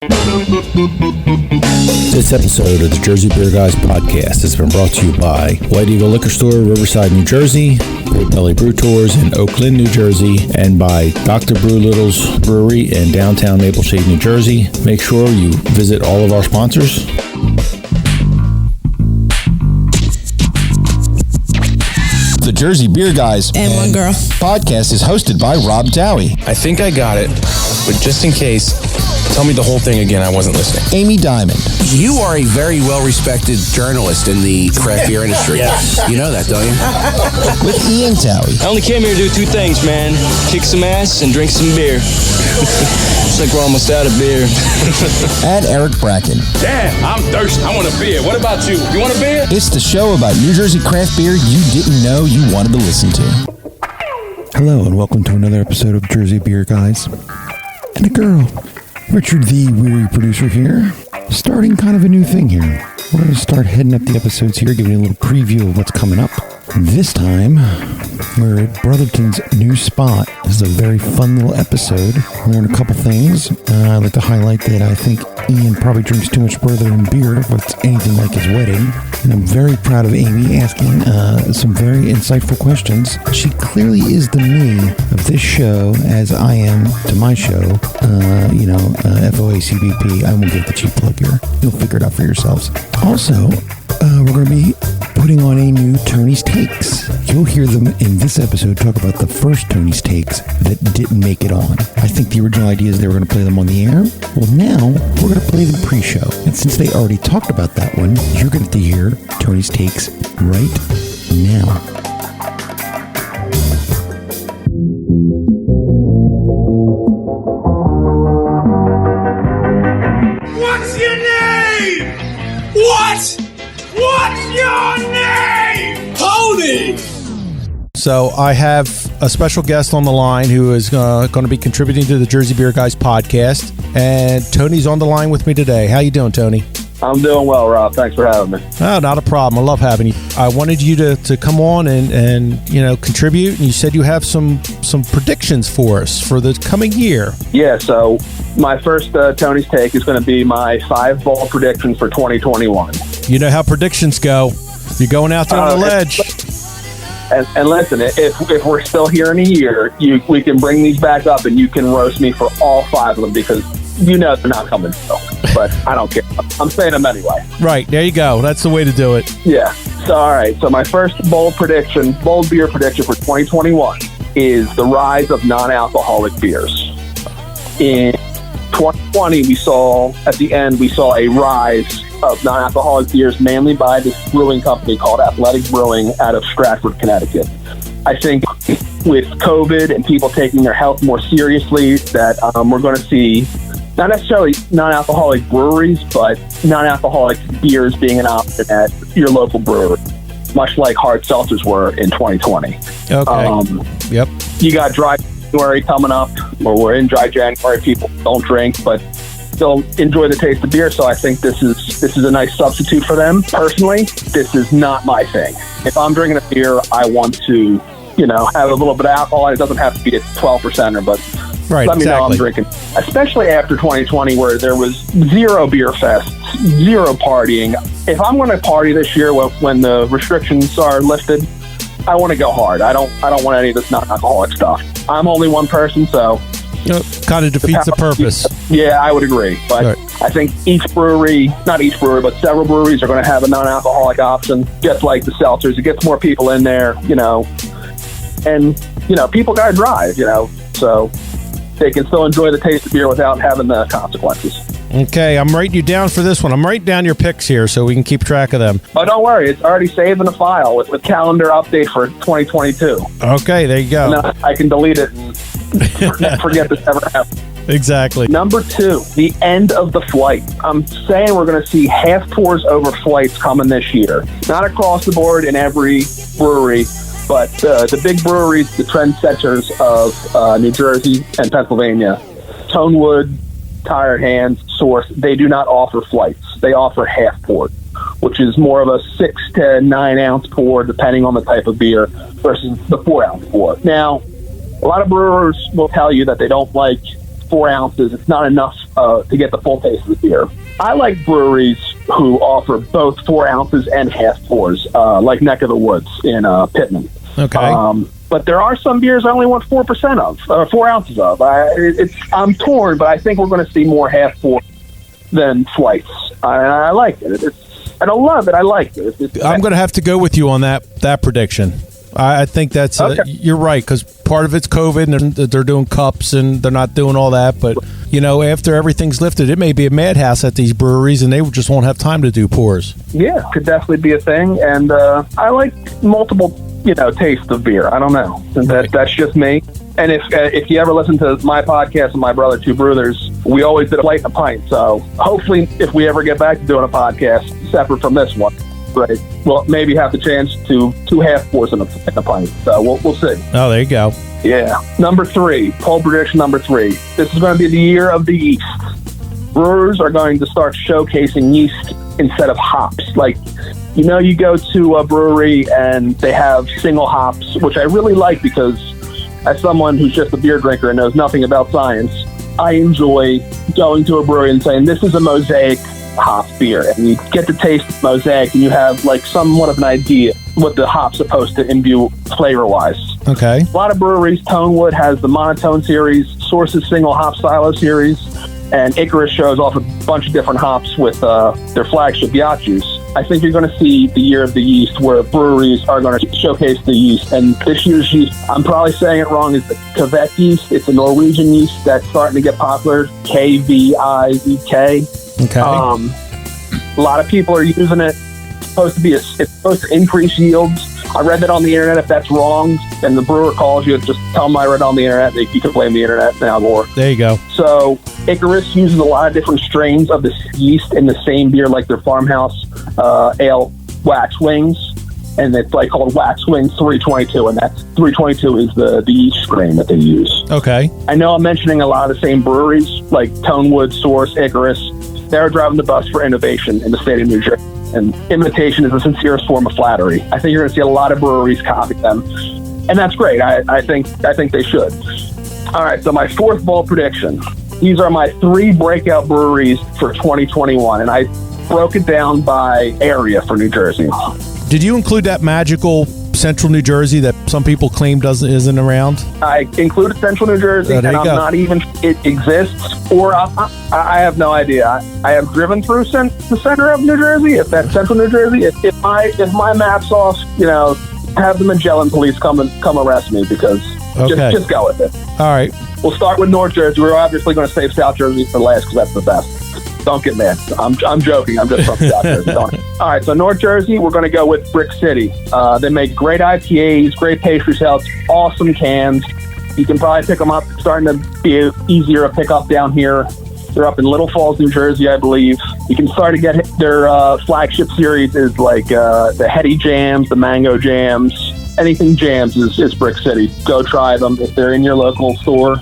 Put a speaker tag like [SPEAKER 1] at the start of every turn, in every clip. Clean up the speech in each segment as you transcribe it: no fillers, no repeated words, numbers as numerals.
[SPEAKER 1] This episode of the Jersey Beer Guys podcast has been brought to you by White Eagle Liquor Store, Riverside, New Jersey, Great Belly Brew Tours in Oaklyn, New Jersey, and by Dr. Brewlittle's Brewery in downtown Maple Shade, New Jersey. Make sure you visit all of our sponsors. The Jersey Beer Guys
[SPEAKER 2] and One Girl
[SPEAKER 1] podcast is hosted by Rob Dowie.
[SPEAKER 3] I think I got it, but just in case, tell me the whole thing again. I wasn't listening.
[SPEAKER 1] Amy Diamond.
[SPEAKER 4] You are a very well-respected journalist in the craft beer industry.
[SPEAKER 3] Yes.
[SPEAKER 4] You know that, don't you?
[SPEAKER 1] With Ian Dowie.
[SPEAKER 5] I only came here to do two things, man. Kick some ass and drink some beer. It's like we're almost out of beer.
[SPEAKER 1] And Eric Bracken.
[SPEAKER 6] Damn, I'm thirsty. I want a beer. What about you? You want a beer?
[SPEAKER 1] It's the show about New Jersey craft beer you didn't know you wanted to listen to. Hello, and welcome to another episode of Jersey Beer Guys. And a girl. Richard, the weary producer here, starting kind of a new thing here. We're going to start heading up the episodes here, giving you a little preview of what's coming up. This time, we're at Brotherton's new spot. This is a very fun little episode. Learn a couple things. I'd like to highlight that I think Ian probably drinks too much Brotherton beer if it's anything like his wedding. And I'm very proud of Amy asking some very insightful questions. She clearly is the me of this show as I am to my show. FOACBP. I won't give the cheap plug here. You'll figure it out for yourselves. Also, we're going to be putting on a new Tony's Takes. You'll hear them in this episode talk about the first Tony's Takes that didn't make it on. I think the original idea is they were going to play them on the air. Well, now we're going to play them pre-show. And since they already talked about that one, you're going to hear Tony's Takes right now.
[SPEAKER 6] What's your name? What's your name? Tony!
[SPEAKER 1] So I have a special guest on the line who is going to be contributing to the Jersey Beer Guys podcast. And Tony's on the line with me today. How you doing, Tony?
[SPEAKER 7] I'm doing well, Rob. Thanks for having me.
[SPEAKER 1] Oh, not a problem. I love having you. I wanted you to come on and contribute. And you said you have some predictions for us for the coming year.
[SPEAKER 7] Yeah, so my first Tony's Take is going to be my 5-ball prediction for 2021.
[SPEAKER 1] You know how predictions go. You're going out there on the ledge.
[SPEAKER 7] And listen, if we're still here in a year, we can bring these back up and you can roast me for all 5 of them because you know they're not coming still. But I don't care. I'm saying them anyway.
[SPEAKER 1] Right. There you go. That's the way to do it.
[SPEAKER 7] Yeah. So, all right. So my first bold beer prediction for 2021 is the rise of non-alcoholic beers. In 2020, we saw a rise of non-alcoholic beers, mainly by this brewing company called Athletic Brewing out of Stratford, Connecticut. I think with COVID and people taking their health more seriously, that we're going to see not necessarily non-alcoholic breweries, but non-alcoholic beers being an option at your local brewery, much like hard seltzers were in 2020.
[SPEAKER 1] Okay. Yep.
[SPEAKER 7] You got dry January coming up, or we're in dry January. People don't drink, but still enjoy the taste of beer. So I think this is a nice substitute for them. Personally, this is not my thing. If I'm drinking a beer, I want to, have a little bit of alcohol. It doesn't have to be at 12%, but
[SPEAKER 1] right,
[SPEAKER 7] let me know I'm drinking. Especially after 2020, where there was 0 beer fests, 0 partying. If I'm going to party this year when the restrictions are lifted, I want to go hard. I don't want any of this non-alcoholic stuff. I'm only one person, so
[SPEAKER 1] kind of defeats the purpose.
[SPEAKER 7] Yeah, I would agree. But
[SPEAKER 1] right.
[SPEAKER 7] I think not each brewery, but several breweries are going to have a non-alcoholic option, just like the seltzers. It gets more people in there, and people got to drive, so they can still enjoy the taste of beer without having the consequences.
[SPEAKER 1] Okay, I'm writing you down for this one. I'm writing down your picks here so we can keep track of them.
[SPEAKER 7] Oh, don't worry. It's already saved in a file with calendar update for 2022.
[SPEAKER 1] Okay, there you go.
[SPEAKER 7] And I can delete it and forget this ever happened.
[SPEAKER 1] Exactly.
[SPEAKER 7] Number 2, the end of the flight. I'm saying we're going to see half pours over flights coming this year. Not across the board in every brewery, but the big breweries, the trendsetters of New Jersey and Pennsylvania, Tonewood, Tired Hands, Source, they do not offer flights. They offer half pour, which is more of a 6 to 9 ounce pour, depending on the type of beer, versus the 4 ounce pour. Now, a lot of brewers will tell you that they don't like 4 ounces. It's not enough to get the full taste of the beer. I like breweries who offer both 4 ounces and half pours, like Neck of the Woods in Pittman.
[SPEAKER 1] Okay.
[SPEAKER 7] But there are some beers I only want 4% of, or 4 ounces of. I'm torn, but I think we're going to see more half pour than flights. I like it. I don't love it. I like it.
[SPEAKER 1] I'm going to have to go with you on that prediction. I think that's
[SPEAKER 7] okay.
[SPEAKER 1] You're right, because part of it's COVID, and they're doing cups, and they're not doing all that. But after everything's lifted, it may be a madhouse at these breweries, and they just won't have time to do pours.
[SPEAKER 7] Yeah, could definitely be a thing. And I like multiple, taste of beer. I don't know. That's just me. And if you ever listen to my podcast and my brother, Two Brewthers, we always did a plate and a pint. So hopefully, if we ever get back to doing a podcast separate from this one, right, we'll maybe have the chance to 2 half pours in a pint. So we'll see.
[SPEAKER 1] Oh, there you go.
[SPEAKER 7] Yeah. Number 3, poll prediction number 3. This is going to be the year of the yeast. Brewers are going to start showcasing yeast instead of hops. Like, you go to a brewery and they have single hops, which I really like because as someone who's just a beer drinker and knows nothing about science, I enjoy going to a brewery and saying, this is a Mosaic hop beer. And you get to taste Mosaic and you have like somewhat of an idea what the hop's supposed to imbue flavor-wise.
[SPEAKER 1] Okay.
[SPEAKER 7] A lot of breweries, Tonewood has the Monotone series, Source's single hop silo series, and Icarus shows off a bunch of different hops with their flagship yacht juice. I think you're going to see the year of the yeast where breweries are going to showcase the yeast. And this year's yeast, I'm probably saying it wrong, is the Kveik yeast. It's a Norwegian yeast that's starting to get popular, Kveik.
[SPEAKER 1] Okay.
[SPEAKER 7] A lot of people are using it. It's supposed to increase yields. I read that on the internet. If that's wrong, and the brewer calls you, just tell them I read it on the internet. You can blame the internet now more.
[SPEAKER 1] There you go.
[SPEAKER 7] So Icarus uses a lot of different strains of this yeast in the same beer, like their farmhouse ale wax wings, and it's like called Wax Wings 322, and that's 322 is the yeast strain that they use.
[SPEAKER 1] Okay.
[SPEAKER 7] I know I'm mentioning a lot of the same breweries like Tonewood, Source, Icarus. They're driving the bus for innovation in the state of New Jersey. And imitation is the sincerest form of flattery. I think you're going to see a lot of breweries copy them, and that's great. I think they should. All right, so my 4th bold prediction. These are my 3 breakout breweries for 2021, and I broke it down by area for New Jersey.
[SPEAKER 1] Did you include that magical Central New Jersey that some people claim isn't around?
[SPEAKER 7] I included Central New Jersey, and I'm not even it exists, or I have no idea. I have driven through the center of New Jersey. If that's Central New Jersey, if my map's off, have the Magellan police come arrest me because just go with it.
[SPEAKER 1] All right.
[SPEAKER 7] We'll start with North Jersey. We're obviously going to save South Jersey for last because that's the best. Don't get mad. I'm joking. I'm just from South Jersey. All right, so North Jersey, we're going to go with Brick City. They make great IPAs, great pastry stouts, awesome cans. You can probably pick them up. It's starting to be easier to pick up down here. They're up in Little Falls, New Jersey, I believe. You can start to get their flagship series is like the Heady Jams, the Mango Jams. Anything jams is Brick City. Go try them. If they're in your local store,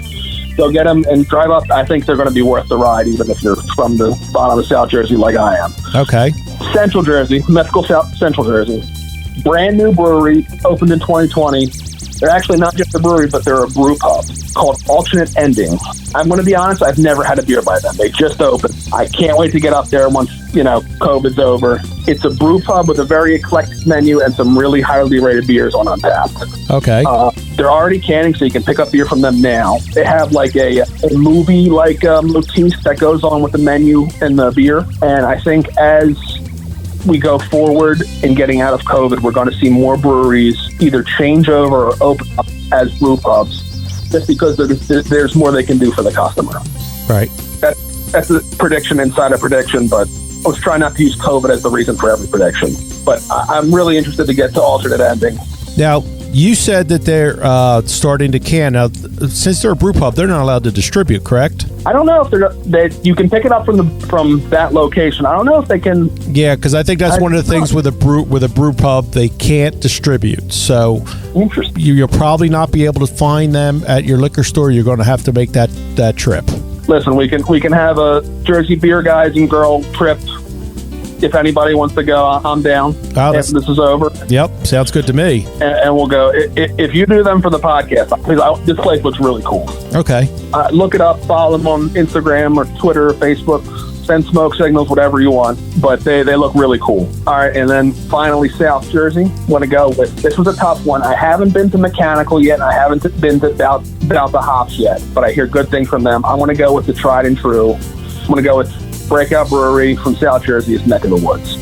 [SPEAKER 7] go get them and drive up. I think they're going to be worth the ride, even if you're from the bottom of South Jersey like I am.
[SPEAKER 1] Okay.
[SPEAKER 7] Central Jersey, mythical Central Jersey. Brand new brewery, opened in 2020. They're actually not just a brewery, but they're a brew pub called Alternate Ending. I'm going to be honest, I've never had a beer by them. They just opened. I can't wait to get up there once, COVID's over. It's a brew pub with a very eclectic menu and some really highly rated beers on Untappd.
[SPEAKER 1] Okay.
[SPEAKER 7] They're already canning, so you can pick up beer from them now. They have like a movie-like motif that goes on with the menu and the beer. And I think as we go forward in getting out of COVID, we're going to see more breweries either change over or open up as brew pubs, just because there's more they can do for the customer.
[SPEAKER 1] Right.
[SPEAKER 7] That's a prediction inside a prediction, but I was trying not to use COVID as the reason for every prediction. But I'm really interested to get to Alternate Ending. Now,
[SPEAKER 1] you said that they're starting to can. Now, since they're a brew pub, they're not allowed to distribute, correct?
[SPEAKER 7] I don't know if you can pick it up from that location. I don't know if they can.
[SPEAKER 1] Yeah, because I think that's one of the things with a brew pub, they can't distribute. So
[SPEAKER 7] interesting.
[SPEAKER 1] You'll probably not be able to find them at your liquor store. You're going to have to make that trip.
[SPEAKER 7] Listen, we can have a Jersey beer guys and girl trip if anybody wants to go, I'm down after this is over.
[SPEAKER 1] Yep, sounds good to me.
[SPEAKER 7] And we'll go. If you do them for the podcast, because this place looks really cool.
[SPEAKER 1] Okay.
[SPEAKER 7] Look it up, follow them on Instagram or Twitter or Facebook, send smoke signals, whatever you want. But they look really cool. All right, and then finally, South Jersey. Want to go with, this was a tough one. I haven't been to Mechanical yet, and I haven't been to About the Hops yet, but I hear good things from them. I want to go with the tried and true. I'm going to go with Breakout Brewery from South Jersey's neck of the woods.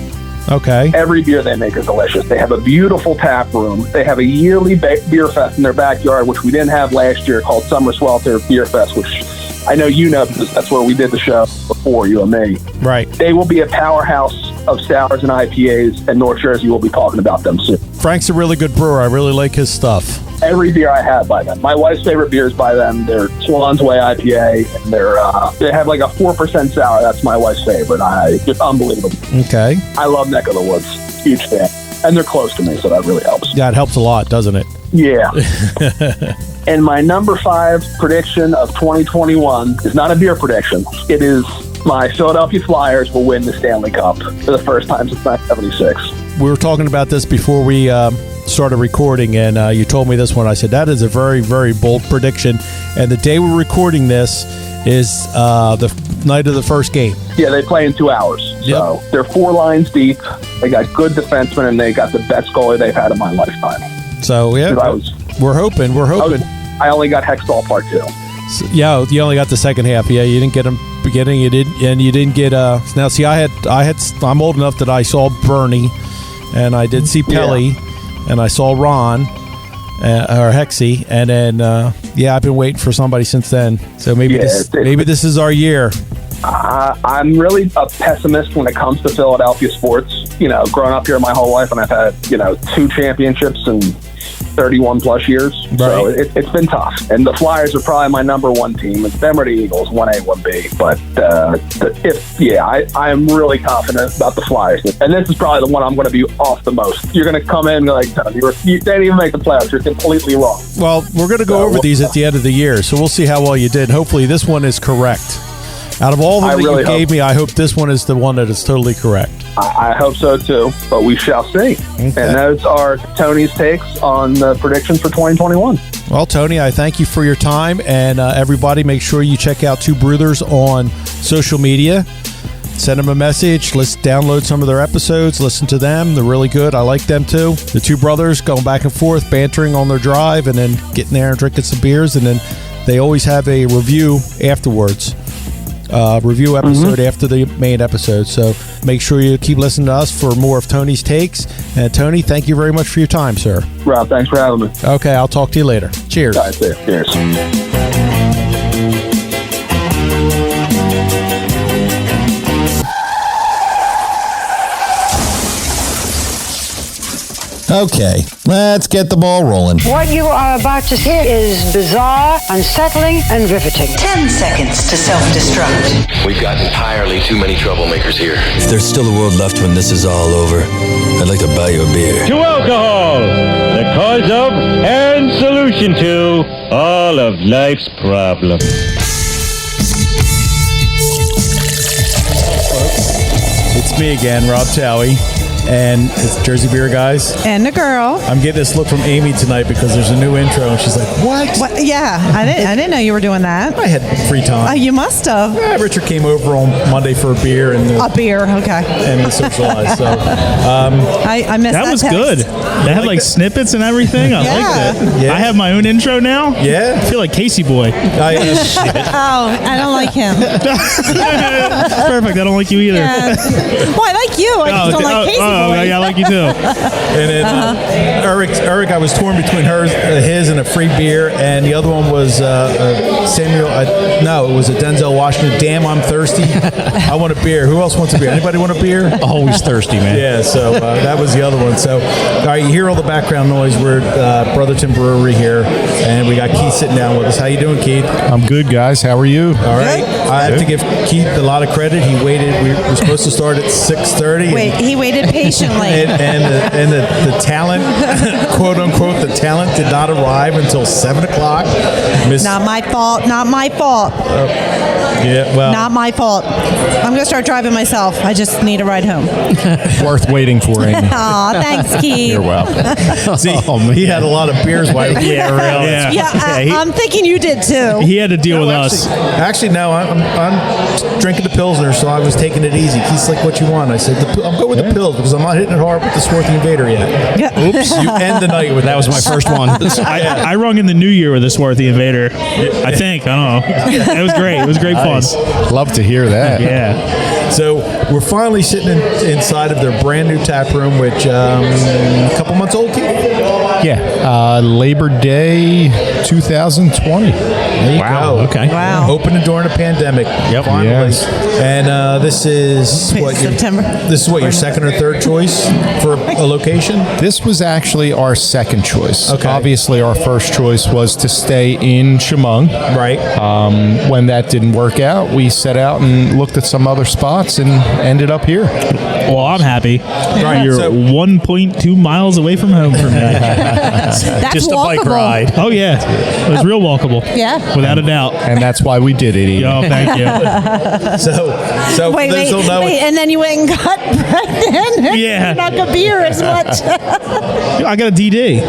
[SPEAKER 1] Okay.
[SPEAKER 7] Every beer they make is delicious. They have a beautiful tap room. They have a yearly beer fest in their backyard, which we didn't have last year, called Summer Swelter Beer Fest, which I know you know because that's where we did the show before, you and me.
[SPEAKER 1] Right.
[SPEAKER 7] They will be a powerhouse of sours and IPAs, and North Jersey will be talking about them soon.
[SPEAKER 1] Frank's a really good brewer. I really like his stuff.
[SPEAKER 7] Every beer I have by them. My wife's favorite beers by them. They're Swan's Way IPA, and they have like a 4% sour. That's my wife's favorite. It's unbelievable.
[SPEAKER 1] Okay.
[SPEAKER 7] I love Neck of the Woods. Huge fan. And they're close to me, so that really helps.
[SPEAKER 1] Yeah, it helps a lot, doesn't it?
[SPEAKER 7] Yeah. And my number 5 prediction of 2021 is not a beer prediction. It is my Philadelphia Flyers will win the Stanley Cup for the first time since 1976.
[SPEAKER 1] We were talking about this before we started recording, and you told me this one. I said, that is a very, very bold prediction. And the day we're recording this is the night of the first game.
[SPEAKER 7] Yeah, they play in 2 hours. So they're 4 lines deep. They got good defensemen, and they got the best goalie they've had in my lifetime.
[SPEAKER 1] So, yeah, we're hoping.
[SPEAKER 7] I only got Hextall Part 2.
[SPEAKER 1] So, yeah, you only got the second half. Yeah, you didn't get them beginning. You didn't get. Now, see, I'm old enough that I saw Bernie, and I did see Pelly, and I saw Ron, or Hexy, and then I've been waiting for somebody since then. So maybe this is our year.
[SPEAKER 7] I'm really a pessimist when it comes to Philadelphia sports. You know, growing up here my whole life, and I've had 2 championships in 31 plus years. Right. So it's been tough. And the Flyers are probably my number 1 team. It's them or the Eagles, 1A, 1B. But I am really confident about the Flyers. And this is probably the one I'm going to be off the most. You're going to come in and like, you didn't even make the playoffs. You're completely wrong.
[SPEAKER 1] Well, we're going to go over these at the end of the year. So we'll see how well you did. Hopefully this one is correct. Out of all that you gave me, I hope this one is the one that is totally correct.
[SPEAKER 7] I hope so too, but we shall see. Okay. And those are Tony's takes on the predictions for 2021.
[SPEAKER 1] Well, Tony, I thank you for your time, and everybody make sure you check out Two Brewthers on social media. Send them a message. Let's download some of their episodes. Listen to them. They're really good. I like them too. The two brothers going back and forth, bantering on their drive, and then getting there and drinking some beers, and then they always have a review afterwards. Review episode after the main episode. So make sure you keep listening to us for more of Tony's takes. And Tony, thank you very much for your time, sir.
[SPEAKER 7] Rob, thanks for having me.
[SPEAKER 1] Okay, I'll talk to you later. Cheers.
[SPEAKER 7] All right, cheers.
[SPEAKER 1] Okay, let's get the ball rolling.
[SPEAKER 2] What you are about to hear is bizarre, unsettling, and riveting.
[SPEAKER 8] 10 seconds to self-destruct.
[SPEAKER 9] We've got entirely too many troublemakers here.
[SPEAKER 10] If there's still a world left when this is all over, I'd like to buy you a beer.
[SPEAKER 11] To alcohol, the cause of and solution to all of life's problems.
[SPEAKER 1] It's me again, Rob Towie. And it's Jersey Beer Guys.
[SPEAKER 12] And the girl.
[SPEAKER 1] I'm getting this look from Amy tonight because there's a new intro, and she's like, what?
[SPEAKER 12] Yeah, I didn't know you were doing that.
[SPEAKER 1] I had free time.
[SPEAKER 12] You must have.
[SPEAKER 1] Yeah, Richard came over on Monday for a beer.
[SPEAKER 12] A beer, okay.
[SPEAKER 1] And we socialized. So,
[SPEAKER 12] I missed that.
[SPEAKER 13] That was
[SPEAKER 12] text.
[SPEAKER 13] good. That had like snippets and everything. I liked it. Yeah. I have my own intro now.
[SPEAKER 1] Yeah.
[SPEAKER 13] I feel like Casey Boy.
[SPEAKER 12] Oh, I don't like him.
[SPEAKER 13] Perfect. I don't like you either.
[SPEAKER 12] Yeah. Well, I like you. I just don't like Casey Boy.
[SPEAKER 13] Yeah, I like you too.
[SPEAKER 1] And then Eric, I was torn between his and a free beer, and the other one was Samuel. No, it was a Denzel Washington. Damn, I'm thirsty. I want a beer. Who else wants a beer? Anybody want a beer?
[SPEAKER 13] Always thirsty, man.
[SPEAKER 1] Yeah, so that was the other one. So, all right, you hear all the background noise. We're at Brotherton Brewery here, and we got Keith sitting down with us. How you doing, Keith?
[SPEAKER 14] I'm good, guys. How are you?
[SPEAKER 1] All right. I have to give Keith a lot of credit. He waited. We were supposed to start at 6:30.
[SPEAKER 12] Wait, he waited patiently.
[SPEAKER 1] And the talent, quote unquote, the talent did not arrive until 7 o'clock.
[SPEAKER 12] Not my fault. Not my fault. Not my fault. I'm going to start driving myself. I just need a ride home.
[SPEAKER 14] Worth waiting for, Amy.
[SPEAKER 12] Aw, thanks, Keith.
[SPEAKER 14] You're welcome.
[SPEAKER 1] See, he had a lot of beers.
[SPEAKER 13] Yeah, really.
[SPEAKER 12] Yeah, I'm thinking you did too.
[SPEAKER 13] He had to deal with us.
[SPEAKER 1] Actually, no, I'm drinking the Pilsner, so I was taking it easy. He's like, what you want? I said, I'll go with the Pils because I'm not hitting it hard with the Swarthy Invader yet.
[SPEAKER 12] Yeah.
[SPEAKER 1] Oops, you end the night with
[SPEAKER 3] that. Was my first one.
[SPEAKER 13] I rung in the new year with a Swarthy Invader. I think. I don't know. It was great. It was great fun.
[SPEAKER 14] Love to hear that.
[SPEAKER 13] Yeah.
[SPEAKER 1] So we're finally sitting inside of their brand new tap room, which a couple months old, Keith?
[SPEAKER 14] Yeah. Labor Day 2020.
[SPEAKER 1] There you go.
[SPEAKER 13] Okay.
[SPEAKER 12] Wow.
[SPEAKER 1] Opening during a pandemic.
[SPEAKER 14] Yep.
[SPEAKER 1] Finally.
[SPEAKER 14] Yes.
[SPEAKER 1] And this is
[SPEAKER 12] September.
[SPEAKER 1] This is what your second or third choice for a location?
[SPEAKER 14] This was actually our second choice.
[SPEAKER 1] Okay.
[SPEAKER 14] Obviously, our first choice was to stay in Chemung.
[SPEAKER 1] Right.
[SPEAKER 14] When that didn't work out, we set out and looked at some other spots and ended up here.
[SPEAKER 13] Well, I'm happy.
[SPEAKER 1] Right.
[SPEAKER 13] You're
[SPEAKER 1] So-
[SPEAKER 13] 1.2 miles away from home from me.
[SPEAKER 12] That's
[SPEAKER 3] Just a bike
[SPEAKER 12] walkable.
[SPEAKER 3] ride.
[SPEAKER 13] Oh, yeah. It was real walkable.
[SPEAKER 12] Yeah.
[SPEAKER 13] Without a doubt.
[SPEAKER 14] And that's why we did it, Ian.
[SPEAKER 13] Oh, thank you.
[SPEAKER 1] So
[SPEAKER 12] Wait,
[SPEAKER 1] those who'll know it-
[SPEAKER 12] and then you went and got pregnant.
[SPEAKER 13] Yeah.
[SPEAKER 12] You're not going to be here as much.
[SPEAKER 13] I got a DD.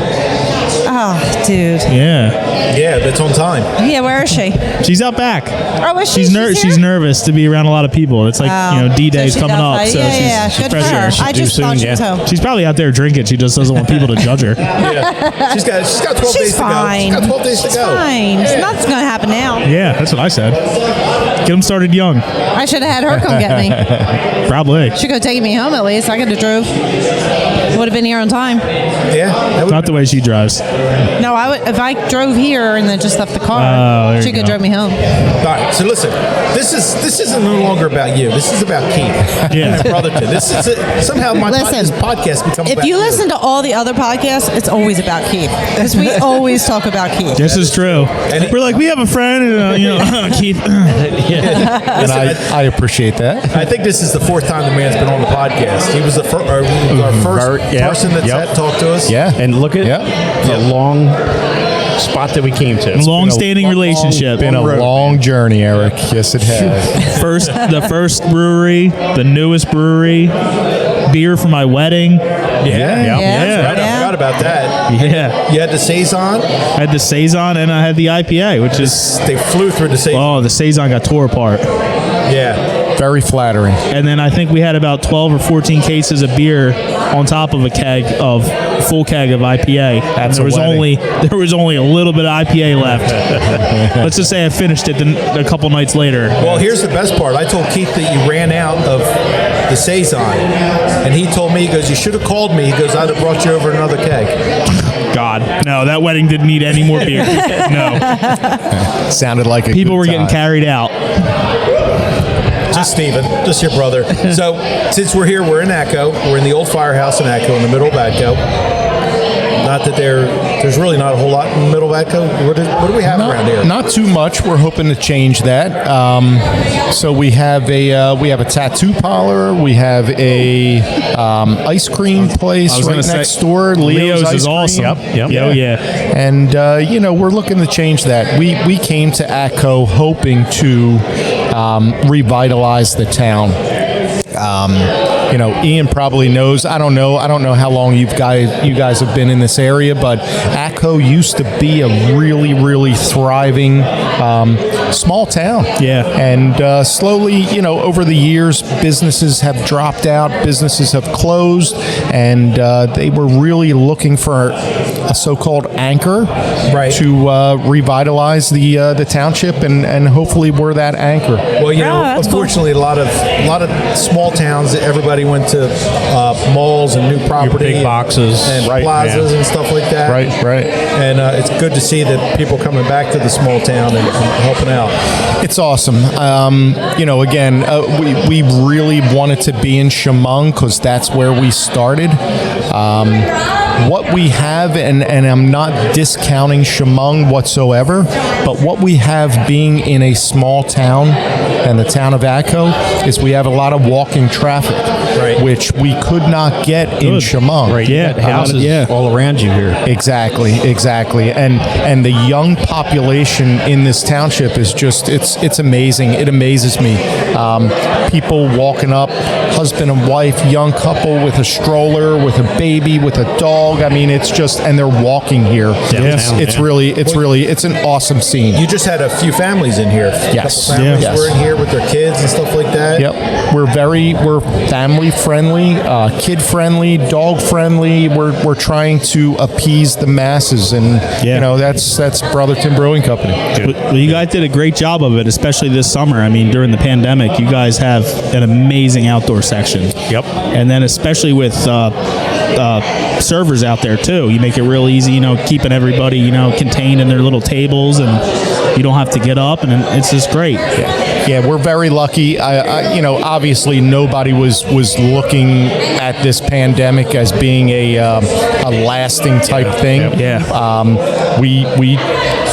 [SPEAKER 12] Oh, dude.
[SPEAKER 1] Yeah, that's on time.
[SPEAKER 12] Yeah, where is she?
[SPEAKER 13] She's out back.
[SPEAKER 12] Oh, is she?
[SPEAKER 13] She's
[SPEAKER 12] here?
[SPEAKER 13] nervous to be around a lot of people. It's like, D-Day's
[SPEAKER 12] so she
[SPEAKER 13] coming
[SPEAKER 12] does-
[SPEAKER 13] up. So
[SPEAKER 12] yeah,
[SPEAKER 13] she's
[SPEAKER 12] good for
[SPEAKER 13] fresh
[SPEAKER 12] her.
[SPEAKER 13] air.
[SPEAKER 12] I just thought she was home.
[SPEAKER 13] She's probably out there drinking. She just doesn't want people to judge her.
[SPEAKER 1] Yeah. She's got 12 days
[SPEAKER 12] She's
[SPEAKER 1] to go.
[SPEAKER 12] fine.
[SPEAKER 1] She's got 12 days to
[SPEAKER 12] She's
[SPEAKER 1] go.
[SPEAKER 12] fine.
[SPEAKER 1] Yeah.
[SPEAKER 12] Nothing's going to happen now.
[SPEAKER 13] Yeah, that's what I said. Get them started young.
[SPEAKER 12] I should have had her come get me.
[SPEAKER 13] Probably.
[SPEAKER 12] She could have taken me home at least. I could have drove. Would have been here on time.
[SPEAKER 1] Yeah.
[SPEAKER 13] Not the way she drives.
[SPEAKER 12] No, I would if I drove here and then just left the car.
[SPEAKER 13] Oh, there
[SPEAKER 12] she
[SPEAKER 13] you
[SPEAKER 12] could
[SPEAKER 13] go.
[SPEAKER 12] have drove me home.
[SPEAKER 1] All right. So listen, this isn't no longer about you. This is about Keith.
[SPEAKER 13] Yeah.
[SPEAKER 1] And Brotherton. This is somehow this podcast becomes
[SPEAKER 12] If
[SPEAKER 1] about
[SPEAKER 12] you listen to all the other podcasts, it's always about Keith because we always talk about Keith.
[SPEAKER 13] This is true. We're like, we have a friend, and, Keith.
[SPEAKER 14] And I appreciate that.
[SPEAKER 1] I think this is the fourth time the man's been on the podcast. He was the our first person that talked to us.
[SPEAKER 14] Yeah.
[SPEAKER 3] And look at the long spot that we came to.
[SPEAKER 13] Long-standing relationship.
[SPEAKER 14] Been a long journey, Eric. Yes, it has.
[SPEAKER 13] The first brewery, the newest brewery, beer for my wedding.
[SPEAKER 1] Yeah.
[SPEAKER 12] Yeah.
[SPEAKER 1] I forgot about that.
[SPEAKER 13] Yeah.
[SPEAKER 1] You had the Saison.
[SPEAKER 13] I had the Saison and I had the IPA, which is...
[SPEAKER 1] They flew through the Saison.
[SPEAKER 13] Oh, the Saison got tore apart.
[SPEAKER 1] Yeah.
[SPEAKER 14] Very flattering.
[SPEAKER 13] And then I think we had about 12 or 14 cases of beer on top of a full keg of IPA. And there was only a little bit of IPA left. Let's just say I finished it a couple nights later.
[SPEAKER 1] Well, here's the best part. I told Keith that you ran out of the Saison. And he told me, he goes, you should have called me. He goes, I'd have brought you over another keg.
[SPEAKER 13] God, no, that wedding didn't need any more beer. No.
[SPEAKER 14] Sounded like a
[SPEAKER 13] People
[SPEAKER 14] good
[SPEAKER 13] were getting
[SPEAKER 14] time.
[SPEAKER 13] carried out.
[SPEAKER 1] Just Steven, just your brother. So, since we're here, we're in Echo. We're in the old firehouse in Echo, in the middle of Echo. Not that there's really not a whole lot in the middle of Echo. What do we have around here?
[SPEAKER 14] Not too much. We're hoping to change that. So we have a tattoo parlor. We have a ice cream place right next door.
[SPEAKER 13] Leo's
[SPEAKER 14] Ice
[SPEAKER 13] is
[SPEAKER 14] Cream.
[SPEAKER 13] awesome.
[SPEAKER 14] Yep.
[SPEAKER 13] Oh yeah.
[SPEAKER 14] And we're looking to change that. We came to Echo hoping to revitalize the town. Ian probably knows. I don't know how long you guys have been in this area, but Echo used to be a really, really thriving small town.
[SPEAKER 13] Yeah.
[SPEAKER 14] And slowly, over the years, businesses have dropped out, businesses have closed, and they were really looking for a so-called anchor to revitalize the township, and hopefully we're that anchor.
[SPEAKER 1] Well, unfortunately, a lot of small towns, everybody went to malls and new property,
[SPEAKER 3] big boxes
[SPEAKER 1] and plazas and stuff like that.
[SPEAKER 14] Right.
[SPEAKER 1] And it's good to see that people coming back to the small town and helping out.
[SPEAKER 14] It's awesome. Again, we really wanted to be in Chemung because that's where we started. what we have, and I'm not discounting Chemung whatsoever, but what we have being in a small town and the town of Iocono is we have a lot of walking traffic, which we could not get in Chemung.
[SPEAKER 15] Right, houses all around you here.
[SPEAKER 14] Exactly. And the young population in this township is just, it's amazing. It amazes me. People walking up, husband and wife, young couple with a stroller, with a baby, with a dog. I mean, it's just, and they're walking here. It's an awesome scene.
[SPEAKER 15] You just had a few families in here.
[SPEAKER 14] Yes.
[SPEAKER 15] Families were in here with their kids and stuff like that.
[SPEAKER 14] Yep. We're family friendly, kid friendly, dog friendly. We're trying to appease the masses, and that's Brotherton Brewing Company.
[SPEAKER 13] Well, you guys did a great job of it, especially this summer. I mean, during the pandemic, you guys have an amazing outdoor section.
[SPEAKER 15] Yep.
[SPEAKER 13] And then especially with servers out there too, you make it real easy, keeping everybody, contained in their little tables, and you don't have to get up, and it's just great.
[SPEAKER 14] Yeah, we're very lucky. Obviously nobody was looking at this pandemic as being a lasting type thing. We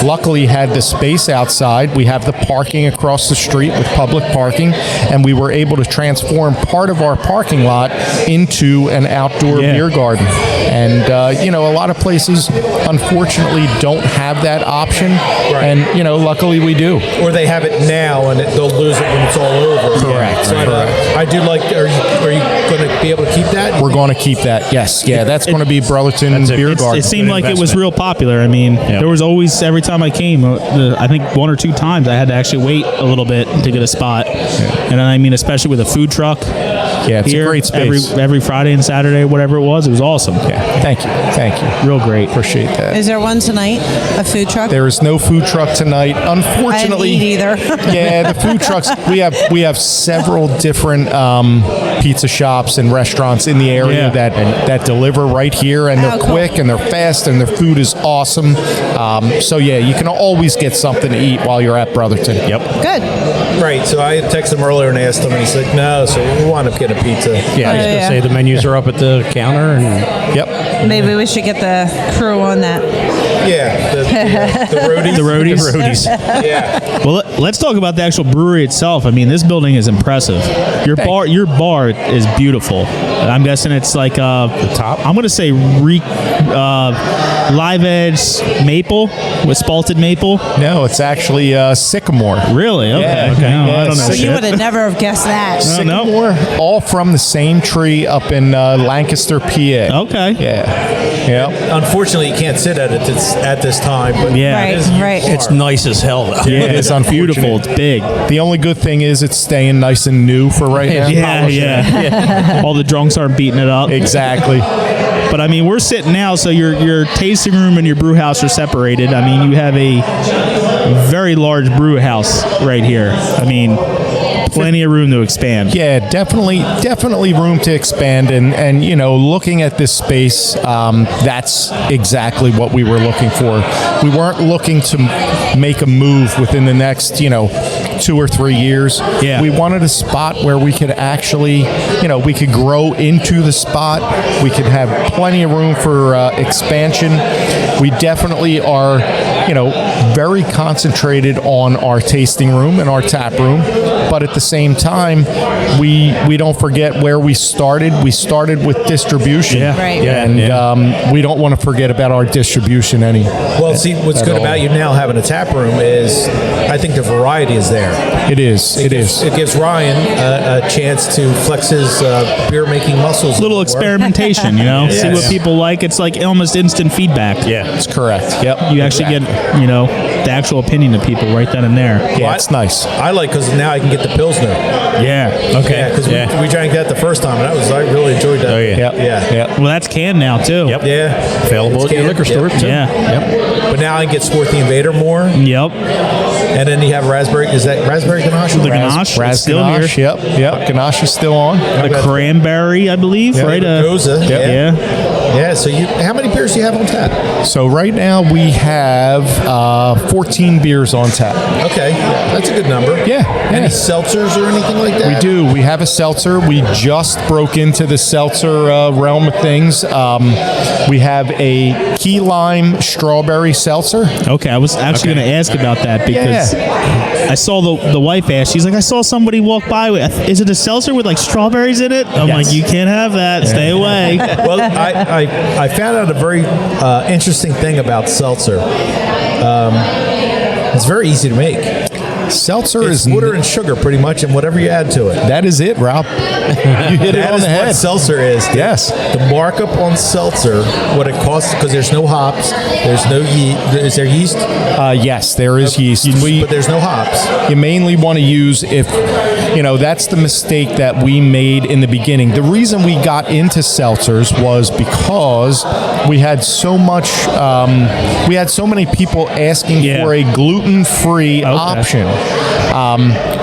[SPEAKER 14] luckily had the space outside. We have the parking across the street with public parking, and we were able to transform part of our parking lot into an outdoor beer garden. And a lot of places unfortunately don't have that option, and luckily we do.
[SPEAKER 15] Or they have it now and they'll lose it when it's all over.
[SPEAKER 14] Correct.
[SPEAKER 15] So I do like. Are you going to be able to keep that?
[SPEAKER 14] We're going to keep that. Yes. Yeah. That's going to be Brotherton Beer Garden.
[SPEAKER 13] It seemed like it was real popular. I mean, there was always, every time I came, I think one or two times I had to actually wait a little bit to get a spot. And I mean, especially with a food truck.
[SPEAKER 14] Yeah, it's a great space.
[SPEAKER 13] Every Friday and Saturday, whatever it was awesome.
[SPEAKER 14] Yeah, thank you.
[SPEAKER 13] Real great.
[SPEAKER 14] Appreciate that.
[SPEAKER 12] Is there one tonight? A food truck?
[SPEAKER 14] There is no food truck tonight, unfortunately.
[SPEAKER 12] I didn't eat either.
[SPEAKER 14] Yeah, the food trucks. We have several different pizza shops and restaurants in the area that deliver right here, and they're quick and they're fast and their food is awesome. So you can always get something to eat while you're at Brotherton.
[SPEAKER 15] Yep.
[SPEAKER 12] Good.
[SPEAKER 15] Right. So I texted him earlier and asked him, and he said no. So we wound up getting a pizza. Yeah, I was going to say the menus are up at the counter. And
[SPEAKER 14] yep.
[SPEAKER 12] Maybe we should get the crew on that.
[SPEAKER 15] Yeah, the roadies.
[SPEAKER 13] The roadies.
[SPEAKER 15] Yeah.
[SPEAKER 13] Well, let's talk about the actual brewery itself. I mean, this building is impressive. Your bar is beautiful. I'm guessing it's like the top. I'm going to say live edge maple with spalted maple.
[SPEAKER 14] No, it's actually sycamore.
[SPEAKER 13] Really? Okay.
[SPEAKER 14] Yeah,
[SPEAKER 13] okay. No,
[SPEAKER 14] yeah,
[SPEAKER 13] I don't know.
[SPEAKER 12] So you would have never have guessed that.
[SPEAKER 14] Sycamore, all from the same tree up in Lancaster, PA.
[SPEAKER 13] Okay.
[SPEAKER 14] Yeah.
[SPEAKER 15] Unfortunately, you can't sit at it at this time. But
[SPEAKER 12] Right.
[SPEAKER 15] It's nice as hell, though.
[SPEAKER 14] Yeah, it is
[SPEAKER 13] beautiful. It's big.
[SPEAKER 14] The only good thing is it's staying nice and new for right now.
[SPEAKER 13] Yeah. All the drunks aren't beating it up.
[SPEAKER 14] Exactly.
[SPEAKER 13] But I mean, we're sitting now, so your tasting room and your brew house are separated. I mean, you have a very large brew house right here. I mean, plenty of room to expand.
[SPEAKER 14] Yeah, definitely room to expand, and looking at this space, that's exactly what we were looking for. We weren't looking to make a move within the next 2 or 3 years.
[SPEAKER 13] Yeah.
[SPEAKER 14] We wanted a spot where we could actually, we could grow into the spot. We could have plenty of room for expansion. We definitely are, very concentrated on our tasting room and our tap room, but at the same time, we don't forget where we started. We started with distribution.
[SPEAKER 12] Yeah. Right.
[SPEAKER 14] And we don't want to forget about our distribution any.
[SPEAKER 15] Well, see, what's good about you now having a tap room is I think the variety is there.
[SPEAKER 14] It is. It
[SPEAKER 15] gives Ryan a chance to flex his beer making muscles.
[SPEAKER 13] A little experimentation, see what people like. It's like almost instant feedback.
[SPEAKER 15] Yeah,
[SPEAKER 14] that's correct. Yep.
[SPEAKER 13] You actually get, the actual opinion of people right then and there.
[SPEAKER 14] Yeah, it's nice.
[SPEAKER 15] I like because now I can get the Pilsner.
[SPEAKER 13] Yeah.
[SPEAKER 15] Okay. Because we drank that the first time, and I really enjoyed that.
[SPEAKER 14] Oh yeah.
[SPEAKER 15] Yeah.
[SPEAKER 13] Well, that's canned now too.
[SPEAKER 15] Yep. Yeah.
[SPEAKER 14] Available at your liquor store too.
[SPEAKER 13] Yeah.
[SPEAKER 15] Yep. But now I can get Sport the Invader more.
[SPEAKER 13] Yep.
[SPEAKER 15] And then you have raspberry. Is that raspberry ganache?
[SPEAKER 13] The ganache.
[SPEAKER 14] Ras
[SPEAKER 13] still
[SPEAKER 14] ganache.
[SPEAKER 13] here.
[SPEAKER 14] Yep. Ganache is still on.
[SPEAKER 13] The cranberry, I believe. Right.
[SPEAKER 15] Goza.
[SPEAKER 13] Yeah.
[SPEAKER 15] Yeah. So how many beers do you have on tap?
[SPEAKER 14] So right now we have 14 beers on tap.
[SPEAKER 15] Okay, that's a good number.
[SPEAKER 14] Yeah.
[SPEAKER 15] Any seltzers or anything like that?
[SPEAKER 14] We do. We have a seltzer. We just broke into the seltzer realm of things. We have a key lime strawberry seltzer.
[SPEAKER 13] Okay, I was actually going to ask about that because I saw the wife ask. She's like, I saw somebody walk by with. Is it a seltzer with like strawberries in it? I'm like, you can't have that. Stay away.
[SPEAKER 15] Well, I found out a very interesting thing about seltzer. It's very easy to make.
[SPEAKER 14] Seltzer is
[SPEAKER 15] water and sugar, pretty much, and whatever you add to it.
[SPEAKER 14] That is it, Rob. You hit it on the head.
[SPEAKER 15] What seltzer is.
[SPEAKER 14] Yes.
[SPEAKER 15] The markup on seltzer, what it costs, because there's no hops, there's no yeast. Is there yeast?
[SPEAKER 14] Yes, there is yeast.
[SPEAKER 15] But there's no hops.
[SPEAKER 14] You mainly want to use that's the mistake that we made in the beginning. The reason we got into seltzers was because we had so many people asking for a gluten-free option.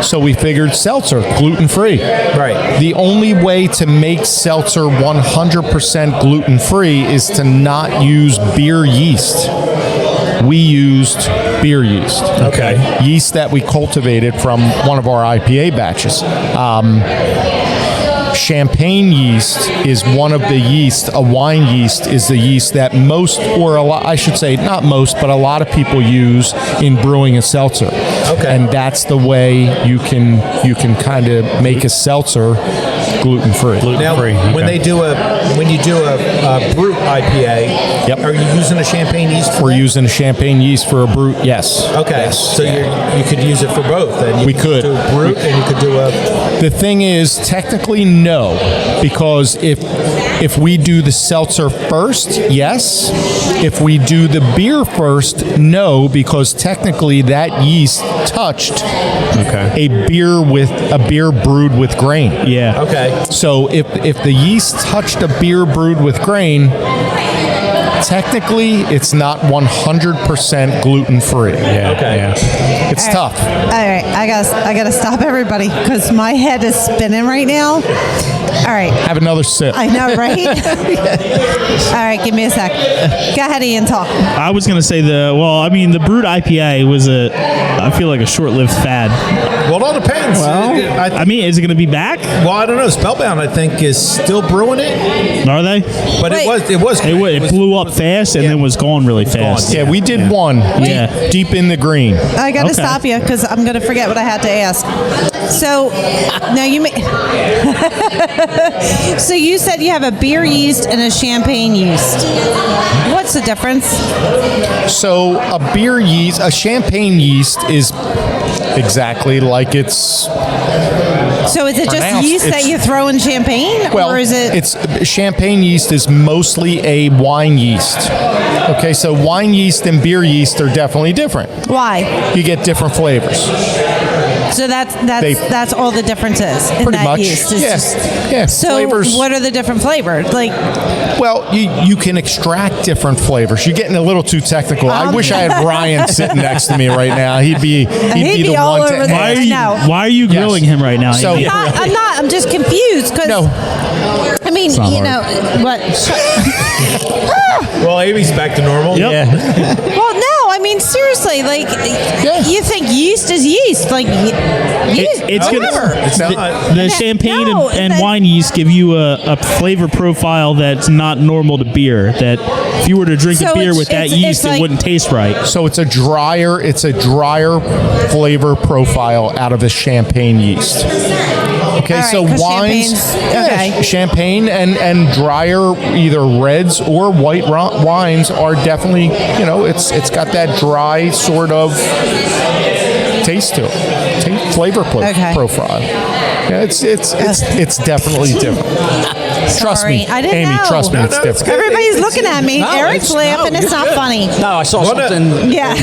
[SPEAKER 14] So we figured seltzer, gluten-free.
[SPEAKER 15] Right.
[SPEAKER 14] The only way to make seltzer 100% gluten-free is to not use beer yeast. We used beer yeast.
[SPEAKER 15] Okay.
[SPEAKER 14] Yeast that we cultivated from one of our IPA batches. Champagne yeast is one of the yeast. A wine yeast is the yeast that most, or a lot, I should say, not most, but a lot of people use in brewing a seltzer.
[SPEAKER 15] Okay.
[SPEAKER 14] And that's the way you can kind of make a seltzer gluten-free.
[SPEAKER 15] Now, when you do a Brew IPA, are you using a champagne yeast?
[SPEAKER 14] We're using a champagne yeast for a Brew. Yes.
[SPEAKER 15] Okay.
[SPEAKER 14] Yes.
[SPEAKER 15] So you could use it for both. And
[SPEAKER 14] we could
[SPEAKER 15] do a Brew, and you could do a.
[SPEAKER 14] The thing is, technically, no, because if we do the seltzer first, yes. If we do the beer first, no, because technically that yeast touched a beer brewed with grain.
[SPEAKER 13] Yeah.
[SPEAKER 15] Okay.
[SPEAKER 14] So if the yeast touched a beer brewed with grain, technically it's not 100% gluten-free.
[SPEAKER 13] Yeah.
[SPEAKER 15] Okay.
[SPEAKER 13] Yeah.
[SPEAKER 14] It's tough.
[SPEAKER 12] All right, I gotta stop everybody because my head is spinning right now. All right.
[SPEAKER 14] Have another sip.
[SPEAKER 12] I know, right? All right, give me a sec. Go ahead, Ian, talk.
[SPEAKER 13] I was going to say the brewed IPA was I feel like a short-lived fad.
[SPEAKER 15] Well, it all depends.
[SPEAKER 13] Well, I mean, is it going to be back?
[SPEAKER 15] Well, I don't know. Spellbound, I think, is still brewing it.
[SPEAKER 13] Are they?
[SPEAKER 15] But it
[SPEAKER 13] blew up fast and then was gone really fast.
[SPEAKER 14] Yeah, we did one deep in the green.
[SPEAKER 12] I got to stop you because I'm going to forget what I had to ask. So, now you so you said you have a beer yeast and a champagne yeast. What's the difference?
[SPEAKER 14] So a champagne yeast is exactly like it's.
[SPEAKER 12] So is it just yeast that you throw in champagne, or is it?
[SPEAKER 14] It's champagne yeast is mostly a wine yeast. Okay, so wine yeast and beer yeast are definitely different.
[SPEAKER 12] Why?
[SPEAKER 14] You get different flavors.
[SPEAKER 12] So that's all the difference is in
[SPEAKER 14] pretty
[SPEAKER 12] that
[SPEAKER 14] much.
[SPEAKER 12] yeast.
[SPEAKER 14] Yeah.
[SPEAKER 12] So
[SPEAKER 14] flavors.
[SPEAKER 12] what are the different flavors?
[SPEAKER 14] Well, you can extract different flavors. You're getting a little too technical. I wish I had Ryan sitting next to me right now. He'd be the
[SPEAKER 12] all
[SPEAKER 14] one
[SPEAKER 12] over
[SPEAKER 14] to.
[SPEAKER 13] Why are you grilling him right now?
[SPEAKER 14] So,
[SPEAKER 12] I'm not. I'm just confused because.
[SPEAKER 14] No.
[SPEAKER 12] I mean, what?
[SPEAKER 15] Well, Amy's back to normal.
[SPEAKER 13] Yep.
[SPEAKER 15] Yeah.
[SPEAKER 12] Well, no. I mean, seriously, you think yeast is yeast, yeast.
[SPEAKER 13] It's
[SPEAKER 12] whatever.
[SPEAKER 15] It's not.
[SPEAKER 13] The champagne and wine yeast give you a flavor profile that's not normal to beer. That if you were to drink a beer with that yeast, it wouldn't taste right.
[SPEAKER 14] So it's a drier flavor profile out of a champagne yeast. Okay,
[SPEAKER 12] right,
[SPEAKER 14] so wines, champagne and drier either reds or white wines are definitely, it's got that dry sort of taste to it, flavor profile. Yeah, it's definitely different. Trust me,
[SPEAKER 12] I didn't
[SPEAKER 14] Amy.
[SPEAKER 12] know.
[SPEAKER 14] Trust me, it's different.
[SPEAKER 12] Everybody's looking at me. Eric's laughing. It's not funny.
[SPEAKER 15] No, I saw something.
[SPEAKER 12] Yeah.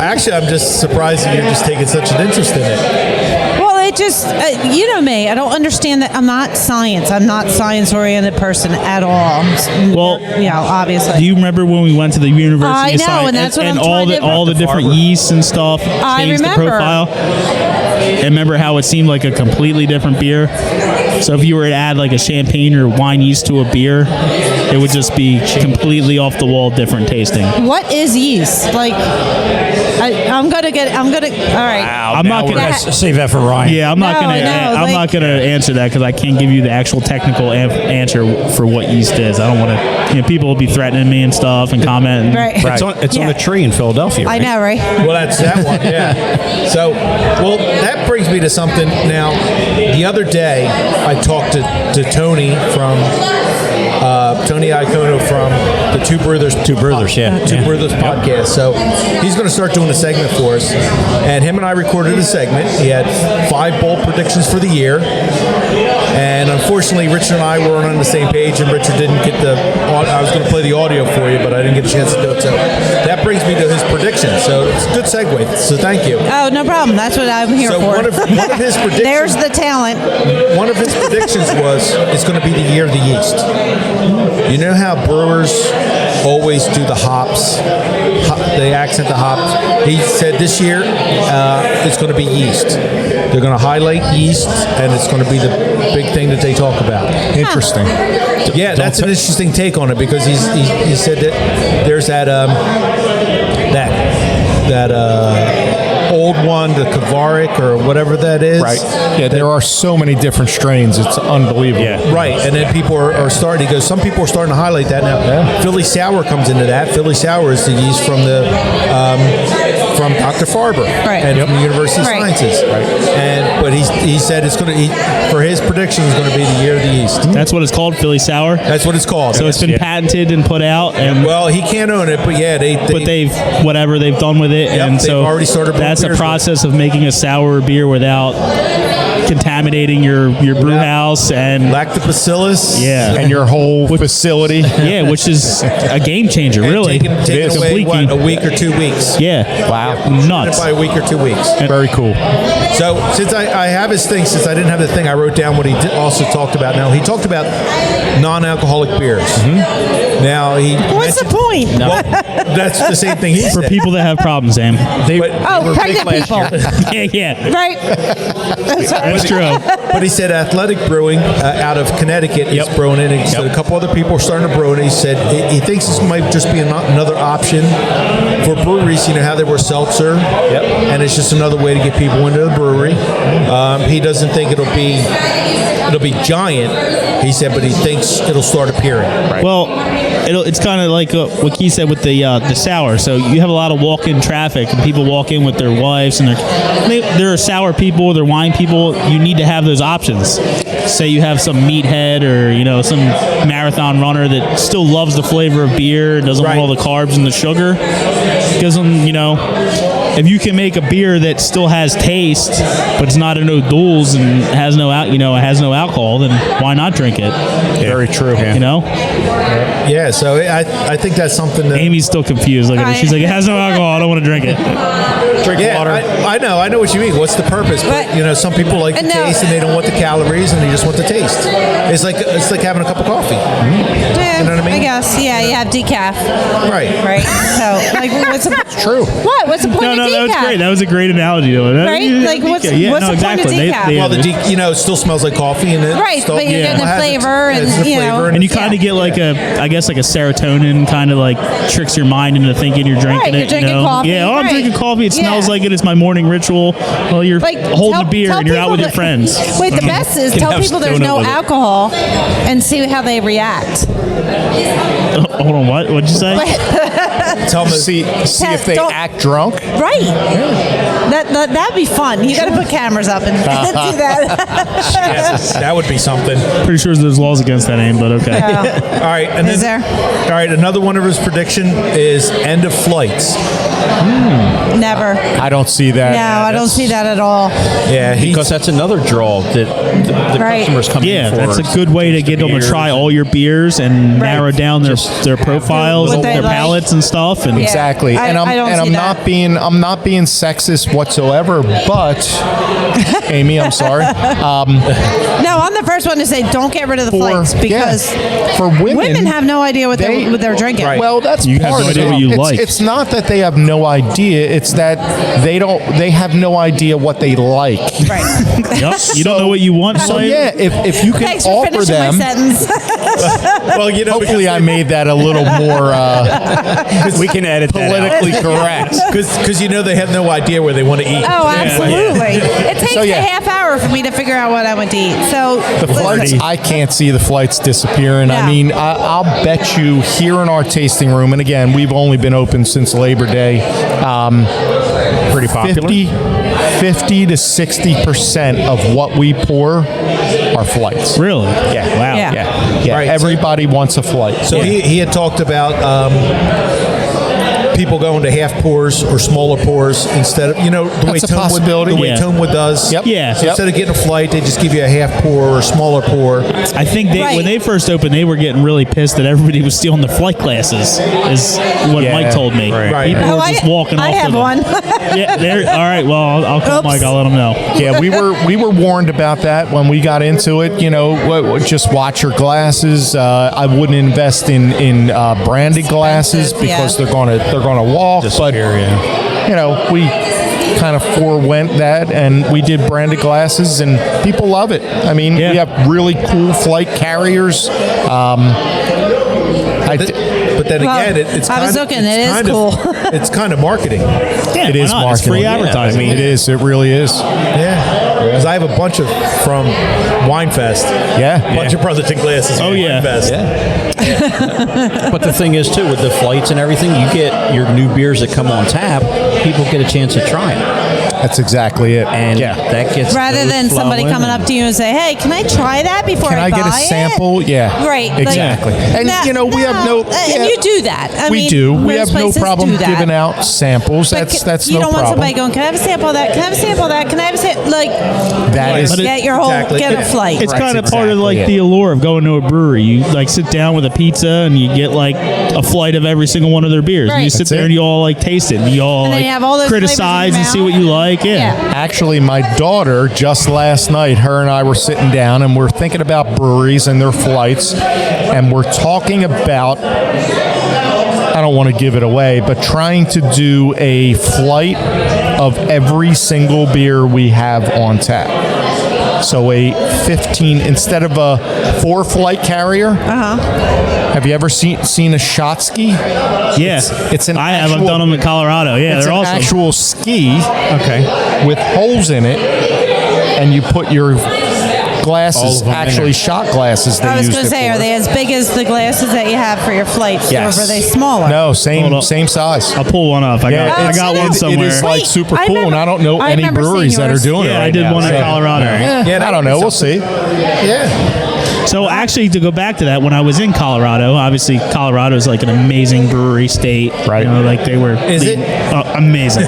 [SPEAKER 15] Actually, I'm just surprised that you're just taking such an interest in it.
[SPEAKER 12] Well, it just, you know me. I don't understand that. I'm not science. I'm not science-oriented person at all.
[SPEAKER 13] Well,
[SPEAKER 12] obviously.
[SPEAKER 13] Do you remember when we went to the University of Science
[SPEAKER 12] and that's what I'm
[SPEAKER 13] all the different yeasts and stuff changed the profile? And remember how it seemed like a completely different beer? So if you were to add like a champagne or wine yeast to a beer, it would just be completely off the wall, different tasting.
[SPEAKER 12] What is yeast? Like, I'm gonna. All right.
[SPEAKER 15] Wow,
[SPEAKER 13] I'm not gonna
[SPEAKER 15] save that for Ryan.
[SPEAKER 13] Yeah, I'm not gonna answer that because I can't give you the actual technical answer for what yeast is. I don't want to. People will be threatening me and stuff and commenting.
[SPEAKER 12] Right.
[SPEAKER 15] It's on a tree in Philadelphia.
[SPEAKER 12] I know, right?
[SPEAKER 16] Well, that's that one. Yeah. So, that brings me to something. Now, the other day I talked to Tony from. Tony Iocono from the Two Brewthers Podcast. So he's going to start doing a segment for us. And him and I recorded a segment. He had 5 bold predictions for the year. And unfortunately, Richard and I weren't on the same page, and Richard didn't get I was going to play the audio for you, but I didn't get a chance to do it. So that brings me to his prediction. So it's a good segue. So thank you.
[SPEAKER 12] Oh, no problem. That's what I'm here for.
[SPEAKER 16] One of his predictions.
[SPEAKER 12] There's the talent.
[SPEAKER 16] One of his predictions was it's going to be the year of the yeast. You know how brewers always do the hops? They accent the hops. He said this year it's going to be yeast. They're going to highlight yeast, and it's going to be the big thing that they talk about.
[SPEAKER 14] Interesting.
[SPEAKER 16] Yeah, that's an interesting take on it because he said that there's that old one, the Kavarik or whatever that is.
[SPEAKER 14] Right. Yeah, there are so many different strains. It's unbelievable.
[SPEAKER 16] Yeah. Right. And then people are starting. He goes, some people are starting to highlight that now. Yeah. Philly Sour comes into that. Philly Sour is the yeast from the from Dr. Farber and from the University of Sciences. Right. But he said it's going to for his prediction is going to be the year of the yeast.
[SPEAKER 13] That's what it's called, Philly Sour.
[SPEAKER 16] That's what it's called.
[SPEAKER 13] So it's been patented and put out. And
[SPEAKER 16] well, he can't own it, but yeah,
[SPEAKER 13] they've done with it, and so
[SPEAKER 16] already started.
[SPEAKER 13] That's a process of making a sour beer without contaminating your brew house and
[SPEAKER 16] lactobacillus,
[SPEAKER 14] and your whole facility,
[SPEAKER 13] which is a game changer, really.
[SPEAKER 16] Taking away a week or 2 weeks.
[SPEAKER 13] Yeah,
[SPEAKER 14] wow,
[SPEAKER 13] nuts.
[SPEAKER 16] By a week or 2 weeks.
[SPEAKER 14] Very cool.
[SPEAKER 16] So since I have his thing, since I didn't have the thing, I wrote down what he also talked about. Now he talked about non-alcoholic beers. Mm-hmm. Now
[SPEAKER 12] what's the point?
[SPEAKER 16] Well, that's the same thing he said.
[SPEAKER 13] For people that have problems, Sam.
[SPEAKER 12] Pregnant people.
[SPEAKER 13] yeah.
[SPEAKER 12] Right.
[SPEAKER 13] That's true.
[SPEAKER 16] But he said Athletic Brewing out of Connecticut is brewing it. And he said a couple other people are starting to brew it. And he said he thinks this might just be another option for breweries. You know how there were Seltzer, and it's just another way to get people into the brewery. He doesn't think it'll be giant. He said, but he thinks it'll start appearing.
[SPEAKER 13] Right. Well, it's kind of like what Keith said with the sour. So you have a lot of walk-in traffic, and people walk in with their wives, and they're sour people, they're wine people. You need to have those options. Say you have some meathead or some marathon runner that still loves the flavor of beer, doesn't want all the carbs and the sugar. Because if you can make a beer that still has taste, but it's not in no duels and has no alcohol, then why not drink it?
[SPEAKER 14] Very true.
[SPEAKER 16] Yeah. So I think that's something that
[SPEAKER 13] Amy's still confused. Look at her. She's like, it has no alcohol. I don't want to drink it.
[SPEAKER 16] Drink water. I know what you mean. What's the purpose? But some people like the taste and they don't want the calories and they just want the taste. It's like having a cup of coffee.
[SPEAKER 12] Yeah,
[SPEAKER 16] you know what I mean?
[SPEAKER 12] I guess. Yeah, you have decaf.
[SPEAKER 16] Right.
[SPEAKER 12] So what's the
[SPEAKER 14] true?
[SPEAKER 12] What? What's the point of decaf?
[SPEAKER 13] That was great. That was a great analogy to it.
[SPEAKER 12] Right? Like what's the point of decaf?
[SPEAKER 16] Well, it still smells like coffee and it
[SPEAKER 12] but you're getting the flavor
[SPEAKER 13] and you kind of get like a serotonin kind of like tricks your mind into thinking you're drinking it.
[SPEAKER 12] You're drinking coffee.
[SPEAKER 13] Yeah, I'm drinking coffee. It smells like it. It's my morning ritual. Well, you're holding a beer and you're out with your friends.
[SPEAKER 12] Wait, the best is tell people there's no alcohol and see how they react.
[SPEAKER 13] Hold on, what? What'd you say?
[SPEAKER 14] Tell them see if they act drunk.
[SPEAKER 12] Right. That'd be fun. You got to put cameras up and do that.
[SPEAKER 16] That would be something.
[SPEAKER 13] Pretty sure there's laws against that aim, but okay.
[SPEAKER 12] Yeah.
[SPEAKER 16] All right, and
[SPEAKER 12] is there?
[SPEAKER 16] All right, another one of his prediction is end of flights.
[SPEAKER 12] Never.
[SPEAKER 14] I don't see that.
[SPEAKER 12] No, I don't see that at all.
[SPEAKER 16] Yeah,
[SPEAKER 15] because that's another draw that the customers come in for.
[SPEAKER 13] Yeah, that's a good way to get them to try all your beers and narrow down their profiles, their palates and stuff. And
[SPEAKER 14] exactly. And I'm not being sexist whatsoever, but Amy, I'm sorry.
[SPEAKER 12] No, I'm the first one to say don't get rid of the flights because
[SPEAKER 14] for women
[SPEAKER 12] have no idea what they're drinking.
[SPEAKER 14] Right. Well, that's
[SPEAKER 13] you
[SPEAKER 14] part
[SPEAKER 13] have no idea what you like.
[SPEAKER 14] It's not that they have no idea; it's that they have no idea what they like.
[SPEAKER 12] Right.
[SPEAKER 13] You don't know what you want.
[SPEAKER 14] So if you can offer them,
[SPEAKER 16] Well, you know,
[SPEAKER 14] hopefully I made that a little more.
[SPEAKER 15] We can edit
[SPEAKER 14] politically correct
[SPEAKER 16] because you know they have no idea where they want to eat.
[SPEAKER 12] Oh, absolutely. It takes a half hour for me to figure out what I want to eat. So
[SPEAKER 14] the flights, I can't see the flights disappearing.
[SPEAKER 12] Yeah.
[SPEAKER 14] I mean, I'll bet you here in our tasting room, and again, we've only been open since Labor Day.
[SPEAKER 15] Pretty popular.
[SPEAKER 14] 50 to 60% of what we pour are flights.
[SPEAKER 13] Really?
[SPEAKER 14] Yeah.
[SPEAKER 13] Wow.
[SPEAKER 14] Yeah.
[SPEAKER 16] Right,
[SPEAKER 14] Everybody wants a flight.
[SPEAKER 16] So he had talked about people going to half pours or smaller pours instead of, the way Tonewood does.
[SPEAKER 14] Yep.
[SPEAKER 13] Yeah.
[SPEAKER 16] So instead of getting a flight, they just give you a half pour or a smaller pour.
[SPEAKER 13] I think when they first opened, they were getting really pissed that everybody was stealing the flight glasses, is what Mike told me.
[SPEAKER 16] Right.
[SPEAKER 13] People were just walking off
[SPEAKER 12] I have
[SPEAKER 13] with them.
[SPEAKER 12] one.
[SPEAKER 13] All right, well, I'll call Mike. I'll let him know.
[SPEAKER 14] Yeah, we were warned about that when we got into it. Just watch your glasses. I wouldn't invest in branded glasses because they're going to walk. But we kind of forewent that, and we did branded glasses, and people love it. I mean, we have really cool flight carriers.
[SPEAKER 16] But then again, it's
[SPEAKER 12] I was looking. It is cool.
[SPEAKER 16] It's kind of marketing.
[SPEAKER 13] Yeah,
[SPEAKER 14] it is marketing.
[SPEAKER 13] It's free advertising.
[SPEAKER 14] It is. It really is.
[SPEAKER 16] Yeah. Because I have a bunch from Winefest.
[SPEAKER 14] Yeah.
[SPEAKER 16] A bunch of Brotherton glasses.
[SPEAKER 13] Oh, yeah.
[SPEAKER 16] Winefest.
[SPEAKER 15] Yeah. But the thing is, too, with the flights and everything, you get your new beers that come on tap, people get a chance to try it.
[SPEAKER 14] That's exactly it.
[SPEAKER 15] And that gets
[SPEAKER 12] rather than somebody coming up to you and say, "Hey, can I try that before I buy it?
[SPEAKER 14] Can I get a sample?" Yeah.
[SPEAKER 12] Right.
[SPEAKER 14] Exactly. And we have no.
[SPEAKER 12] And you do that.
[SPEAKER 14] We do. We have no problem giving out samples.
[SPEAKER 12] But
[SPEAKER 14] that's no problem.
[SPEAKER 12] You don't want somebody going, "Can I have a sample of that? Can I have a sample of that? Can I have a sample?" Like
[SPEAKER 14] that is
[SPEAKER 12] get your whole get a flight.
[SPEAKER 13] It's kind of part of the allure of going to a brewery. You sit down with a pizza and you get a flight of every single one of their beers.
[SPEAKER 12] Right.
[SPEAKER 13] And you sit there and you all taste it. And you all
[SPEAKER 12] have all those
[SPEAKER 13] criticize and see what you like. Yeah.
[SPEAKER 14] Actually, my daughter just last night, her and I were sitting down and we're thinking about breweries and their flights, and we're talking about, I don't want to give it away, but trying to do a flight of every single beer we have on tap. So a 15 instead of a 4-flight carrier. Have you ever seen a shot ski?
[SPEAKER 13] Yeah,
[SPEAKER 14] it's an.
[SPEAKER 13] I've done them in Colorado. Yeah,
[SPEAKER 14] it's
[SPEAKER 13] they're
[SPEAKER 14] an
[SPEAKER 13] awesome.
[SPEAKER 14] actual ski.
[SPEAKER 13] Okay.
[SPEAKER 14] With holes in it, and you put your glasses, actually shot glasses.
[SPEAKER 12] I was going to say, are they as big as the glasses that you have for your flights,
[SPEAKER 14] yes.
[SPEAKER 12] or are they smaller?
[SPEAKER 14] No, same size.
[SPEAKER 13] I'll pull one up. I got one somewhere.
[SPEAKER 14] It is super cool, and I don't know any breweries that are doing it.
[SPEAKER 13] Yeah, I did one in Colorado.
[SPEAKER 14] Yeah, I don't know. We'll see.
[SPEAKER 16] Yeah.
[SPEAKER 13] So actually, to go back to that, when I was in Colorado, obviously Colorado is an amazing brewery state,
[SPEAKER 14] right?
[SPEAKER 13] They were amazing.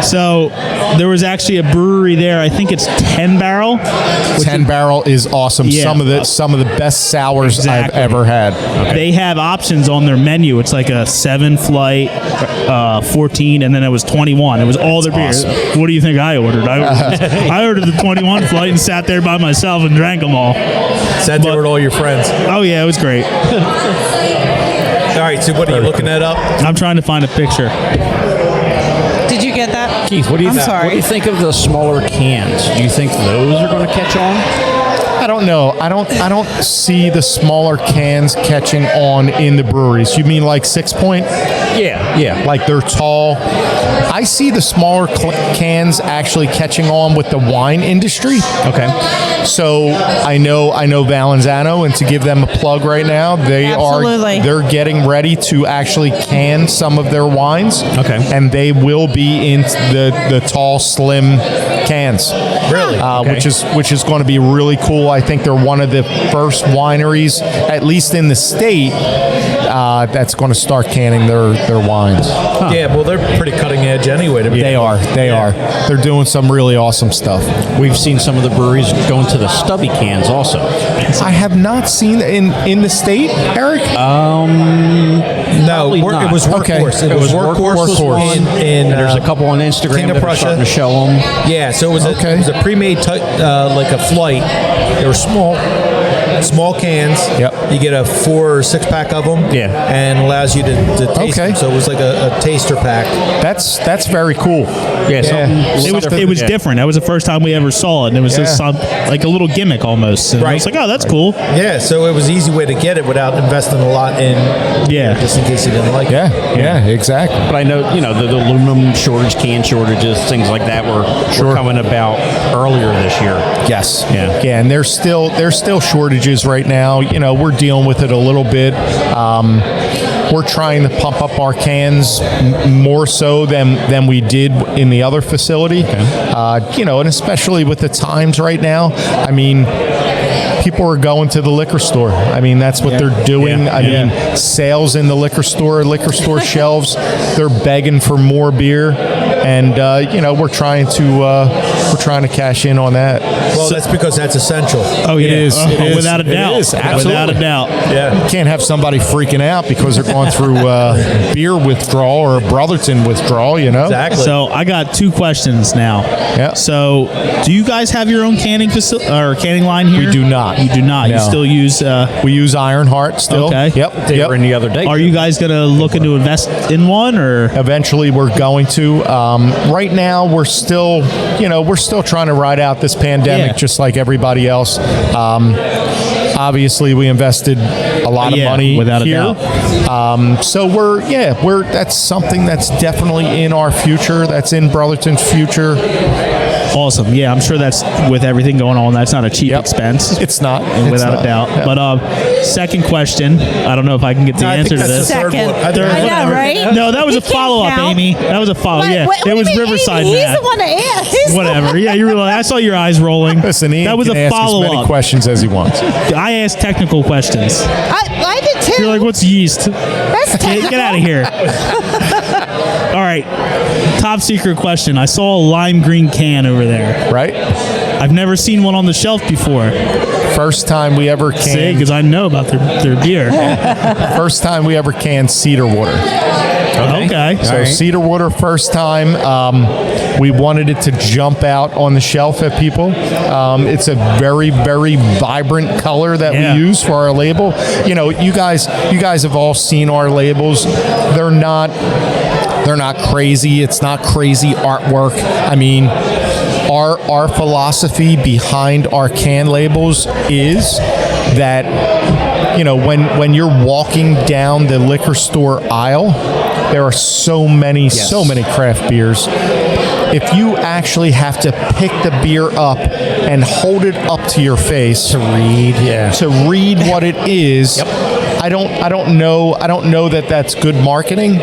[SPEAKER 13] So there was actually a brewery there. I think it's 10 Barrel.
[SPEAKER 14] 10 Barrel is awesome. Yeah. Some of the best sours I've ever had.
[SPEAKER 13] Okay. They have options on their menu. It's like a 7-flight, 14, and then it was 21. It was all their beers. What do you think I ordered? I ordered the 21 flight and sat there by myself and drank them all.
[SPEAKER 16] Sat there with all your friends.
[SPEAKER 13] Oh yeah, it was great.
[SPEAKER 16] All right, so what are you looking that up?
[SPEAKER 13] I'm trying to find a picture.
[SPEAKER 12] Did you get that?
[SPEAKER 15] Keith, what do you think?
[SPEAKER 12] Sorry.
[SPEAKER 15] What do you think of the smaller cans? Do you think those are going to catch on?
[SPEAKER 14] I don't know. I don't see the smaller cans catching on in the breweries. You mean like 6 Point?
[SPEAKER 15] Yeah.
[SPEAKER 14] Like they're tall. I see the smaller cans actually catching on with the wine industry.
[SPEAKER 13] Okay.
[SPEAKER 14] So I know Valanzano, and to give them a plug right now, they're getting ready to actually can some of their wines.
[SPEAKER 13] Okay.
[SPEAKER 14] And they will be in the tall, slim cans.
[SPEAKER 16] Really?
[SPEAKER 14] Which is going to be really cool. I think they're one of the first wineries, at least in the state, that's going to start canning their wines.
[SPEAKER 16] Huh. Yeah, well, they're pretty cutting edge anyway.
[SPEAKER 14] They are. They're doing some really awesome stuff.
[SPEAKER 15] We've seen some of the breweries going to the stubby cans also.
[SPEAKER 14] I have not seen in the state, Eric.
[SPEAKER 16] No, it was Workhorse.
[SPEAKER 14] Okay.
[SPEAKER 16] It was Workhorse. And
[SPEAKER 15] there's a couple on Instagram that are starting to show them.
[SPEAKER 16] Yeah, so it was a pre-made like a flight. They were small. small cans.
[SPEAKER 14] Yep.
[SPEAKER 16] You get a 4 or 6 pack of them.
[SPEAKER 15] Yeah.
[SPEAKER 16] And allows you to taste them. So it was like a taster pack.
[SPEAKER 14] That's very cool.
[SPEAKER 13] It was different. That was the first time we ever saw it, and it was just like a little gimmick almost. And I was like, oh, that's cool.
[SPEAKER 16] Yeah, so it was an easy way to get it without investing a lot in, just in case you didn't like it.
[SPEAKER 14] Yeah, exactly.
[SPEAKER 15] But I know, the aluminum shortage, can shortages, things like that were coming about earlier this year.
[SPEAKER 14] Yes.
[SPEAKER 15] Yeah.
[SPEAKER 14] And there's still shortages right now. We're dealing with it a little bit. We're trying to pump up our cans more so than we did in the other facility. And especially with the times right now, I mean, people are going to the liquor store. I mean, that's what they're doing. I mean, sales in the liquor store shelves, they're begging for more beer. And we're trying to cash in on that.
[SPEAKER 16] Well, that's because that's essential.
[SPEAKER 13] Oh, yeah.
[SPEAKER 14] It is.
[SPEAKER 13] Without a doubt.
[SPEAKER 14] It is. Absolutely.
[SPEAKER 13] Without a doubt.
[SPEAKER 16] Yeah.
[SPEAKER 14] You can't have somebody freaking out because they're going through beer withdrawal or Brotherton withdrawal,
[SPEAKER 16] Exactly.
[SPEAKER 13] So I got 2 questions now.
[SPEAKER 14] Yeah.
[SPEAKER 13] So do you guys have your own canning canning line here?
[SPEAKER 14] We do not.
[SPEAKER 13] You do not.
[SPEAKER 14] No.
[SPEAKER 13] You still use...
[SPEAKER 14] we use Ironheart still.
[SPEAKER 13] Okay.
[SPEAKER 14] Yep.
[SPEAKER 15] They were in the other day.
[SPEAKER 13] Are you guys going to look to invest in one, or...?
[SPEAKER 14] Eventually we're going to. Right now we're still trying to ride out this pandemic just like everybody else. Obviously we invested a lot of money
[SPEAKER 13] without
[SPEAKER 14] here.
[SPEAKER 13] a doubt.
[SPEAKER 14] So that's something that's definitely in our future. That's in Brotherton's future.
[SPEAKER 13] Awesome. Yeah, I'm sure that's with everything going on. That's not a cheap expense.
[SPEAKER 14] It's not.
[SPEAKER 13] Without a doubt.
[SPEAKER 14] Yeah.
[SPEAKER 13] But second question. I don't know if I can get the answer to this.
[SPEAKER 12] Second. I know, right?
[SPEAKER 13] No, that was a follow-up, Amy. That was a follow-up. Yeah,
[SPEAKER 12] what
[SPEAKER 13] it was
[SPEAKER 12] Amy?
[SPEAKER 13] Riverside.
[SPEAKER 12] He's
[SPEAKER 13] Matt.
[SPEAKER 12] the one that asked.
[SPEAKER 13] Whatever. Yeah, you realize. I saw your eyes rolling.
[SPEAKER 14] Listen, Ian
[SPEAKER 13] that was
[SPEAKER 14] can
[SPEAKER 13] a
[SPEAKER 14] ask as many
[SPEAKER 13] follow-up.
[SPEAKER 14] questions as he wants.
[SPEAKER 13] I asked technical questions.
[SPEAKER 12] I did too.
[SPEAKER 13] You're like, what's yeast?
[SPEAKER 12] That's technical.
[SPEAKER 13] Get out of here. All right. Top secret question. I saw a lime green can over there.
[SPEAKER 14] Right?
[SPEAKER 13] I've never seen one on the shelf before.
[SPEAKER 14] First time we ever canned.
[SPEAKER 13] because I know about their beer.
[SPEAKER 14] First time we ever canned cedar water.
[SPEAKER 13] Okay.
[SPEAKER 14] So cedar water, first time. We wanted it to jump out on the shelf at people. It's a very, very vibrant color that we use for our label. You guys have all seen our labels. They're not crazy. It's not crazy artwork. I mean, our philosophy behind our can labels is that when you're walking down the liquor store aisle, there are so many craft beers. If you actually have to pick the beer up and hold it up to your face to read what it is, I don't know that that's good marketing.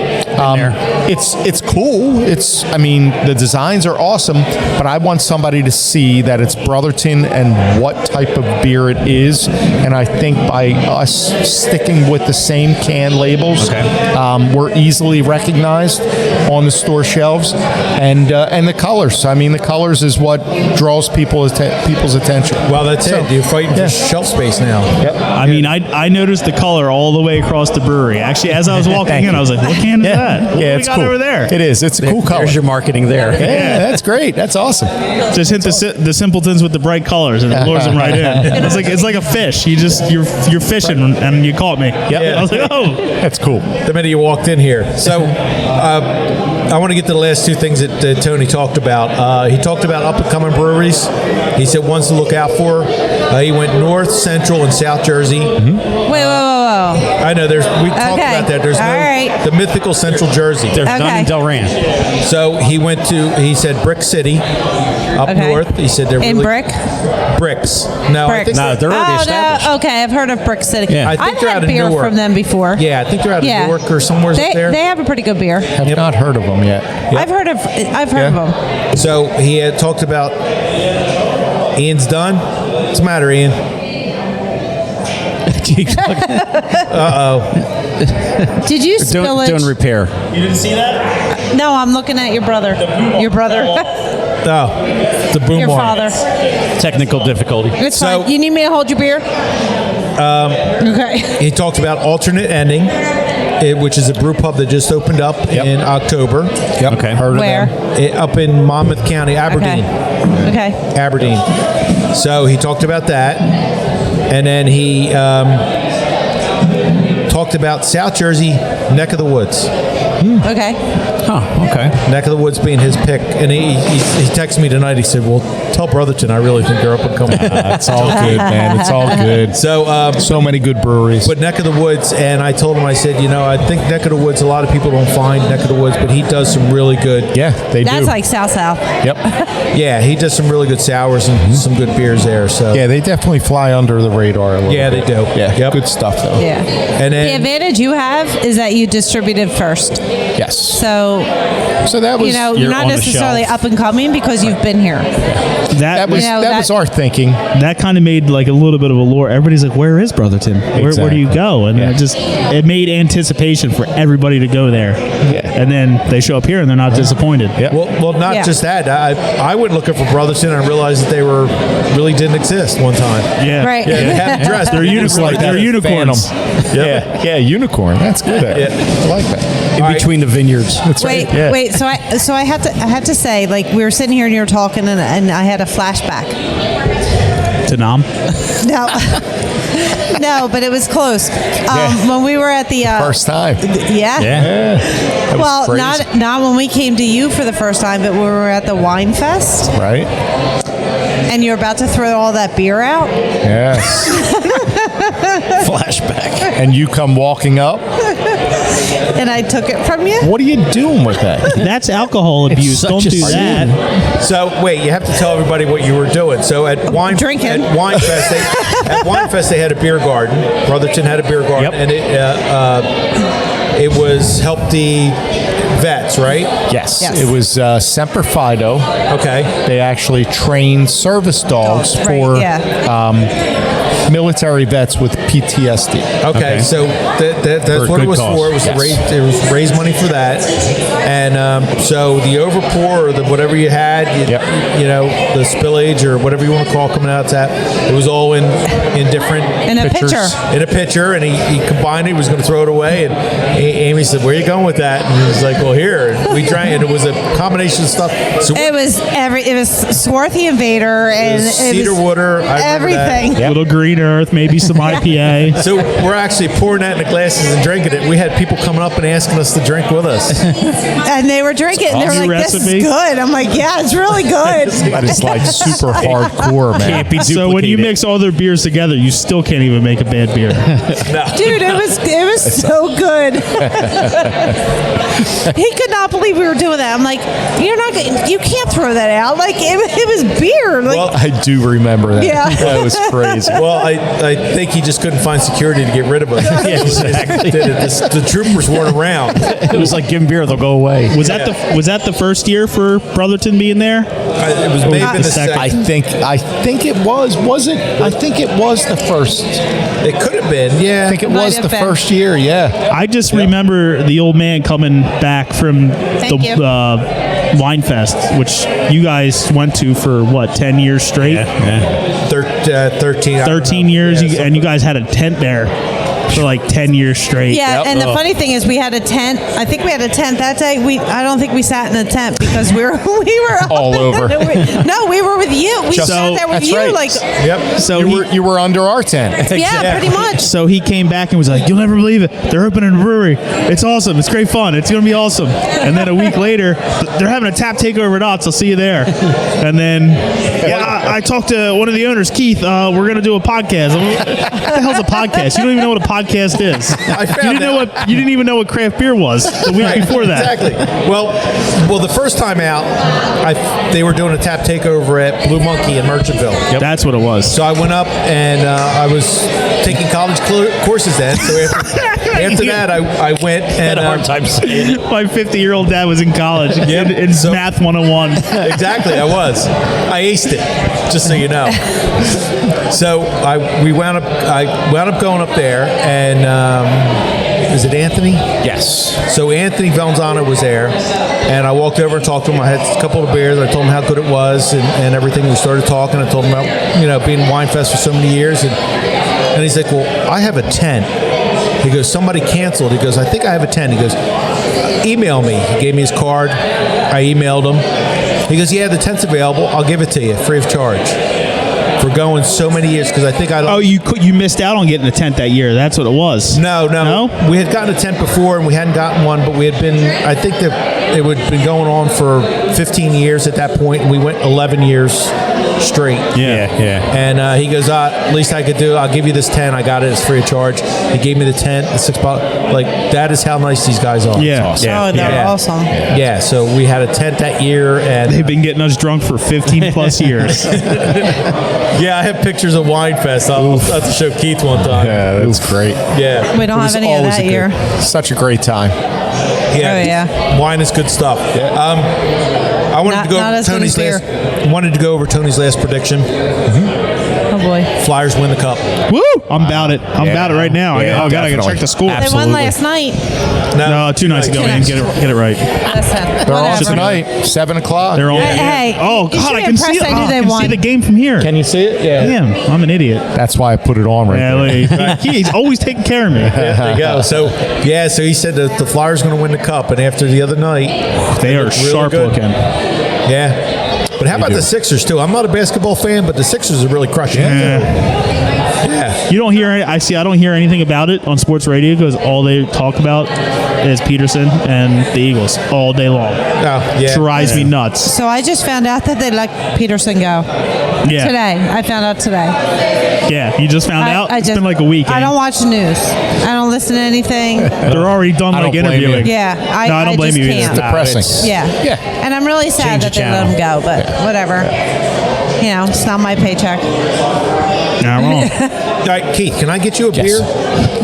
[SPEAKER 14] It's cool. The designs are awesome, but I want somebody to see that it's Brotherton and what type of beer it is. And I think by us sticking with the same can labels, we're easily recognized on the store shelves, and the colors. The colors is what draws people's attention.
[SPEAKER 16] Well, that's it. You're fighting for shelf space now.
[SPEAKER 14] Yep.
[SPEAKER 13] I noticed the color all the way across the brewery. Actually, as I was walking in, I was like, what can is that?
[SPEAKER 14] Yeah, it's cool.
[SPEAKER 13] Over there.
[SPEAKER 14] It is. It's a cool color.
[SPEAKER 15] There's your marketing there.
[SPEAKER 14] Yeah, that's great. That's awesome.
[SPEAKER 13] Just hit the simpletons with the bright colors and it lures them right in. It's like a fish. You're fishing and you caught me.
[SPEAKER 14] Yep.
[SPEAKER 13] I was like, oh,
[SPEAKER 14] that's cool.
[SPEAKER 16] The minute you walked in here. So I want to get to the last 2 things that Tony talked about. He talked about up-and-coming breweries. He said ones to look out for. He went North, Central, and South Jersey.
[SPEAKER 12] Mm-hmm. Whoa.
[SPEAKER 16] I know. We talked about that. There's the mythical Central Jersey.
[SPEAKER 15] There's none in Delran.
[SPEAKER 16] So he said Brick City up north. He said they're
[SPEAKER 12] in
[SPEAKER 16] really Bricks. No, I think
[SPEAKER 15] they're already established.
[SPEAKER 12] No, okay, I've heard of Brick City.
[SPEAKER 16] Yeah. I think
[SPEAKER 12] I've
[SPEAKER 16] they're
[SPEAKER 12] had
[SPEAKER 16] out of
[SPEAKER 12] beer
[SPEAKER 16] Newark.
[SPEAKER 12] from them before.
[SPEAKER 16] Yeah, I think they're out of Newark or somewhere up there.
[SPEAKER 12] They have a pretty good beer.
[SPEAKER 14] Have not heard of them yet.
[SPEAKER 12] I've heard of them.
[SPEAKER 16] So he had talked about Ian's done. What's the matter, Ian?
[SPEAKER 12] Did you spill it?
[SPEAKER 15] Doing repair.
[SPEAKER 13] you didn't see that?
[SPEAKER 12] No, I'm looking at your brother. Your brother.
[SPEAKER 16] The boom
[SPEAKER 12] Your
[SPEAKER 16] horn.
[SPEAKER 12] father.
[SPEAKER 15] Technical difficulty.
[SPEAKER 12] It's fine. You need me to hold your beer? Okay.
[SPEAKER 16] He talked about Alternate Ending, which is a brew pub that just opened up in October.
[SPEAKER 14] Yep.
[SPEAKER 15] Okay.
[SPEAKER 14] Heard
[SPEAKER 12] Where?
[SPEAKER 14] of them.
[SPEAKER 16] Up in Monmouth County, Aberdeen.
[SPEAKER 12] Okay.
[SPEAKER 16] Aberdeen. So he talked about that. And then he talked about South Jersey, neck of the woods.
[SPEAKER 12] Okay.
[SPEAKER 15] Oh, okay.
[SPEAKER 16] Neck of the woods being his pick. And he texted me tonight. He said, well, tell Brotherton I really think they're up and coming.
[SPEAKER 14] It's all good, man. It's all good.
[SPEAKER 16] So
[SPEAKER 14] many good breweries.
[SPEAKER 16] But Neck of the Woods, and I told him, I said, I think Neck of the Woods, a lot of people don't find Neck of the Woods, but he does some really good.
[SPEAKER 14] Yeah, they do.
[SPEAKER 12] That's like South.
[SPEAKER 14] Yep.
[SPEAKER 16] Yeah, he does some really good sours and some good beers there. So
[SPEAKER 14] yeah, they definitely fly under the radar a little bit.
[SPEAKER 16] they do.
[SPEAKER 14] Yeah, good stuff though.
[SPEAKER 12] Yeah.
[SPEAKER 16] And then,
[SPEAKER 12] the advantage you have is that you distributed first.
[SPEAKER 14] Yes.
[SPEAKER 12] So
[SPEAKER 14] that was
[SPEAKER 12] you're not necessarily up and coming because you've been here.
[SPEAKER 14] That was our thinking.
[SPEAKER 13] That kind of made like a little bit of a lure. Everybody's like, "Where is Brotherton? Where do you go?" And it made anticipation for everybody to go there.
[SPEAKER 14] Yeah.
[SPEAKER 13] And then they show up here and they're not disappointed.
[SPEAKER 14] Yeah.
[SPEAKER 16] Well, not just that. I went looking for Brotherton and I realized that they really didn't exist one time.
[SPEAKER 13] Yeah.
[SPEAKER 12] Right.
[SPEAKER 16] Yeah, they had a dress.
[SPEAKER 13] They're unicorns. They're unicorns.
[SPEAKER 14] Yeah, unicorn. That's good.
[SPEAKER 16] Yeah.
[SPEAKER 14] I like that.
[SPEAKER 15] In between the vineyards.
[SPEAKER 14] That's
[SPEAKER 12] Wait. So I had to say, like, we were sitting here and you were talking and I had a flashback.
[SPEAKER 13] To Nam?
[SPEAKER 12] No, but it was close. When we were at the
[SPEAKER 14] first time.
[SPEAKER 12] Yeah. Well,
[SPEAKER 14] crazy.
[SPEAKER 12] not when we came to you for the first time, but when we were at the Wine Fest.
[SPEAKER 14] Right.
[SPEAKER 12] And you're about to throw all that beer out.
[SPEAKER 14] Yes.
[SPEAKER 15] Flashback.
[SPEAKER 14] And you come walking up.
[SPEAKER 12] And I took it from you.
[SPEAKER 14] What are you doing with that?
[SPEAKER 13] That's alcohol abuse. Don't do that.
[SPEAKER 16] So wait, you have to tell everybody what you were doing. So at Wine Fest, they had a beer garden. Brotherton had a beer garden, and it was help the vets, right?
[SPEAKER 14] Yes. It was Semper Fido.
[SPEAKER 16] Okay.
[SPEAKER 14] They actually trained service dogs for military vets with PTSD.
[SPEAKER 16] Okay. So that's what it was for. It was to raise money for that, and so the overpour or whatever you had, the spillage or whatever you want to call it coming out, it was all in different in a pitcher, and he combined it. He was going to throw it away, and Amy said, "Where are you going with that?" And he was like, "Well, here." And we drank, and it was a combination of stuff. So
[SPEAKER 12] it was Swarthy Invader and
[SPEAKER 16] Cedar Water,
[SPEAKER 12] everything.
[SPEAKER 13] Little Green Earth, maybe some IPA.
[SPEAKER 16] So we're actually pouring that in the glasses and drinking it. We had people coming up and asking us to drink with us,
[SPEAKER 12] and they were drinking. They were like,
[SPEAKER 13] recipe.
[SPEAKER 12] "This is good." I'm like, "Yeah, it's really good."
[SPEAKER 14] That is like super hardcore, man.
[SPEAKER 15] Can't be duplicated.
[SPEAKER 13] So when you mix all their beers together, you still can't even make a bad beer.
[SPEAKER 12] Dude, it was so good. He could not believe we were doing that. I'm like, you can't throw that out. Like it was beer. Like,
[SPEAKER 14] well, I do remember that.
[SPEAKER 12] Yeah.
[SPEAKER 14] That was crazy.
[SPEAKER 16] Well, I think he just couldn't find security to get rid of us.
[SPEAKER 15] Yeah, exactly.
[SPEAKER 16] The troopers weren't around.
[SPEAKER 15] It was like, give them beer, they'll go away.
[SPEAKER 13] Was that the first year for Brotherton being there?
[SPEAKER 16] It was maybe the second.
[SPEAKER 14] I think it was. Was it? I think it was the first.
[SPEAKER 16] It could have been. Yeah.
[SPEAKER 14] I think it was the first year. Yeah.
[SPEAKER 13] I just remember the old man coming back from the Wine Fest, which you guys went to for 10 years straight?
[SPEAKER 16] Yeah. 13
[SPEAKER 13] years, and you guys had a tent there for like 10 years straight.
[SPEAKER 12] Yeah, and the funny thing is we had a tent. I think we had a tent that day. I don't think we sat in a tent because we were
[SPEAKER 14] all over.
[SPEAKER 12] No, we were with you. We sat there with you.
[SPEAKER 14] Right.
[SPEAKER 12] Like,
[SPEAKER 16] yep.
[SPEAKER 13] So
[SPEAKER 14] you were under our tent.
[SPEAKER 12] Yeah, pretty much.
[SPEAKER 13] So he came back and was like, "You'll never believe it. They're opening a brewery. It's awesome. It's great fun. It's going to be awesome." And then a week later, they're having a tap takeover at Ots. I'll see you there. And then, I talked to one of the owners, Keith. We're going to do a podcast. What the hell's a podcast? You don't even know what a podcast is. You didn't even know what craft beer was the week before that.
[SPEAKER 16] Exactly. Well, the first time out, they were doing a tap takeover at Blue Monkey in Merchantville.
[SPEAKER 13] Yep. That's what it was.
[SPEAKER 16] So I went up and I was taking college courses then. So after that, I went and
[SPEAKER 15] had a hard time saying it.
[SPEAKER 13] My 50-year-old dad was in college in Math 101.
[SPEAKER 16] Exactly, I was. I aced it, just so you know. So I wound up going up there, and is it Anthony?
[SPEAKER 14] Yes.
[SPEAKER 16] So Anthony Valzano was there, and I walked over and talked to him. I had a couple of beers. I told him how good it was and everything. We started talking. I told him about being Wine Fest for so many years, and he's like, "Well, I have a tent." He goes, "Somebody canceled." He goes, "I think I have a tent." He goes, "Email me." He gave me his card. I emailed him. He goes, "Yeah, the tent's available. I'll give it to you free of charge for going so many years because I think I don't.
[SPEAKER 13] Oh, you missed out on getting a tent that year. That's what it was.
[SPEAKER 16] No. We had gotten a tent before and we hadn't gotten one, but we had been. I think that it had been going on for 15 years at that point, and we went 11 years straight.
[SPEAKER 13] Yeah.
[SPEAKER 16] And he goes, at least I could do. I'll give you this tent. I got it. It's free of charge. He gave me the tent, the $6. Like that is how nice these guys are.
[SPEAKER 13] Yeah.
[SPEAKER 16] Awesome.
[SPEAKER 12] Oh, they're awesome.
[SPEAKER 16] Yeah. So we had a tent that year, and
[SPEAKER 13] they've been getting us drunk for 15 plus years.
[SPEAKER 16] Yeah, I have pictures of Wine Fest. I'll have to show Keith one time.
[SPEAKER 14] Yeah, that was great.
[SPEAKER 16] Yeah.
[SPEAKER 12] We don't have any of that year.
[SPEAKER 14] Such a great time.
[SPEAKER 16] Yeah. Wine is good stuff. Yeah. I wanted to go over Tony's Tony's last prediction.
[SPEAKER 12] Oh boy!
[SPEAKER 16] Flyers win the cup.
[SPEAKER 13] Woo! I'm about it. I'm about it right now. I gotta check the score.
[SPEAKER 12] They won last night.
[SPEAKER 13] No, 2 nights ago. Didn't get it right.
[SPEAKER 12] Listen,
[SPEAKER 14] they're on tonight, 7:00.
[SPEAKER 13] They're on.
[SPEAKER 12] Hey,
[SPEAKER 13] oh God, I can see it.
[SPEAKER 12] I knew they won.
[SPEAKER 13] See the game from here.
[SPEAKER 16] Can you see it? Yeah.
[SPEAKER 13] Damn, I'm an idiot.
[SPEAKER 14] That's why I put it on right there.
[SPEAKER 13] He's always taking care of me.
[SPEAKER 16] There you go. So he said that the Flyers are going to win the cup, and after the other night,
[SPEAKER 13] they are sharp looking.
[SPEAKER 16] Yeah. But how about the Sixers, too? I'm not a basketball fan, but the Sixers are really crushing it. Yeah.
[SPEAKER 13] You don't hear I don't hear anything about it on sports radio because all they talk about is Peterson and the Eagles all day long. Drives me nuts.
[SPEAKER 12] So I just found out that they let Peterson go.
[SPEAKER 13] Yeah.
[SPEAKER 12] Today. I found out today.
[SPEAKER 13] Yeah, you just found out? It's been like a week.
[SPEAKER 12] I don't watch the news. I don't listen to anything.
[SPEAKER 13] They're already done interviewing.
[SPEAKER 12] Yeah.
[SPEAKER 13] I don't blame you either.
[SPEAKER 14] It's depressing.
[SPEAKER 12] Yeah. And I'm really sad that they let him go, but whatever. You know, it's not my paycheck.
[SPEAKER 13] Not wrong.
[SPEAKER 16] All right, Keith, can I get you a beer?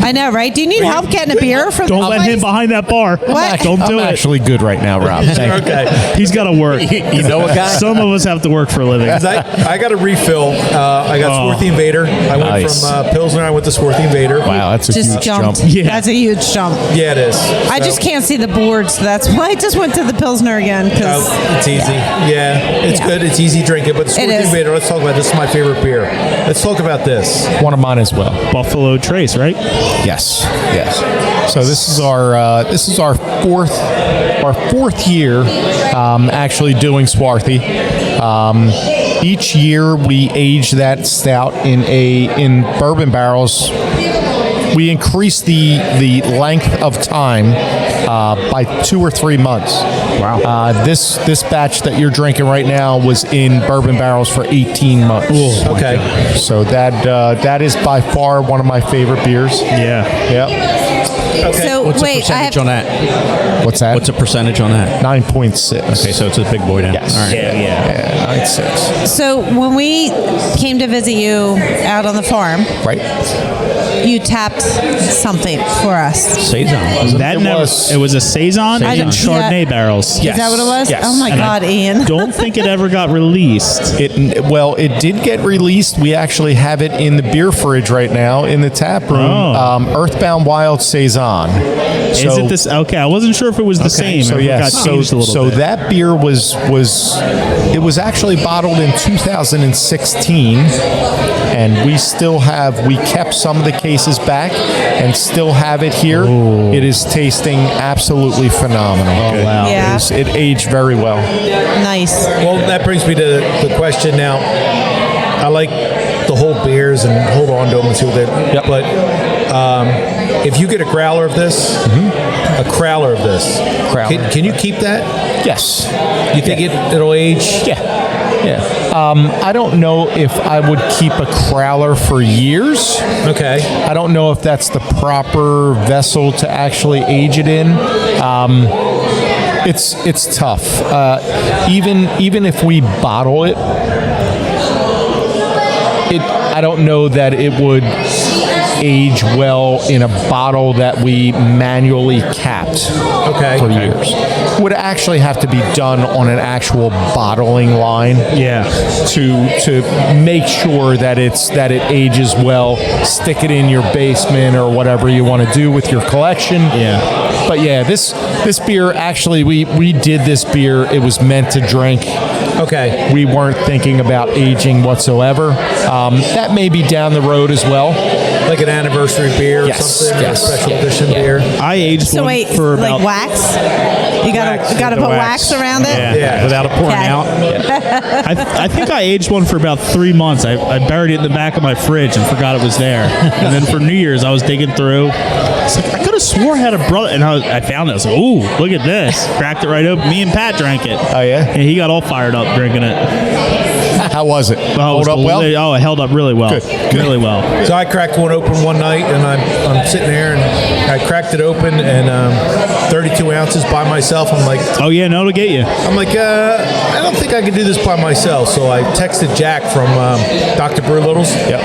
[SPEAKER 12] I know, right? Do you need help getting a beer from
[SPEAKER 13] Don't let him behind that bar.
[SPEAKER 12] What?
[SPEAKER 13] Don't do it.
[SPEAKER 14] I'm actually good right now, Rob.
[SPEAKER 16] Okay.
[SPEAKER 13] He's got to work.
[SPEAKER 4] You know a guy?
[SPEAKER 13] Some of us have to work for a living.
[SPEAKER 16] I got a refill. I got Swarthy Invader. I went from Pilsner. I went to Swarthy Invader.
[SPEAKER 14] Wow, that's a huge jump.
[SPEAKER 13] Yeah.
[SPEAKER 12] That's a huge jump.
[SPEAKER 16] Yeah, it is.
[SPEAKER 12] I just can't see the board, so that's why I just went to the Pilsner again.
[SPEAKER 16] It's easy. Yeah, it's good. It's easy drinking. But the Swarthy Invader, let's talk about this. Is my favorite beer. Let's talk about this.
[SPEAKER 14] One of mine as well.
[SPEAKER 13] Buffalo Trace, right?
[SPEAKER 14] Yes. So this is our fourth year actually doing Swarthy. Each year we age that stout in bourbon barrels. We increase the length of time by 2 or 3 months. Wow. This batch that you're drinking right now was in bourbon barrels for 18 months.
[SPEAKER 16] Ooh, okay.
[SPEAKER 14] So that is by far one of my favorite beers.
[SPEAKER 13] Yeah.
[SPEAKER 14] Yep.
[SPEAKER 16] Okay.
[SPEAKER 12] So
[SPEAKER 4] What's
[SPEAKER 12] wait,
[SPEAKER 4] the percentage on that?
[SPEAKER 14] What's that?
[SPEAKER 4] What's the percentage on that?
[SPEAKER 14] 9.6.
[SPEAKER 4] Okay, so it's a big boy now.
[SPEAKER 14] Yes.
[SPEAKER 4] All right.
[SPEAKER 14] Yeah, 9.6.
[SPEAKER 12] So when we came to visit you out on the farm,
[SPEAKER 14] Right.
[SPEAKER 12] you tapped something for us.
[SPEAKER 4] Saison.
[SPEAKER 13] It was a Saison and Chardonnay barrels.
[SPEAKER 12] Is that what it was?
[SPEAKER 14] Yes.
[SPEAKER 12] Oh my
[SPEAKER 13] And
[SPEAKER 12] God,
[SPEAKER 13] I
[SPEAKER 12] Ian.
[SPEAKER 13] don't think it ever got released.
[SPEAKER 14] It did get released. We actually have it in the beer fridge right now in the tap room. Earthbound Wild Saison.
[SPEAKER 13] Is it this? Okay, I wasn't sure if it was the same.
[SPEAKER 14] So
[SPEAKER 13] It got changed a little bit.
[SPEAKER 14] that beer was actually bottled in 2016, and we kept some of the cases back and still have it here.
[SPEAKER 13] Ooh.
[SPEAKER 14] It is tasting absolutely phenomenal.
[SPEAKER 13] Oh, wow.
[SPEAKER 12] Yeah.
[SPEAKER 14] It aged very well.
[SPEAKER 12] Nice.
[SPEAKER 16] Well, that brings me to the question now. I like the whole beers and hold on to them and see what they.
[SPEAKER 14] Yep.
[SPEAKER 16] But if you get a growler of this, can you keep that?
[SPEAKER 14] Yes.
[SPEAKER 16] You think it'll age?
[SPEAKER 14] Yeah. I don't know if I would keep a crowler for years.
[SPEAKER 16] Okay.
[SPEAKER 14] I don't know if that's the proper vessel to actually age it in. It's tough. Even if we bottle it, I don't know that it would age well in a bottle that we manually capped for years. Would actually have to be done on an actual bottling line.
[SPEAKER 13] Yeah.
[SPEAKER 14] To make sure that it ages well. Stick it in your basement or whatever you want to do with your collection.
[SPEAKER 13] Yeah.
[SPEAKER 14] But yeah, this beer actually we did this beer. It was meant to drink.
[SPEAKER 16] Okay.
[SPEAKER 14] We weren't thinking about aging whatsoever. That may be down the road as well.
[SPEAKER 16] Like an anniversary beer or something?
[SPEAKER 14] Yes.
[SPEAKER 16] A special edition beer?
[SPEAKER 13] I aged
[SPEAKER 12] So
[SPEAKER 13] one
[SPEAKER 12] wait,
[SPEAKER 13] for about
[SPEAKER 12] like wax? You gotta put wax around it.
[SPEAKER 15] Yeah. Without it pouring out.
[SPEAKER 13] I think I aged one for about 3 months. I buried it in the back of my fridge and forgot it was there. And then for New Year's, I was digging through. It's like, I could have swore I had a brother, and I found it. I was like, ooh, look at this. Cracked it right open. Me and Pat drank it.
[SPEAKER 14] Oh, yeah?
[SPEAKER 13] And he got all fired up drinking it.
[SPEAKER 14] How was it?
[SPEAKER 13] Hold
[SPEAKER 14] up well?
[SPEAKER 13] Oh, it held up really well.
[SPEAKER 14] Good.
[SPEAKER 13] Really well.
[SPEAKER 16] So I cracked one open one night, and I'm sitting there, and I cracked it open, and 32 ounces by myself. I'm like,
[SPEAKER 13] oh yeah, no, it'll get you.
[SPEAKER 16] I'm like, I don't think I can do this by myself. So I texted Jack from Dr. Brewlittle's.
[SPEAKER 14] Yep.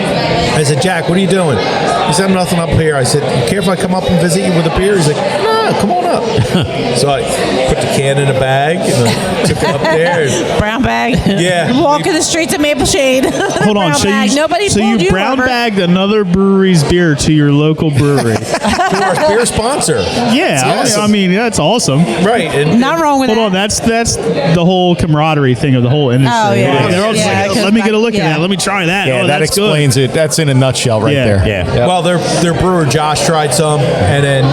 [SPEAKER 16] I said, Jack, what are you doing? He said, I'm nothing up here. I said, you care if I come up and visit you with a beer? He's like, no, come on up. So I put the can in a bag and I took it up there.
[SPEAKER 12] Brown bag.
[SPEAKER 16] Yeah.
[SPEAKER 12] Walking the streets of Maple Shade.
[SPEAKER 13] Hold on.
[SPEAKER 12] So
[SPEAKER 13] you brown bagged another brewery's beer to your local brewery.
[SPEAKER 16] To our beer sponsor.
[SPEAKER 13] Yeah.
[SPEAKER 16] Awesome.
[SPEAKER 13] I mean, that's awesome.
[SPEAKER 16] Right. And,
[SPEAKER 12] not wrong with that.
[SPEAKER 13] Hold on. That's the whole camaraderie thing of the whole industry.
[SPEAKER 12] Oh, yeah.
[SPEAKER 13] They're all just like, let me get a look at that. Let me try that.
[SPEAKER 14] Yeah,
[SPEAKER 13] oh,
[SPEAKER 14] that explains it. That's in a nutshell right there.
[SPEAKER 13] Yeah.
[SPEAKER 14] Yep.
[SPEAKER 16] Well, their brewer Josh tried some, and then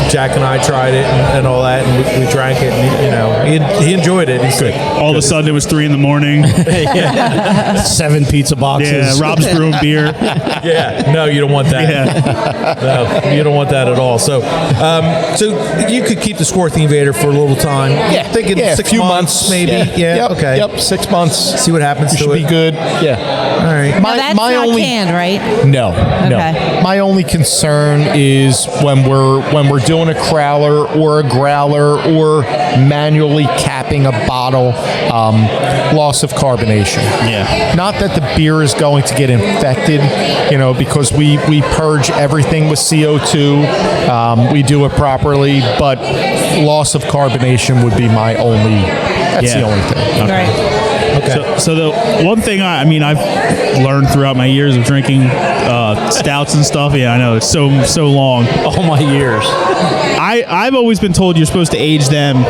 [SPEAKER 16] Jack and I tried it and all that, and we drank it, and he enjoyed it. He's good.
[SPEAKER 13] All of a sudden, it was 3 a.m.
[SPEAKER 15] 7 pizza boxes.
[SPEAKER 13] Yeah, Rob's brewing beer.
[SPEAKER 16] Yeah, no, you don't want that.
[SPEAKER 13] Yeah.
[SPEAKER 16] No, you don't want that at all. So, so you could keep the Swarthy Invader for a little time.
[SPEAKER 14] Yeah,
[SPEAKER 16] thinking 6
[SPEAKER 14] few
[SPEAKER 16] months maybe.
[SPEAKER 14] Yeah. Yep.
[SPEAKER 16] Okay.
[SPEAKER 14] Yep. 6 months.
[SPEAKER 16] See what happens.
[SPEAKER 14] Should be good. Yeah.
[SPEAKER 16] All right.
[SPEAKER 12] Now that's not canned, right?
[SPEAKER 14] No.
[SPEAKER 12] Okay.
[SPEAKER 14] My only concern is when we're doing a crowler or a growler or manually capping a bottle, loss of carbonation.
[SPEAKER 13] Yeah.
[SPEAKER 14] Not that the beer is going to get infected, because we purge everything with CO2. We do it properly, but loss of carbonation would be my only. That's the only thing.
[SPEAKER 13] Okay.
[SPEAKER 12] Right.
[SPEAKER 14] Okay.
[SPEAKER 13] So the one thing I've learned throughout my years of drinking stouts and stuff. Yeah, I know it's so long.
[SPEAKER 15] All my years.
[SPEAKER 13] I've always been told you're supposed to age them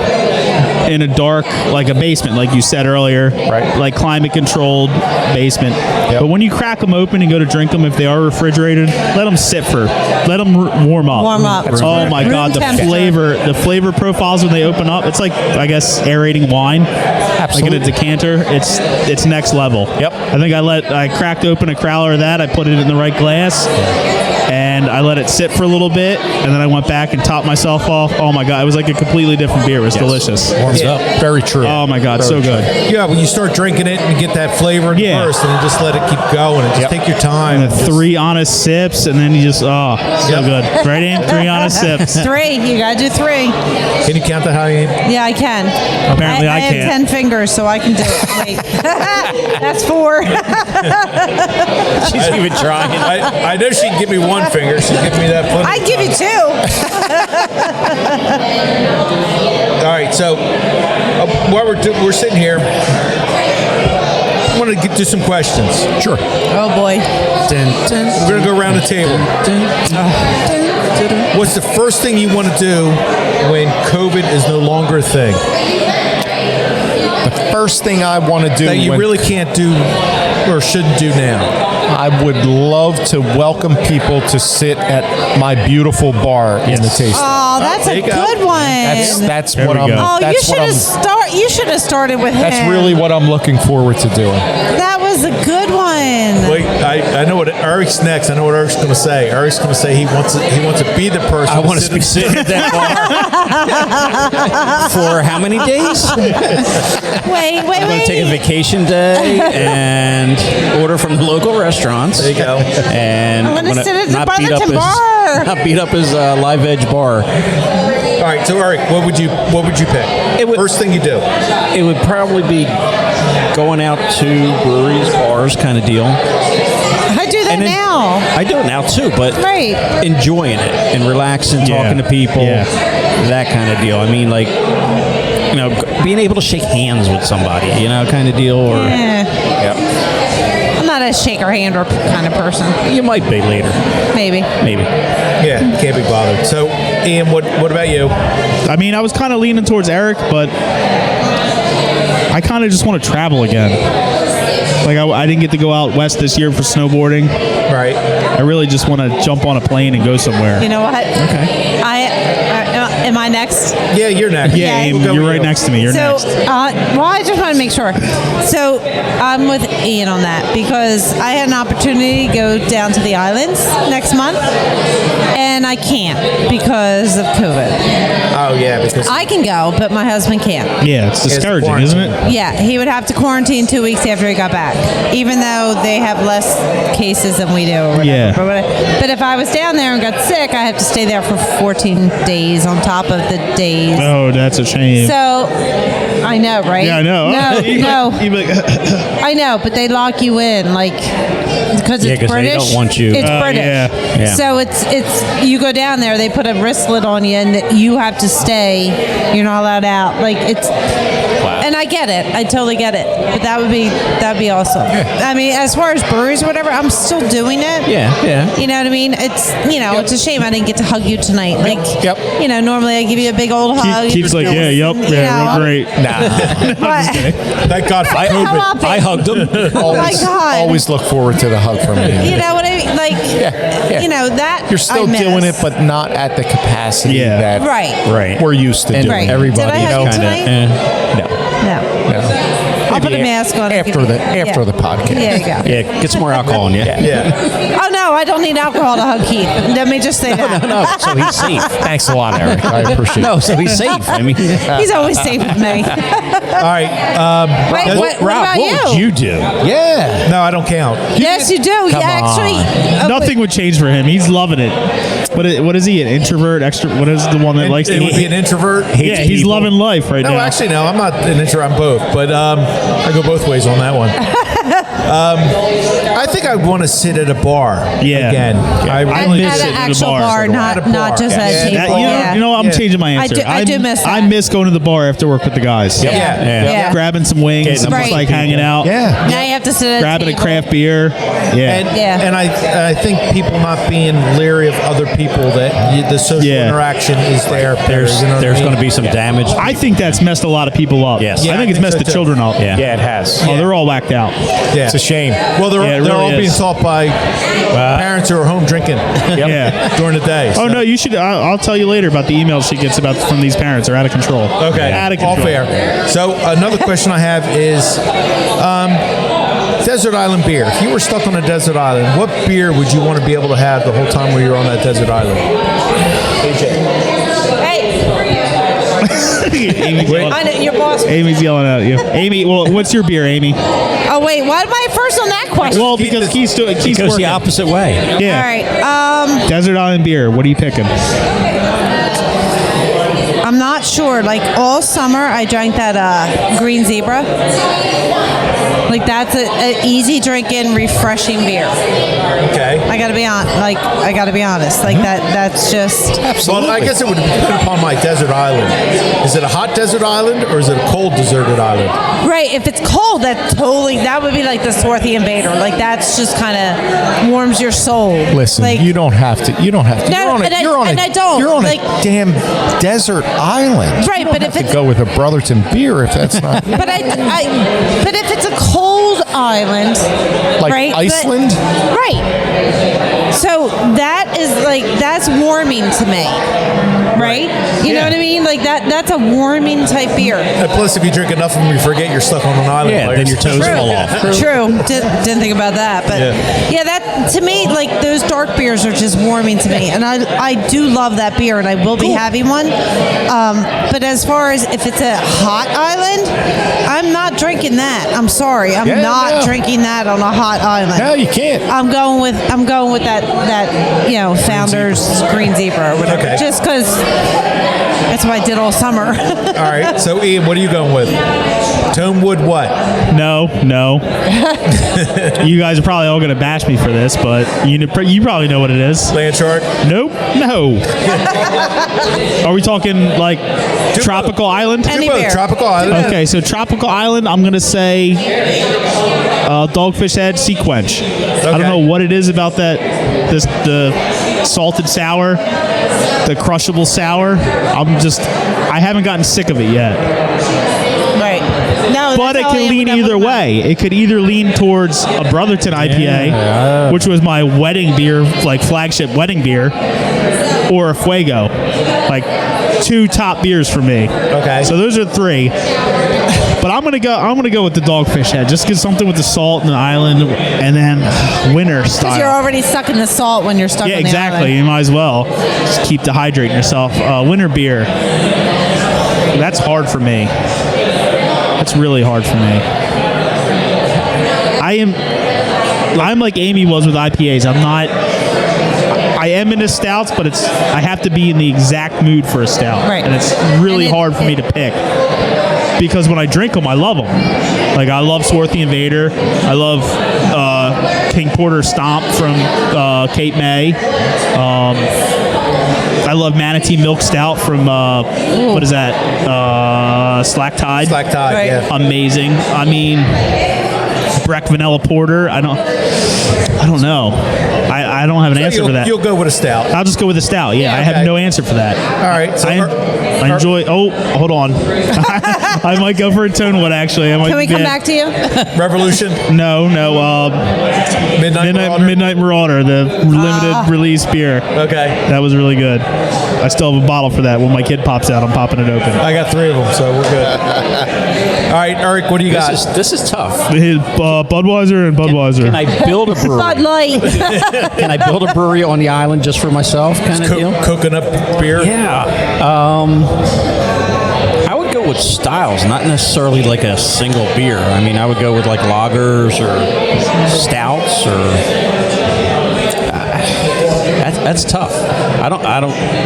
[SPEAKER 13] in a dark, like a basement, like you said earlier,
[SPEAKER 14] right?
[SPEAKER 13] Like climate controlled basement. Yep. But when you crack them open and go to drink them, if they are refrigerated, let them warm up.
[SPEAKER 12] Warm up.
[SPEAKER 13] Oh my God, the flavor profiles when they open up, it's like, I guess, aerating wine.
[SPEAKER 14] Absolutely.
[SPEAKER 13] Like in a decanter, it's next level.
[SPEAKER 14] Yep.
[SPEAKER 13] I think I cracked open a crowler of that. I put it in the right glass. And I let it sit for a little bit, and then I went back and topped myself off. Oh my God, it was like a completely different beer. It was delicious.
[SPEAKER 14] Warms up. Very true.
[SPEAKER 13] Oh my God,
[SPEAKER 14] Very
[SPEAKER 13] so good.
[SPEAKER 16] Yeah, when you start drinking it and get that flavor first, and just let it keep going, and just take your time.
[SPEAKER 13] And 3 honest sips, and then you just so good. Right in 3 honest sips.
[SPEAKER 12] 3. You gotta do 3.
[SPEAKER 16] Can you count that high?
[SPEAKER 12] Yeah, I can.
[SPEAKER 13] Apparently, I
[SPEAKER 12] have
[SPEAKER 13] can't.
[SPEAKER 12] 10 fingers, so I can do it. Wait, that's 4.
[SPEAKER 15] She's even trying.
[SPEAKER 16] I know she'd give me 1 finger. She'd give me that.
[SPEAKER 12] I'd give you 2.
[SPEAKER 16] All right, so while we're sitting here, I want to get to some questions.
[SPEAKER 14] Sure.
[SPEAKER 12] Oh boy.
[SPEAKER 16] We're going to go around the table. What's the first thing you want to do when COVID is no longer a thing?
[SPEAKER 14] The first thing I want to do
[SPEAKER 16] that you really can't do or shouldn't do now.
[SPEAKER 14] I would love to welcome people to sit at my beautiful bar in the tasting.
[SPEAKER 12] Oh, that's a good one.
[SPEAKER 14] That's what I'm.
[SPEAKER 12] Oh,
[SPEAKER 14] that's
[SPEAKER 12] you should have started with him.
[SPEAKER 14] That's really what I'm looking forward to doing.
[SPEAKER 12] That was a good one.
[SPEAKER 16] Wait, I know what Eric's next. I know what Eric's going to say. Eric's going to say he wants to be the person.
[SPEAKER 15] I want to be sitting at that bar for how many days?
[SPEAKER 12] Wait.
[SPEAKER 15] I'm going to take a vacation day and order from the local restaurants.
[SPEAKER 16] There you go.
[SPEAKER 15] And
[SPEAKER 12] I'm going to sit at the Brotherton bar.
[SPEAKER 15] Not beat up his live edge bar.
[SPEAKER 16] All right, so Eric, what would you pick? First thing you do?
[SPEAKER 15] It would probably be going out to breweries, bars, kind of deal.
[SPEAKER 12] I do that now.
[SPEAKER 15] I do it now too, but enjoying it and relaxing, talking to people, that kind of deal. I mean, like, being able to shake hands with somebody, kind of deal. Or
[SPEAKER 12] I'm not a shake or hand kind of person.
[SPEAKER 15] You might be later.
[SPEAKER 12] Maybe.
[SPEAKER 16] Yeah, can't be bothered. So, Ian, what about you?
[SPEAKER 13] I mean, I was kind of leaning towards Eric, but I kind of just want to travel again. Like, I didn't get to go out west this year for snowboarding.
[SPEAKER 16] Right.
[SPEAKER 13] I really just want to jump on a plane and go somewhere.
[SPEAKER 12] You know what?
[SPEAKER 13] Okay.
[SPEAKER 12] Am I next?
[SPEAKER 16] Yeah, you're next.
[SPEAKER 13] Yeah, Amy, you're right next to me. You're next.
[SPEAKER 12] Well, I just want to make sure. So I'm with Ian on that because I had an opportunity to go down to the islands next month, and I can't because of COVID.
[SPEAKER 16] Oh, yeah, because
[SPEAKER 12] I can go, but my husband can't.
[SPEAKER 13] Yeah, it's discouraging, isn't it?
[SPEAKER 12] Yeah, he would have to quarantine 2 weeks after he got back, even though they have less cases than we do. Or whatever.
[SPEAKER 13] Yeah.
[SPEAKER 12] But if I was down there and got sick, I have to stay there for 14 days on top of the days.
[SPEAKER 13] Oh, that's a shame.
[SPEAKER 12] So, I know, right?
[SPEAKER 13] Yeah, I know.
[SPEAKER 12] No. I know, but they lock you in, like, because it's British.
[SPEAKER 15] They don't want you.
[SPEAKER 12] It's British.
[SPEAKER 15] Yeah.
[SPEAKER 12] So it's you go down there, they put a wristlet on you, and you have to stay. You're not allowed out. Like it's. Wow. And I get it. I totally get it. But that'd be awesome. Yeah. I mean, as far as breweries or whatever, I'm still doing it.
[SPEAKER 15] Yeah.
[SPEAKER 12] You know what I mean? It's it's a shame I didn't get to hug you tonight. Like, normally I give you a big old hug.
[SPEAKER 13] Keith's like, real great.
[SPEAKER 16] Nah. Thank God for COVID.
[SPEAKER 15] I hugged him.
[SPEAKER 12] Oh my God.
[SPEAKER 14] Always look forward to the hug from me.
[SPEAKER 12] You know what I mean? Like, that
[SPEAKER 14] you're still doing it, but not at the capacity that we're used to doing.
[SPEAKER 12] Everybody, did I hug you tonight?
[SPEAKER 14] No.
[SPEAKER 12] I'll put a mask on
[SPEAKER 14] after the podcast.
[SPEAKER 12] There you go.
[SPEAKER 15] Yeah, get some more alcohol in you.
[SPEAKER 16] Yeah.
[SPEAKER 12] Oh no, I don't need alcohol to hug Keith. Let me just say that.
[SPEAKER 15] No. So he's safe.
[SPEAKER 14] Thanks a lot, Eric. I appreciate it.
[SPEAKER 15] No, so he's safe. I mean,
[SPEAKER 12] he's always safe with me.
[SPEAKER 16] All right.
[SPEAKER 12] Wait, what about
[SPEAKER 15] what would you do?
[SPEAKER 14] Yeah.
[SPEAKER 16] No, I don't count.
[SPEAKER 12] Yes, you do.
[SPEAKER 14] Come
[SPEAKER 12] actually.
[SPEAKER 13] Nothing would change for him. He's loving it. What is he? An introvert? Extra? What is the one that likes to
[SPEAKER 16] eat? Would be an introvert.
[SPEAKER 13] Yeah, he's loving life right now.
[SPEAKER 16] No, actually, no. I'm not an introvert. I'm both. But I go both ways on that one. I think I want to sit at a bar again. I really
[SPEAKER 12] at an actual bar, not just at a table.
[SPEAKER 13] You know, I'm changing my answer.
[SPEAKER 12] I do miss that.
[SPEAKER 13] I miss going to the bar after work with the guys.
[SPEAKER 12] Yeah.
[SPEAKER 13] Grabbing some wings, just like hanging out.
[SPEAKER 16] Yeah.
[SPEAKER 12] Now you have to sit at
[SPEAKER 13] grabbing
[SPEAKER 12] a
[SPEAKER 13] craft beer.
[SPEAKER 16] And I think people not being leery of other people, that the social interaction is there.
[SPEAKER 15] There's going to be some damage.
[SPEAKER 13] I think that's messed a lot of people up.
[SPEAKER 15] Yes.
[SPEAKER 13] I think it's messed the children up.
[SPEAKER 15] Yeah,
[SPEAKER 14] it has.
[SPEAKER 13] Oh, they're all whacked out.
[SPEAKER 16] Yeah.
[SPEAKER 14] It's a shame.
[SPEAKER 16] Well, they're all being taught by parents who are home drinking during the day.
[SPEAKER 13] Oh, no, you should. I'll tell you later about the emails she gets from these parents. They're out of control.
[SPEAKER 16] Okay.
[SPEAKER 13] Out of control.
[SPEAKER 16] All fair. So another question I have is desert island beer. If you were stuck on a desert island, what beer would you want to be able to have the whole time where you're on that desert island? AJ.
[SPEAKER 12] I know, your boss.
[SPEAKER 13] Amy's yelling at you. Amy, well, what's your beer, Amy?
[SPEAKER 12] Oh, wait. Why am I first on that question?
[SPEAKER 13] Well, because Keith's working
[SPEAKER 15] the opposite way.
[SPEAKER 13] Yeah.
[SPEAKER 12] All right.
[SPEAKER 13] Desert Island beer. What are you picking?
[SPEAKER 12] I'm not sure. Like, all summer, I drank that Green Zebra. Like, that's an easy drinking, refreshing beer.
[SPEAKER 16] Okay.
[SPEAKER 12] I gotta be honest. Like that's just.
[SPEAKER 16] Absolutely. Well, I guess it would depend upon my desert island. Is it a hot desert island or is it a cold deserted island?
[SPEAKER 12] Right. If it's cold, that would be like the Swarthy Invader. Like, that's just kind of warms your soul.
[SPEAKER 14] Listen,
[SPEAKER 12] like,
[SPEAKER 14] you don't have to.
[SPEAKER 12] No, I don't.
[SPEAKER 14] You're on a damn desert island.
[SPEAKER 12] Right, but if
[SPEAKER 14] it's go with a Brotherton beer, if that's not.
[SPEAKER 12] But but if it's a cold island,
[SPEAKER 14] like
[SPEAKER 12] right?
[SPEAKER 14] Iceland,
[SPEAKER 12] right? So that's warming to me, right? You know what I mean? Like that's a warming type beer.
[SPEAKER 16] And plus, if you drink enough of them, you forget you're stuck on an island.
[SPEAKER 15] Yeah, then your toes fall off.
[SPEAKER 12] True. Didn't think about that, but that to me, like those dark beers are just warming to me, and I do love that beer, and I will be having one. But as far as if it's a hot island, I'm not drinking that. I'm sorry, I'm not drinking that on a hot island.
[SPEAKER 14] No, you can't.
[SPEAKER 12] I'm going with that Founders Green Zebra or whatever. Okay. Just because that's what I did all summer.
[SPEAKER 16] All right. So Ian, what are you going with? Tonewood what?
[SPEAKER 13] No. You guys are probably all going to bash me for this, but you probably know what it is.
[SPEAKER 16] Land Shark?
[SPEAKER 13] Nope. No. Are we talking like Tropical Island?
[SPEAKER 12] Any beer.
[SPEAKER 16] Tropical Island.
[SPEAKER 13] Okay, so Tropical Island, I'm going to say Dogfish Head Sea Quench. Okay. I don't know what it is about the salted sour, the crushable sour. I haven't gotten sick of it yet.
[SPEAKER 12] Right. No,
[SPEAKER 13] but it can lean either way. It could either lean towards a Brotherton IPA, which was my wedding beer, like flagship wedding beer, or a Fuego. Like 2 top beers for me.
[SPEAKER 16] Okay.
[SPEAKER 13] So those are 3. But I'm gonna go with the Dogfish Head. Just get something with the salt and the island, and then winter style.
[SPEAKER 12] Because you're already stuck in the salt when you're stuck in the
[SPEAKER 13] exactly.
[SPEAKER 12] island.
[SPEAKER 13] You might as well just keep dehydrating yourself. Winter beer. That's hard for me. That's really hard for me. I'm like Amy was with IPAs. I am into stouts, but I have to be in the exact mood for a stout.
[SPEAKER 12] Right.
[SPEAKER 13] And it's really hard for me to pick. Because when I drink them, I love them. Like, I love Swarthy Invader. I love King Porter Stomp from Cape May. I love Manatee Milk Stout from, what is that? Slack Tide.
[SPEAKER 16] Slack Tide,
[SPEAKER 12] right.
[SPEAKER 16] yeah.
[SPEAKER 13] Amazing. I mean, Breck Vanilla Porter. I don't know. I don't have an answer for that.
[SPEAKER 16] You'll go with a stout.
[SPEAKER 13] I'll just go with a stout. Yeah, I have no answer for that.
[SPEAKER 16] All right. So
[SPEAKER 13] I enjoy. Oh, hold on. I might go for a Tonewood. Actually,
[SPEAKER 12] Can we come back to you?
[SPEAKER 16] Revolution?
[SPEAKER 13] No. Midnight Marauder, the limited release beer.
[SPEAKER 16] Okay.
[SPEAKER 13] That was really good. I still have a bottle for that. When my kid pops out, I'm popping it open.
[SPEAKER 16] I got 3 of them, so we're good. All right, Eric, what do you got?
[SPEAKER 15] This is tough.
[SPEAKER 13] Budweiser and Budweiser.
[SPEAKER 15] Can I build a brewery?
[SPEAKER 12] Bud Light.
[SPEAKER 15] Can I build a brewery on the island just for myself, kind of deal?
[SPEAKER 16] Cooking up beer?
[SPEAKER 15] Yeah. I would go with styles, not necessarily like a single beer. I mean, I would go with like lagers or stouts or. That's tough. I don't.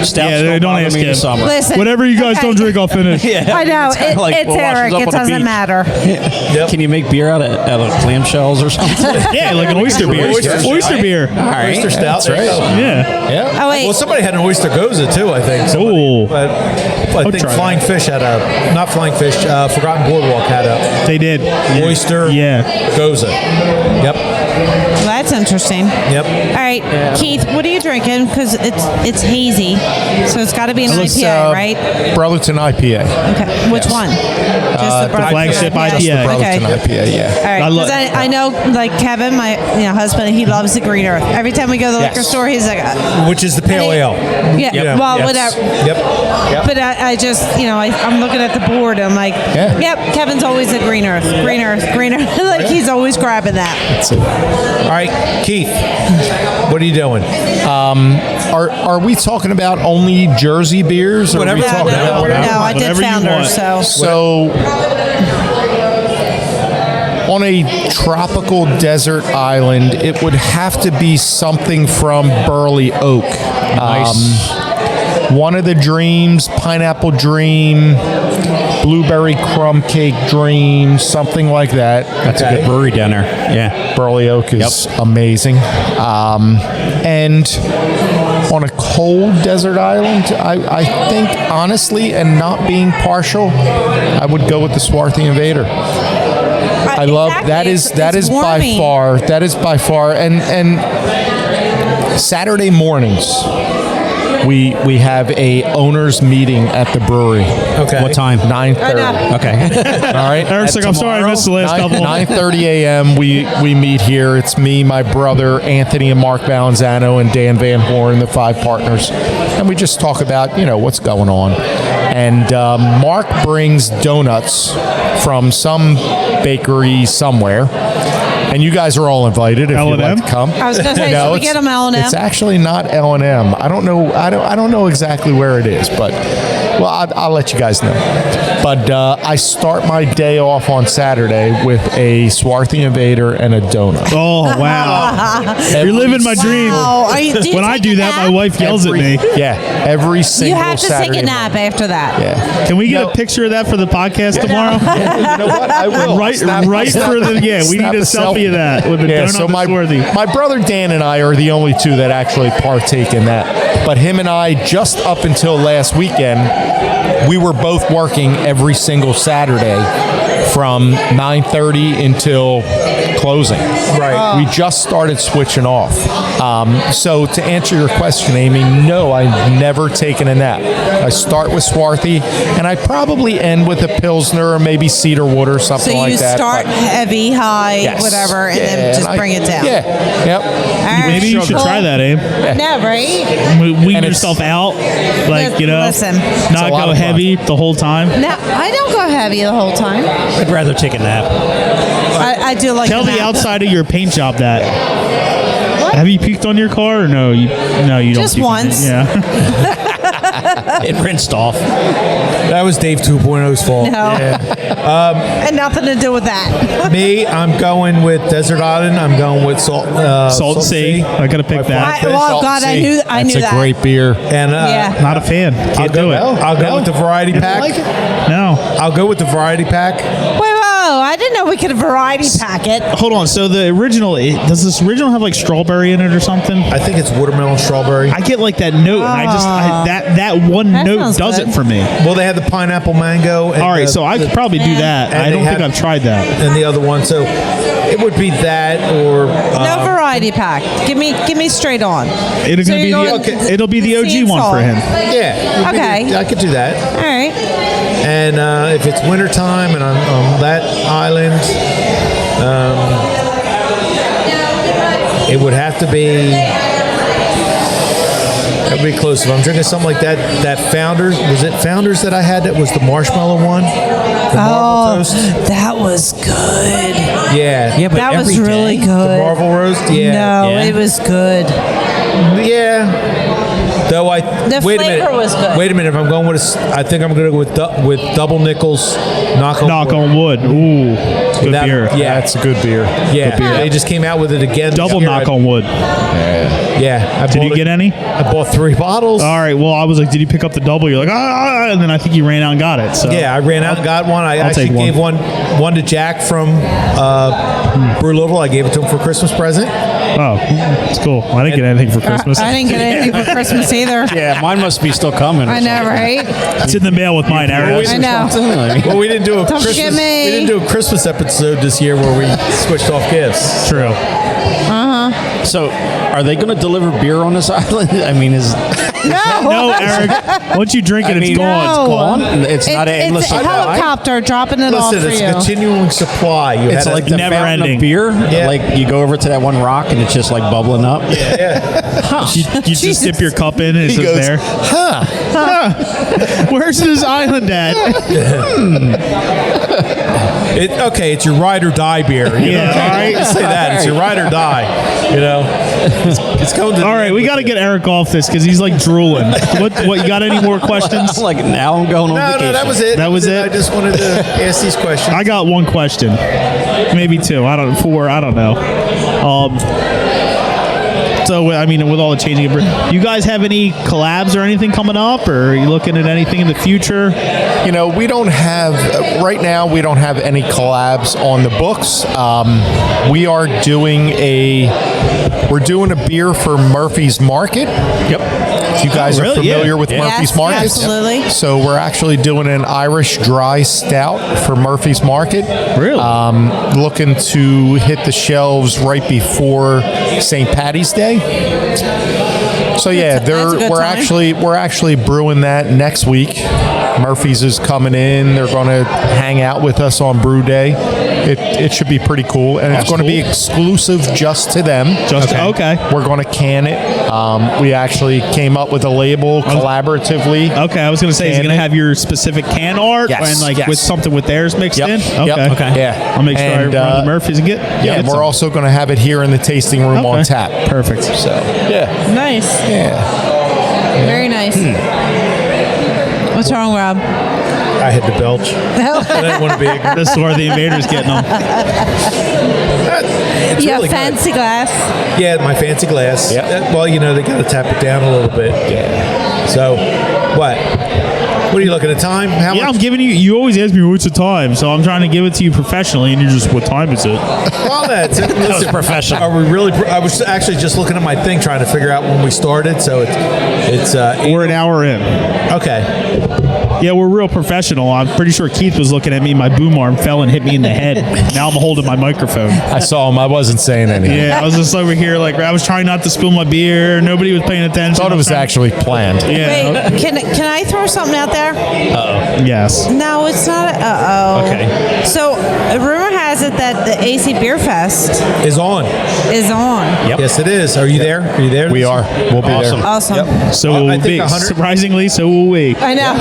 [SPEAKER 15] Stouts don't
[SPEAKER 13] ask
[SPEAKER 15] me in the
[SPEAKER 13] him.
[SPEAKER 15] summer.
[SPEAKER 12] Listen,
[SPEAKER 13] Whatever you guys don't drink, I'll finish.
[SPEAKER 15] Yeah.
[SPEAKER 12] I know.
[SPEAKER 15] It's like
[SPEAKER 12] It's
[SPEAKER 15] washes
[SPEAKER 12] Eric.
[SPEAKER 15] up
[SPEAKER 12] It
[SPEAKER 15] on the
[SPEAKER 12] doesn't
[SPEAKER 15] beach.
[SPEAKER 12] matter.
[SPEAKER 16] Yep.
[SPEAKER 15] Can you make beer out of clamshells or something?
[SPEAKER 13] Yeah, like an oyster beer. Oyster beer.
[SPEAKER 15] All right.
[SPEAKER 16] Oyster stout.
[SPEAKER 15] That's right.
[SPEAKER 13] Yeah.
[SPEAKER 16] Yeah.
[SPEAKER 12] Oh, wait.
[SPEAKER 16] Well, somebody had an oyster goza too, I think.
[SPEAKER 13] Ooh.
[SPEAKER 16] But I think
[SPEAKER 13] try
[SPEAKER 16] Flying Fish had not Flying Fish, Forgotten Boardwalk had
[SPEAKER 13] They did.
[SPEAKER 16] oyster goza. Yep.
[SPEAKER 12] Well, that's interesting.
[SPEAKER 16] Yep.
[SPEAKER 12] All right, Keith, what are you drinking? Because it's hazy, so it's got to be an IPA, right?
[SPEAKER 14] Brotherton IPA.
[SPEAKER 12] Okay, which one? Just the Brotherton
[SPEAKER 13] flagship IPA.
[SPEAKER 14] Just the Brotherton
[SPEAKER 12] Okay.
[SPEAKER 14] IPA, yeah.
[SPEAKER 12] All right, because I know, like Kevin, my husband, he loves the Green Earth. Every time we go to the liquor store, he's like,
[SPEAKER 16] which is the pale ale.
[SPEAKER 12] Yeah, well, whatever.
[SPEAKER 16] Yep.
[SPEAKER 12] But I just, I'm looking at the board. I'm like, yep, Kevin's always a Green Earth. Like he's always grabbing that.
[SPEAKER 14] That's it.
[SPEAKER 16] All right, Keith, what are you doing?
[SPEAKER 14] Are we talking about only Jersey beers? Or
[SPEAKER 16] Whatever.
[SPEAKER 14] Are we talking about
[SPEAKER 12] No, I did Founder,
[SPEAKER 14] So, on a tropical desert island, it would have to be something from Burley Oak.
[SPEAKER 15] Nice.
[SPEAKER 14] One of the Dreams, Pineapple Dream, Blueberry Crumb Cake Dream, something like that.
[SPEAKER 15] That's a good brewery dinner. Yeah.
[SPEAKER 14] Burley Oak is amazing. And on a cold desert island, I think, honestly, and not being partial, I would go with the Swarthy Invader. I love that is by far and Saturday mornings we have a owners meeting at the brewery.
[SPEAKER 16] Okay.
[SPEAKER 15] What time?
[SPEAKER 14] 9:30.
[SPEAKER 15] Okay.
[SPEAKER 14] All right.
[SPEAKER 13] Eric's like, I'm sorry I missed the last couple.
[SPEAKER 14] 9:30 a.m. We meet here. It's me, my brother, Anthony and Mark Valenzano, and Dan Van Horn, the 5 partners. And we just talk about, what's going on. And Mark brings donuts from some bakery somewhere. And you guys are all invited if you'd like to come.
[SPEAKER 12] I was going to say, should we get them L&M?
[SPEAKER 14] It's actually not L&M. I don't know. I don't know exactly where it is, but I'll let you guys know. But I start my day off on Saturday with a Swarthy Invader and a donut.
[SPEAKER 13] Oh wow! You're living my dream.
[SPEAKER 12] Wow.
[SPEAKER 13] When I do that, my wife yells at me.
[SPEAKER 14] Yeah, every single
[SPEAKER 12] You have to
[SPEAKER 14] Saturday
[SPEAKER 12] take a nap after that.
[SPEAKER 14] Yeah.
[SPEAKER 13] Can we get a picture of that for the podcast tomorrow?
[SPEAKER 14] Yeah, you know what? I will.
[SPEAKER 13] Right for the we need a selfie of that with the donut.
[SPEAKER 14] So
[SPEAKER 13] my
[SPEAKER 14] brother Dan and I are the only 2 that actually partake in that. But him and I, just up until last weekend, we were both working every single Saturday from 9:30 until closing.
[SPEAKER 16] Right.
[SPEAKER 14] We just started switching off. So to answer your question, Amy, no, I've never taken a nap. I start with Swarthy, and I probably end with a Pilsner or maybe Cedarwood or something like that.
[SPEAKER 12] So you start heavy, high, whatever, and then just bring it down.
[SPEAKER 14] Yeah. Yep.
[SPEAKER 13] Maybe you should try that, Abe.
[SPEAKER 12] No, right?
[SPEAKER 13] Wean yourself out, like,
[SPEAKER 12] Listen.
[SPEAKER 13] not go heavy the whole time.
[SPEAKER 12] No, I don't go heavy the whole time.
[SPEAKER 15] I'd rather take a nap.
[SPEAKER 12] I do like.
[SPEAKER 13] Tell the outside of your paint job that. What? Have you peeked on your car or no? You don't.
[SPEAKER 12] Just once.
[SPEAKER 13] Yeah.
[SPEAKER 15] It rinsed off.
[SPEAKER 16] That was Dave 2.0's fault.
[SPEAKER 12] No.
[SPEAKER 16] Yeah.
[SPEAKER 12] And nothing to do with that.
[SPEAKER 16] Me, I'm going with Desert Island. I'm going with
[SPEAKER 13] Salt Sea. I gotta pick that.
[SPEAKER 12] Oh God, I knew that.
[SPEAKER 14] That's a great beer.
[SPEAKER 16] And
[SPEAKER 13] not a fan. Can't do it.
[SPEAKER 16] I'll go with the variety pack.
[SPEAKER 13] Like no.
[SPEAKER 16] I'll go with the variety pack.
[SPEAKER 12] Whoa! I didn't know we could variety pack it.
[SPEAKER 13] Hold on. So the original, does this original have like strawberry in it or something?
[SPEAKER 16] I think it's watermelon strawberry.
[SPEAKER 13] I get like that note, and I just that one note does it for me.
[SPEAKER 16] Well, they have the pineapple mango. And
[SPEAKER 13] all right, so I could probably do that. I don't think I've tried that.
[SPEAKER 16] And the other one, so it would be that or
[SPEAKER 12] no variety pack. Give me straight on.
[SPEAKER 13] It'll be the OG one for him.
[SPEAKER 16] Yeah.
[SPEAKER 12] Okay.
[SPEAKER 16] I could do that.
[SPEAKER 12] All right.
[SPEAKER 16] And if it's wintertime and I'm on that island, it would have to be. That would be close. If I'm drinking something like that Founders, was it Founders that I had that was the marshmallow one? The Marvel Toast?
[SPEAKER 12] That was good.
[SPEAKER 16] Yeah.
[SPEAKER 15] But
[SPEAKER 12] that was really good.
[SPEAKER 16] The Marvel Roast? Yeah.
[SPEAKER 12] No, it was good.
[SPEAKER 16] Yeah. Though
[SPEAKER 12] the
[SPEAKER 16] wait a
[SPEAKER 12] flavor
[SPEAKER 16] minute.
[SPEAKER 12] was good.
[SPEAKER 16] Wait a minute. If I'm going with I think I'm going to go with Double Nickels Knock on Wood.
[SPEAKER 13] Ooh, good beer.
[SPEAKER 16] Yeah,
[SPEAKER 14] it's a good beer.
[SPEAKER 16] Yeah,
[SPEAKER 14] good beer.
[SPEAKER 16] They just came out with it again.
[SPEAKER 13] Double Knock on Wood.
[SPEAKER 16] Yeah.
[SPEAKER 13] Did you get any?
[SPEAKER 16] I bought 3 bottles.
[SPEAKER 13] All right. Well, I was like, did you pick up the double? You're like, and then I think you ran out and got it. So
[SPEAKER 16] yeah, I ran out and got one. I actually gave one to Jack from Brewlittle. I gave it to him for Christmas present.
[SPEAKER 13] Oh, it's cool. I didn't get anything for Christmas.
[SPEAKER 12] I didn't get anything for Christmas either.
[SPEAKER 15] Yeah, mine must be still coming.
[SPEAKER 12] I know, right?
[SPEAKER 13] It's in the mail with mine, Aaron.
[SPEAKER 12] I know.
[SPEAKER 16] Well, we didn't do a
[SPEAKER 12] Don't
[SPEAKER 16] Christmas.
[SPEAKER 12] forget me.
[SPEAKER 16] We didn't do a Christmas episode this year where we switched off gifts.
[SPEAKER 13] True.
[SPEAKER 15] So, are they going to deliver beer on this island? I mean,
[SPEAKER 13] no, Eric. Once you drink it, it's gone.
[SPEAKER 12] No.
[SPEAKER 15] It's gone. It's not an endless
[SPEAKER 12] It's a
[SPEAKER 15] supply.
[SPEAKER 12] helicopter dropping it off for
[SPEAKER 16] Listen, it's
[SPEAKER 12] you.
[SPEAKER 16] a continuing supply.
[SPEAKER 15] It's like the
[SPEAKER 13] never
[SPEAKER 15] fountain
[SPEAKER 13] ending
[SPEAKER 15] of beer.
[SPEAKER 16] Yeah.
[SPEAKER 15] Like you go over to that one rock and it's just like bubbling up.
[SPEAKER 16] Yeah.
[SPEAKER 13] You just dip your cup in and it's just there. Where's this island at?
[SPEAKER 16] It's your ride or die beer.
[SPEAKER 13] Yeah, all right.
[SPEAKER 16] Say that. It's your ride or die. You know, it's going to.
[SPEAKER 13] All right, we got to get Eric off this because he's like drooling. What? You got any more questions?
[SPEAKER 15] Like now I'm going on vacation.
[SPEAKER 16] No, that was it.
[SPEAKER 13] That was it?
[SPEAKER 16] I just wanted to ask these questions.
[SPEAKER 13] I got one question, maybe 2. Four. I don't know. So, I mean, with all the changing, you guys have any collabs or anything coming up, or are you looking at anything in the future?
[SPEAKER 14] You know, we don't have, right now, we don't have any collabs on the books. We're doing a beer for Murphy's Market.
[SPEAKER 15] Yep.
[SPEAKER 14] You guys are familiar with Murphy's Market?
[SPEAKER 12] Absolutely.
[SPEAKER 14] So we're actually doing an Irish dry stout for Murphy's Market.
[SPEAKER 13] Really?
[SPEAKER 14] Looking to hit the shelves right before St. Patty's Day. So yeah, we're actually brewing that next week. Murphy's is coming in. They're going to hang out with us on Brew Day. It should be pretty cool, and it's going to be exclusive just to them.
[SPEAKER 13] Okay.
[SPEAKER 14] We're going to can it. We actually came up with a label collaboratively.
[SPEAKER 13] Okay, I was going to say, is it going to have your specific can art and with something with theirs mixed in? Okay.
[SPEAKER 14] Yeah.
[SPEAKER 13] I'll make sure I run to Murphy's and get.
[SPEAKER 14] Yeah, and we're also going to have it here in the tasting room on tap.
[SPEAKER 13] Perfect.
[SPEAKER 14] So yeah.
[SPEAKER 12] Nice.
[SPEAKER 14] Yeah.
[SPEAKER 12] Very nice. What's wrong, Rob?
[SPEAKER 16] I had to belch. I didn't want to be.
[SPEAKER 13] This is where the invader's getting them.
[SPEAKER 12] You have fancy glass.
[SPEAKER 16] Yeah, my fancy glass.
[SPEAKER 14] Yeah.
[SPEAKER 16] Well, they got to tap it down a little bit.
[SPEAKER 14] Yeah.
[SPEAKER 16] So, what? What are you looking at time? How much?
[SPEAKER 13] I'm giving you. You always ask me what's the time, so I'm trying to give it to you professionally, and you're just, what time is it?
[SPEAKER 16] Well, that's it.
[SPEAKER 15] That was professional.
[SPEAKER 16] Are we really? I was actually just looking at my thing, trying to figure out when we started. So it's
[SPEAKER 13] we're an hour in.
[SPEAKER 16] Okay.
[SPEAKER 13] Yeah, we're real professional. I'm pretty sure Keith was looking at me. My boom arm fell and hit me in the head. Now I'm holding my microphone.
[SPEAKER 1] I saw him. I wasn't saying anything.
[SPEAKER 13] Yeah, I was just over here like I was trying not to spill my beer. Nobody was paying attention.
[SPEAKER 1] Thought it was actually planned.
[SPEAKER 13] Yeah.
[SPEAKER 12] Wait, can I throw something out there?
[SPEAKER 13] Yes.
[SPEAKER 12] No, it's not.
[SPEAKER 15] Okay.
[SPEAKER 12] So, a rumor has it that the AC Beer Fest
[SPEAKER 16] is on.
[SPEAKER 15] Yep.
[SPEAKER 16] Yes, it is. Are you there? Are you there?
[SPEAKER 1] We are. We'll be there.
[SPEAKER 12] Awesome.
[SPEAKER 16] Yep.
[SPEAKER 13] So will we. Surprisingly, so will we.
[SPEAKER 12] I know.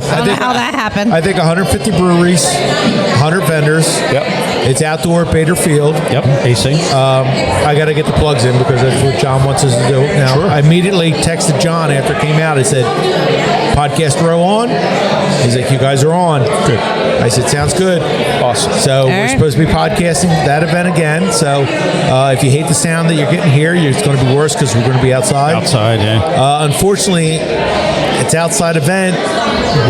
[SPEAKER 12] I don't know how that happened.
[SPEAKER 16] I think 150 breweries, 100 vendors.
[SPEAKER 15] Yep.
[SPEAKER 16] It's outdoor at Bader Field.
[SPEAKER 15] Yep. AC.
[SPEAKER 16] I got to get the plugs in because that's what John wants us to do. Now,
[SPEAKER 15] Sure.
[SPEAKER 16] I immediately texted John after it came out. I said, "Podcast row on." He's like, "You guys are on." Good. I said, "Sounds good." Awesome. So we're supposed to be podcasting that event again. So if you hate the sound that you're getting here, it's going to be worse because we're going to be outside.
[SPEAKER 15] Outside, yeah.
[SPEAKER 16] Unfortunately, it's outside event.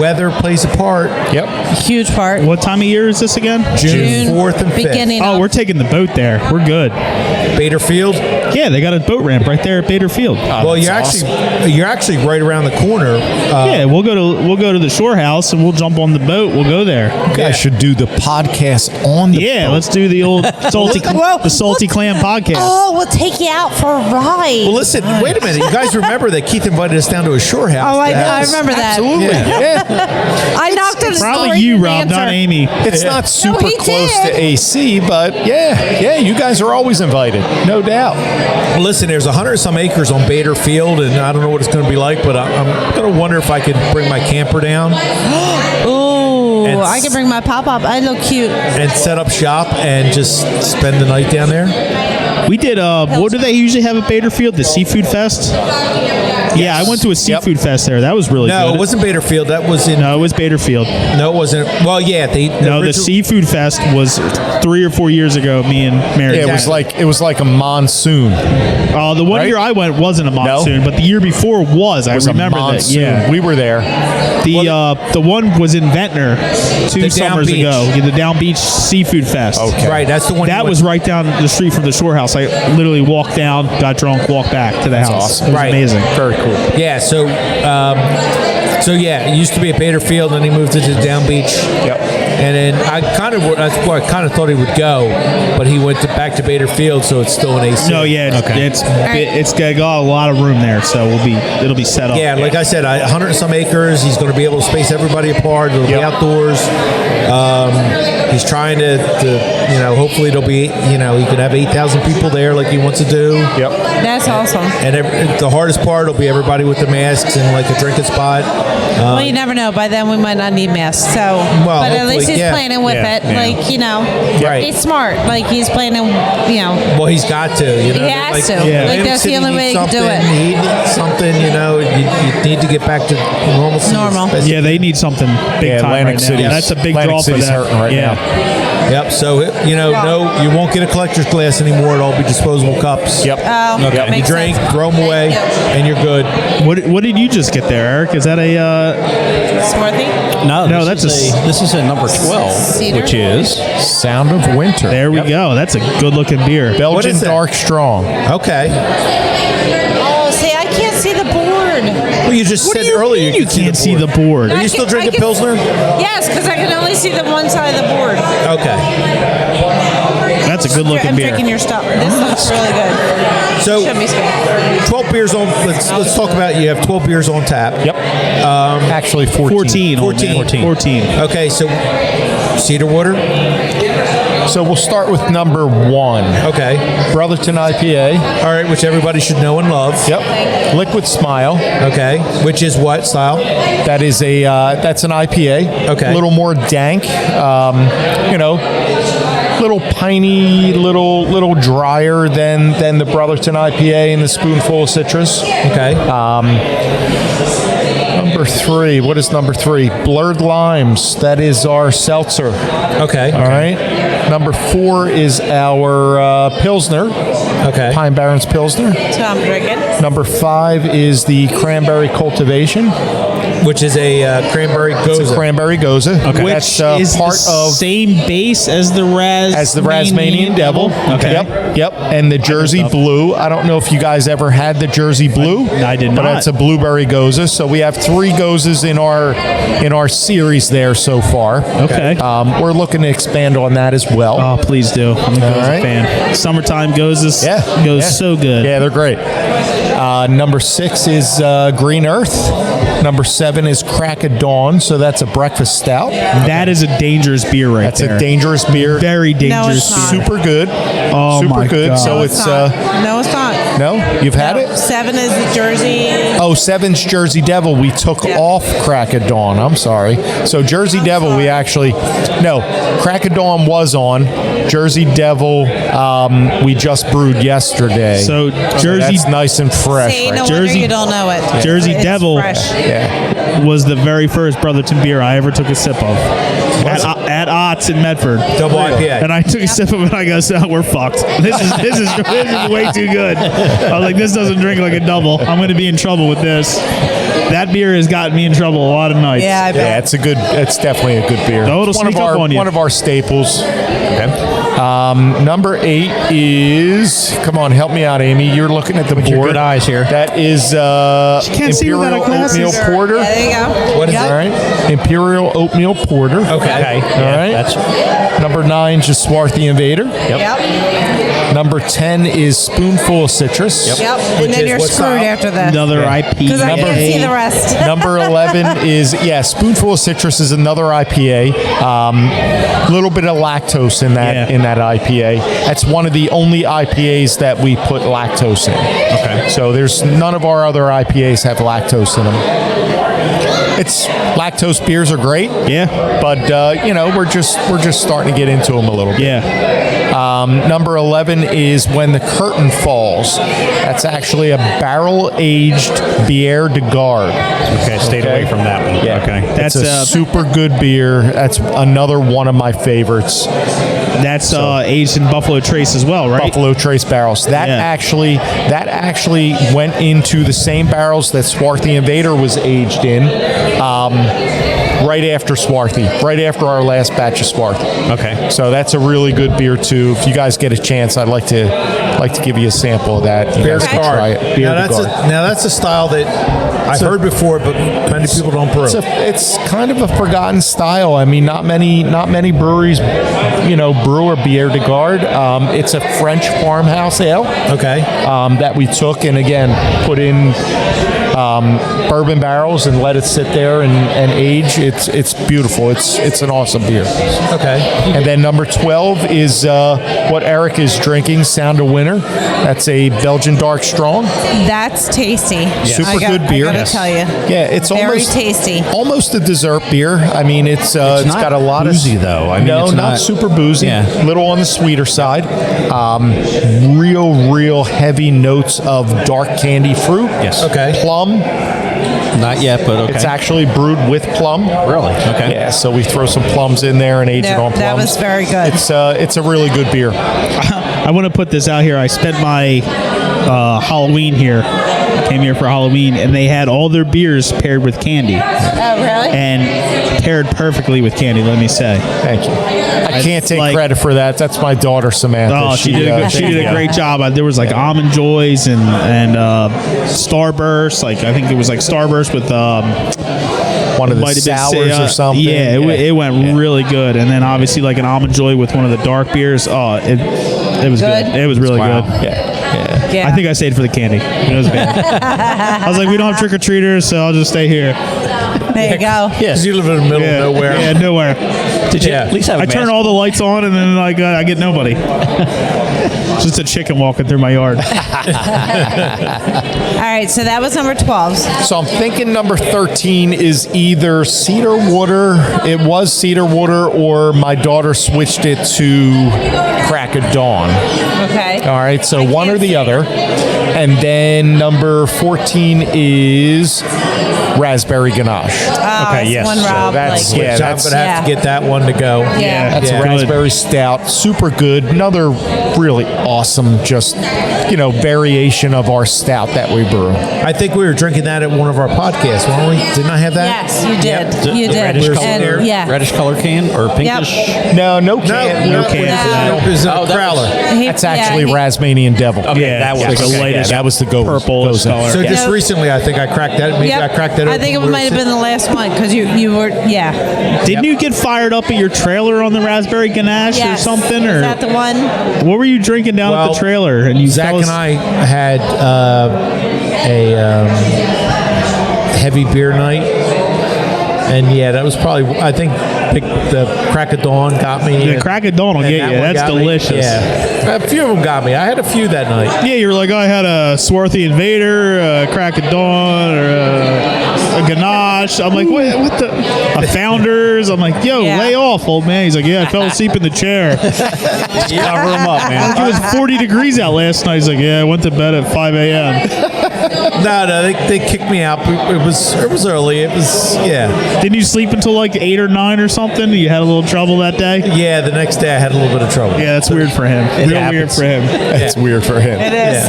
[SPEAKER 16] Weather plays a part.
[SPEAKER 15] Yep.
[SPEAKER 12] Huge part.
[SPEAKER 13] What time of year is this again?
[SPEAKER 16] June 4th and 5th.
[SPEAKER 12] Beginning.
[SPEAKER 13] Oh, we're taking the boat there. We're good.
[SPEAKER 16] Bader Field.
[SPEAKER 13] Yeah, they got a boat ramp right there at Bader Field.
[SPEAKER 16] Well, you're actually right around the corner.
[SPEAKER 13] Yeah, we'll go to the shore house and we'll jump on the boat. We'll go there.
[SPEAKER 1] You guys should do the podcast on the boat.
[SPEAKER 13] Let's do the old salty clam podcast.
[SPEAKER 12] Oh, we'll take you out for a ride.
[SPEAKER 16] Well, listen, wait a minute. You guys remember that Keith invited us down to a shore house?
[SPEAKER 12] Oh, I remember that.
[SPEAKER 1] Absolutely.
[SPEAKER 16] Yeah.
[SPEAKER 12] I knocked on his door.
[SPEAKER 13] Probably you, Rob, not Amy.
[SPEAKER 1] It's not super
[SPEAKER 12] he
[SPEAKER 1] close
[SPEAKER 12] did.
[SPEAKER 1] to AC, but yeah, you guys are always invited, no doubt.
[SPEAKER 16] Well, listen, there's 100-some acres on Bader Field, and I don't know what it's going to be like, but I'm going to wonder if I could bring my camper down.
[SPEAKER 12] Ooh, I can bring my pop-up. I look cute.
[SPEAKER 16] And set up shop and just spend the night down there.
[SPEAKER 13] We did, what do they usually have at Bader Field? The Seafood Fest? Yeah, I went to a seafood fest there. That was really good.
[SPEAKER 16] No, it wasn't Bader Field. That was in...
[SPEAKER 13] No, it was Bader Field.
[SPEAKER 16] No, it wasn't. Well, yeah.
[SPEAKER 13] The Seafood Fest was 3 or 4 years ago, me and Mary.
[SPEAKER 1] Yeah, it was like a monsoon.
[SPEAKER 13] The one year I went wasn't a monsoon, but the year before was. I remember that. Yeah,
[SPEAKER 1] we were there.
[SPEAKER 13] The one was in Ventnor 2 summers ago. Yeah, the Down Beach Seafood Fest.
[SPEAKER 1] Okay.
[SPEAKER 16] Right, that's the one.
[SPEAKER 13] That was right down the street from the shore house. I literally walked down, got drunk, walked back to the house.
[SPEAKER 1] Awesome.
[SPEAKER 13] It was amazing.
[SPEAKER 1] Very cool.
[SPEAKER 16] Yeah, so it used to be at Bader Field, and then he moved it to Down Beach.
[SPEAKER 1] Yep.
[SPEAKER 16] And then that's where I kind of thought he would go, but he went back to Bader Field, so it's still an AC.
[SPEAKER 13] No, yeah, it's got a lot of room there, so it'll be set up.
[SPEAKER 16] Yeah, like I said, 100 and some acres. He's going to be able to space everybody apart. It'll be outdoors. He's trying to hopefully it'll be, he can have 8,000 people there like he wants to do.
[SPEAKER 1] Yep.
[SPEAKER 12] That's awesome.
[SPEAKER 16] And the hardest part will be everybody with the masks and like a drinking spot.
[SPEAKER 12] Well, you never know. By then, we might not need masks. So, but at least he's planning with it.
[SPEAKER 16] Yeah.
[SPEAKER 12] Like,
[SPEAKER 16] right.
[SPEAKER 12] He's smart. Like, he's planning,
[SPEAKER 16] Well, he's got to.
[SPEAKER 12] He has to. Yeah. Like, that's the only way he can do it.
[SPEAKER 16] He needs something, you need to get back to normalcy.
[SPEAKER 12] Normal.
[SPEAKER 13] Yeah, they need something big time
[SPEAKER 1] Atlantic
[SPEAKER 13] right
[SPEAKER 1] City.
[SPEAKER 13] now. That's a big draw for them.
[SPEAKER 1] Hurting right now.
[SPEAKER 16] Yep. So no, you won't get a collector's glass anymore. It'll all be disposable cups.
[SPEAKER 1] Yep.
[SPEAKER 12] Oh,
[SPEAKER 16] okay. You
[SPEAKER 12] makes
[SPEAKER 16] drink,
[SPEAKER 12] sense.
[SPEAKER 16] throw them away, and you're good.
[SPEAKER 13] What did you just get there, Eric? Is that a
[SPEAKER 12] Swarthy?
[SPEAKER 15] No, this is a number 12,
[SPEAKER 12] Cedar?
[SPEAKER 15] which is
[SPEAKER 1] Sound of Winter.
[SPEAKER 13] There we go. That's a good-looking beer.
[SPEAKER 1] Belgian Dark Strong.
[SPEAKER 16] Okay.
[SPEAKER 12] Oh, see, I can't see the board.
[SPEAKER 16] Well, you just said earlier
[SPEAKER 13] you can't see the board.
[SPEAKER 16] Are you still drinking Pilsner?
[SPEAKER 12] Yes, because I can only see the one side of the board.
[SPEAKER 16] Okay.
[SPEAKER 13] That's a good-looking
[SPEAKER 12] I'm
[SPEAKER 13] beer.
[SPEAKER 12] drinking your stuff. This stuff's really good.
[SPEAKER 16] So,
[SPEAKER 12] Show me some.
[SPEAKER 16] 12 beers on. Let's talk about. You have 12 beers on tap.
[SPEAKER 1] Yep. Actually, 14.
[SPEAKER 13] 14.
[SPEAKER 16] Okay, so Cedar Water.
[SPEAKER 1] So we'll start with number 1.
[SPEAKER 16] Okay.
[SPEAKER 1] Brotherton IPA.
[SPEAKER 16] All right, which everybody should know and love.
[SPEAKER 1] Yep. Liquid Smile.
[SPEAKER 16] Okay. Which is what style?
[SPEAKER 1] That is that's an IPA.
[SPEAKER 16] Okay.
[SPEAKER 1] A little more dank. Little piney, little drier than the Brotherton IPA and the Spoonful of Citrus.
[SPEAKER 16] Okay.
[SPEAKER 1] Number 3. What is number 3? Blurred Limes. That is our seltzer.
[SPEAKER 16] Okay.
[SPEAKER 1] All right. Number 4 is our Pilsner.
[SPEAKER 16] Okay.
[SPEAKER 14] Pine Barrens Pilsner.
[SPEAKER 12] So I'm drinking.
[SPEAKER 14] Number 5 is the Cranberry Cultivation,
[SPEAKER 16] which is a cranberry goza.
[SPEAKER 14] It's a cranberry goza.
[SPEAKER 13] Okay. Which
[SPEAKER 14] That's
[SPEAKER 13] is
[SPEAKER 14] part
[SPEAKER 13] the
[SPEAKER 14] of
[SPEAKER 13] same base as the
[SPEAKER 14] Rasmanian Devil.
[SPEAKER 13] Okay.
[SPEAKER 14] Yep. And the Jersey Blue. I don't know if you guys ever had the Jersey Blue.
[SPEAKER 13] I did not.
[SPEAKER 14] But that's a blueberry goza. So we have 3 gozas in our series there so far.
[SPEAKER 13] Okay.
[SPEAKER 14] We're looking to expand on that as well.
[SPEAKER 13] Oh, please do. I'm a goza fan. Summertime gozas goes so good.
[SPEAKER 14] Yeah, they're great. Number 6 is Green Earth. Number 7 is Crack of Dawn. So that's a breakfast stout.
[SPEAKER 13] That is a dangerous beer there.
[SPEAKER 14] That's a dangerous beer.
[SPEAKER 13] Very dangerous beer.
[SPEAKER 14] Super good.
[SPEAKER 13] Oh,
[SPEAKER 14] Super
[SPEAKER 13] my
[SPEAKER 14] good.
[SPEAKER 13] God.
[SPEAKER 14] So it's
[SPEAKER 12] No, it's not.
[SPEAKER 14] no, you've had it?
[SPEAKER 12] 7 is the Jersey.
[SPEAKER 14] Oh, 7's Jersey Devil. We took off Crack of Dawn. I'm sorry. So Jersey Devil, we actually Crack of Dawn was on. Jersey Devil, we just brewed yesterday.
[SPEAKER 13] So Jersey,
[SPEAKER 14] that's nice and fresh.
[SPEAKER 12] See,
[SPEAKER 14] right?
[SPEAKER 12] no wonder you don't know it.
[SPEAKER 13] Jersey
[SPEAKER 12] It's
[SPEAKER 13] Devil
[SPEAKER 12] fresh.
[SPEAKER 13] was the very first Brotherton beer I ever took a sip of. At Ott's in Medford.
[SPEAKER 16] Double IPA.
[SPEAKER 13] And I took a sip of it and I go, so we're fucked. This is way too good. I was like, this doesn't drink like a double. I'm going to be in trouble with this. That beer has gotten me in trouble a lot of nights.
[SPEAKER 12] Yeah, I bet.
[SPEAKER 14] Yeah, it's definitely a good beer.
[SPEAKER 13] Oh, it'll
[SPEAKER 14] It's one
[SPEAKER 13] sneak
[SPEAKER 14] of
[SPEAKER 13] up
[SPEAKER 14] our
[SPEAKER 13] on you.
[SPEAKER 14] one of our staples. Number 8 is, come on, help me out, Amy. You're looking at the board.
[SPEAKER 15] Your good eyes here.
[SPEAKER 14] That is
[SPEAKER 13] can't see without
[SPEAKER 14] Imperial
[SPEAKER 13] her glasses.
[SPEAKER 14] Oatmeal Porter.
[SPEAKER 12] Yeah, there you go.
[SPEAKER 16] What is
[SPEAKER 14] All right, Imperial Oatmeal Porter.
[SPEAKER 16] Okay.
[SPEAKER 14] All right.
[SPEAKER 15] That's
[SPEAKER 14] Number 9 is Swarthy Invader.
[SPEAKER 12] Yep.
[SPEAKER 14] Number 10 is Spoonful of Citrus.
[SPEAKER 12] Yep. And then you're screwed after that.
[SPEAKER 13] Another IP.
[SPEAKER 12] Because I can't see the rest.
[SPEAKER 14] Number 11 is, Spoonful of Citrus is another IPA. A little bit of lactose in that IPA. That's one of the only IPAs that we put lactose in. Okay. So there's none of our other IPAs have lactose in them. It's lactose beers are great.
[SPEAKER 13] Yeah.
[SPEAKER 14] But we're just starting to get into them a little bit.
[SPEAKER 13] Yeah.
[SPEAKER 14] Number 11 is When the Curtain Falls. That's actually a barrel-aged Bière de Garde.
[SPEAKER 15] okay. Stayed away from that one.
[SPEAKER 14] Yeah.
[SPEAKER 15] Okay.
[SPEAKER 14] That's
[SPEAKER 13] That's
[SPEAKER 14] a super good beer. That's another one of my favorites.
[SPEAKER 13] That's aged in Buffalo Trace as well, right?
[SPEAKER 14] Buffalo Trace barrels. That actually went into the same barrels that Swarthy Invader was aged in. Right after Swarthy, right after our last batch of Swarthy.
[SPEAKER 15] Okay.
[SPEAKER 14] So that's a really good beer too. If you guys get a chance, I'd like to give you a sample of that. You
[SPEAKER 16] Beer
[SPEAKER 14] guys
[SPEAKER 16] de
[SPEAKER 14] can
[SPEAKER 16] Garde.
[SPEAKER 14] try it. Beer de Garde.
[SPEAKER 16] Now that's a style that I've heard before, but many people don't brew.
[SPEAKER 14] It's kind of a forgotten style. I mean, not many breweries, brew a Bière de Garde. It's a French farmhouse ale.
[SPEAKER 16] Okay.
[SPEAKER 14] That we took and again put in bourbon barrels and let it sit there and age. It's beautiful. It's an awesome beer.
[SPEAKER 16] Okay.
[SPEAKER 14] And then number 12 is what Eric is drinking, Sound of Winter. That's a Belgian dark strong.
[SPEAKER 12] That's tasty.
[SPEAKER 14] Super good beer.
[SPEAKER 12] I gotta tell you.
[SPEAKER 14] Yeah, it's
[SPEAKER 12] very tasty.
[SPEAKER 14] Almost a dessert beer. I mean, it's got a lot
[SPEAKER 15] boozy,
[SPEAKER 14] of
[SPEAKER 15] though. I mean,
[SPEAKER 14] no,
[SPEAKER 15] it's
[SPEAKER 14] not super boozy.
[SPEAKER 15] Yeah.
[SPEAKER 14] Little on the sweeter side. Real heavy notes of dark candy fruit.
[SPEAKER 15] Yes.
[SPEAKER 16] Okay.
[SPEAKER 14] Plum.
[SPEAKER 15] Not yet, but okay.
[SPEAKER 14] It's actually brewed with plum.
[SPEAKER 15] Really? Okay.
[SPEAKER 14] Yeah, so we throw some plums in there and age it on plums.
[SPEAKER 12] That was very good.
[SPEAKER 14] It's a really good beer.
[SPEAKER 13] I want to put this out here. I spent my Halloween here. Came here for Halloween, and they had all their beers paired with candy.
[SPEAKER 12] Oh, really?
[SPEAKER 13] And paired perfectly with candy, let me say.
[SPEAKER 14] Thank you. I can't take credit for that. That's my daughter, Samantha.
[SPEAKER 13] Oh, she did a great job. There was like Almond Joys and Starburst. Like I think it was like Starburst with
[SPEAKER 14] one of the sours or something.
[SPEAKER 13] Yeah, it went really good. And then obviously like an Almond Joy with one of the dark beers. Oh, it was good. It was really good.
[SPEAKER 12] Yeah.
[SPEAKER 13] I think I stayed for the candy. It was bad. I was like, we don't have trick or treaters, so I'll just stay here.
[SPEAKER 12] There you go.
[SPEAKER 16] Yeah, because you live in the middle of nowhere.
[SPEAKER 13] Yeah, nowhere.
[SPEAKER 15] Did you at least have a
[SPEAKER 13] I turn
[SPEAKER 15] mask?
[SPEAKER 13] all the lights on, and then I get nobody. Just a chicken walking through my yard.
[SPEAKER 12] All right, so that was number 12.
[SPEAKER 14] So I'm thinking number 13 is either Cedar Water. It was Cedar Water, or my daughter switched it to Crack of Dawn.
[SPEAKER 12] Okay.
[SPEAKER 14] All right, so one or the other. And then number 14 is Raspberry Ganache.
[SPEAKER 12] Okay, yes. One Rob,
[SPEAKER 14] that's
[SPEAKER 16] I'm going to have to get that one to go.
[SPEAKER 14] That's a raspberry stout. Super good. Another really awesome, just, variation of our stout that we brew.
[SPEAKER 16] I think we were drinking that at one of our podcasts, weren't we? Didn't I have that?
[SPEAKER 12] Yes, you did.
[SPEAKER 15] Yep.
[SPEAKER 12] You did.
[SPEAKER 15] Reddish color can or pinkish?
[SPEAKER 14] No can.
[SPEAKER 16] No can. It was a crowler.
[SPEAKER 14] That's actually Rasmanian Devil.
[SPEAKER 15] Okay, that was
[SPEAKER 14] the latest. That was the purple color.
[SPEAKER 16] So just recently, I think I cracked that. Maybe I cracked that.
[SPEAKER 12] I think it might have been the last one because you were
[SPEAKER 13] Didn't you get fired up at your trailer on the Raspberry Ganache or something? Or
[SPEAKER 12] is that the one?
[SPEAKER 13] What were you drinking down at the trailer? And
[SPEAKER 16] Zach and I had a heavy beer night, and that was probably I think the Crack of Dawn got me.
[SPEAKER 13] The Crack of Dawn will get you. That's delicious.
[SPEAKER 16] Yeah, a few of them got me. I had a few that night.
[SPEAKER 13] Yeah, you were like, I had a Swarthy Invader, a Crack of Dawn, or a Ganache. I'm like, what the? A Founders. I'm like, lay off, old man. He's like, I fell asleep in the chair.
[SPEAKER 15] Just cover him up, man.
[SPEAKER 13] It was 40 degrees out last night. He's like, I went to bed at 5 a.m.
[SPEAKER 16] No, they kicked me out. It was early. It was
[SPEAKER 13] Didn't you sleep until like 8 or 9 or something? You had a little trouble that day?
[SPEAKER 16] Yeah, the next day I had a little bit of trouble.
[SPEAKER 13] Yeah, that's weird for him. Weird for him.
[SPEAKER 14] That's weird for him.
[SPEAKER 12] It is.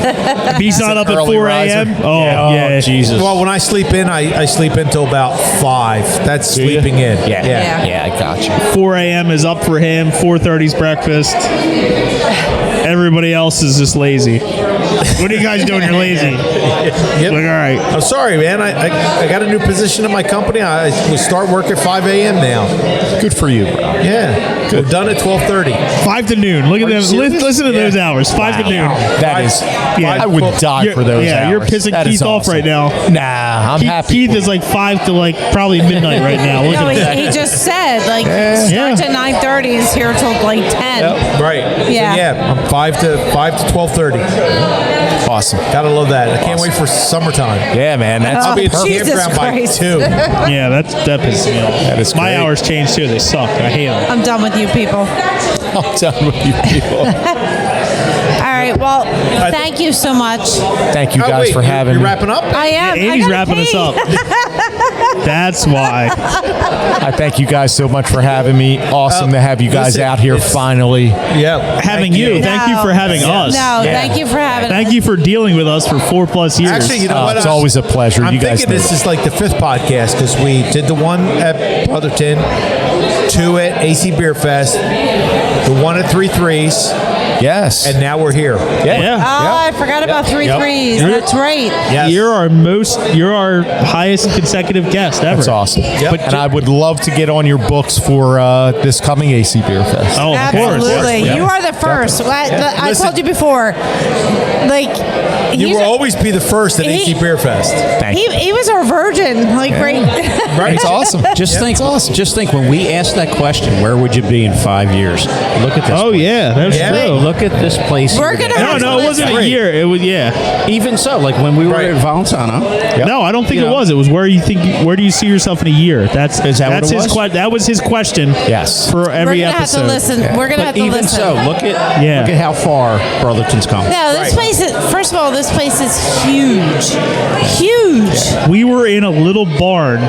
[SPEAKER 13] He's not up at 4 a.m. Oh,
[SPEAKER 15] Jesus.
[SPEAKER 16] Well, when I sleep in, I sleep until about 5. That's sleeping in.
[SPEAKER 15] Yeah, I got you.
[SPEAKER 13] 4 a.m. is up for him. 4:30's breakfast. Everybody else is just lazy. What are you guys doing? You're lazy.
[SPEAKER 16] Yep.
[SPEAKER 13] Like, all right.
[SPEAKER 16] I'm sorry, man. I got a new position in my company. I will start work at 5 a.m. now.
[SPEAKER 14] Good for you, bro.
[SPEAKER 16] Yeah. We're done at 12:30.
[SPEAKER 13] 5 to noon. Look at them. Listen to those hours. 5 to noon.
[SPEAKER 14] That is. I would die for those hours.
[SPEAKER 13] Yeah, you're pissing Keith off right now.
[SPEAKER 14] Nah, I'm happy.
[SPEAKER 13] Keith is like 5 to like probably midnight right now. Look at that.
[SPEAKER 12] He just said starts at 9:30, is here till like 10.
[SPEAKER 16] Yep. Right.
[SPEAKER 12] Yeah.
[SPEAKER 16] So, I'm 5 to 12:30.
[SPEAKER 14] Awesome.
[SPEAKER 16] Gotta love that. I can't wait for summertime.
[SPEAKER 14] Yeah, man.
[SPEAKER 16] I'll be at the campground by 2.
[SPEAKER 13] Yeah, that pisses me off.
[SPEAKER 14] That is
[SPEAKER 13] my
[SPEAKER 14] great.
[SPEAKER 13] hours change too. They suck. I hate them.
[SPEAKER 12] I'm done with you people.
[SPEAKER 14] I'm done with you people.
[SPEAKER 12] All right. Well, thank you so much.
[SPEAKER 14] Thank you guys for having me.
[SPEAKER 16] You wrapping up?
[SPEAKER 12] I am.
[SPEAKER 13] Yeah, Andy's wrapping us up. That's why.
[SPEAKER 14] I thank you guys so much for having me. Awesome to have you guys out here finally.
[SPEAKER 16] Yeah.
[SPEAKER 13] Having you. Thank you for having us.
[SPEAKER 12] No, thank you for having us.
[SPEAKER 13] Thank you for dealing with us for 4+ years.
[SPEAKER 16] Actually, you know what?
[SPEAKER 14] It's always a pleasure.
[SPEAKER 16] I'm
[SPEAKER 14] you guys
[SPEAKER 16] thinking this is like the 5th podcast because we did the one at Brotherton, 2 at AC Beer Fest, the one at 3 Threes.
[SPEAKER 14] Yes.
[SPEAKER 16] And now we're here.
[SPEAKER 13] Yeah.
[SPEAKER 12] I forgot about 3 threes. That's right.
[SPEAKER 16] Yes.
[SPEAKER 13] You're our highest consecutive guest ever.
[SPEAKER 14] That's awesome.
[SPEAKER 16] Yep.
[SPEAKER 14] And I would love to get on your books for this coming AC Beer Fest.
[SPEAKER 13] Oh, of course.
[SPEAKER 12] Absolutely. You are the first. I told you before.
[SPEAKER 16] You will always be the first at AC Beer Fest.
[SPEAKER 12] He was our virgin. Right.
[SPEAKER 14] It's awesome.
[SPEAKER 15] Just think when we asked that question, where would you be in 5 years? Look at this.
[SPEAKER 13] Oh,
[SPEAKER 15] place.
[SPEAKER 13] yeah. That's true.
[SPEAKER 15] Look at this place.
[SPEAKER 12] We're going to have
[SPEAKER 13] No, it wasn't a year. It was,
[SPEAKER 15] Even so, like when we were at Valentano.
[SPEAKER 13] No, I don't think it was. It was where do you see yourself in a year? That was his question.
[SPEAKER 14] Yes.
[SPEAKER 13] For every episode.
[SPEAKER 12] We're going to have to listen. We're going to have to
[SPEAKER 15] even
[SPEAKER 12] listen.
[SPEAKER 15] so, look at how far Brotherton's come.
[SPEAKER 12] No, this place is, first of all, this place is huge. Huge.
[SPEAKER 13] We were in a little barn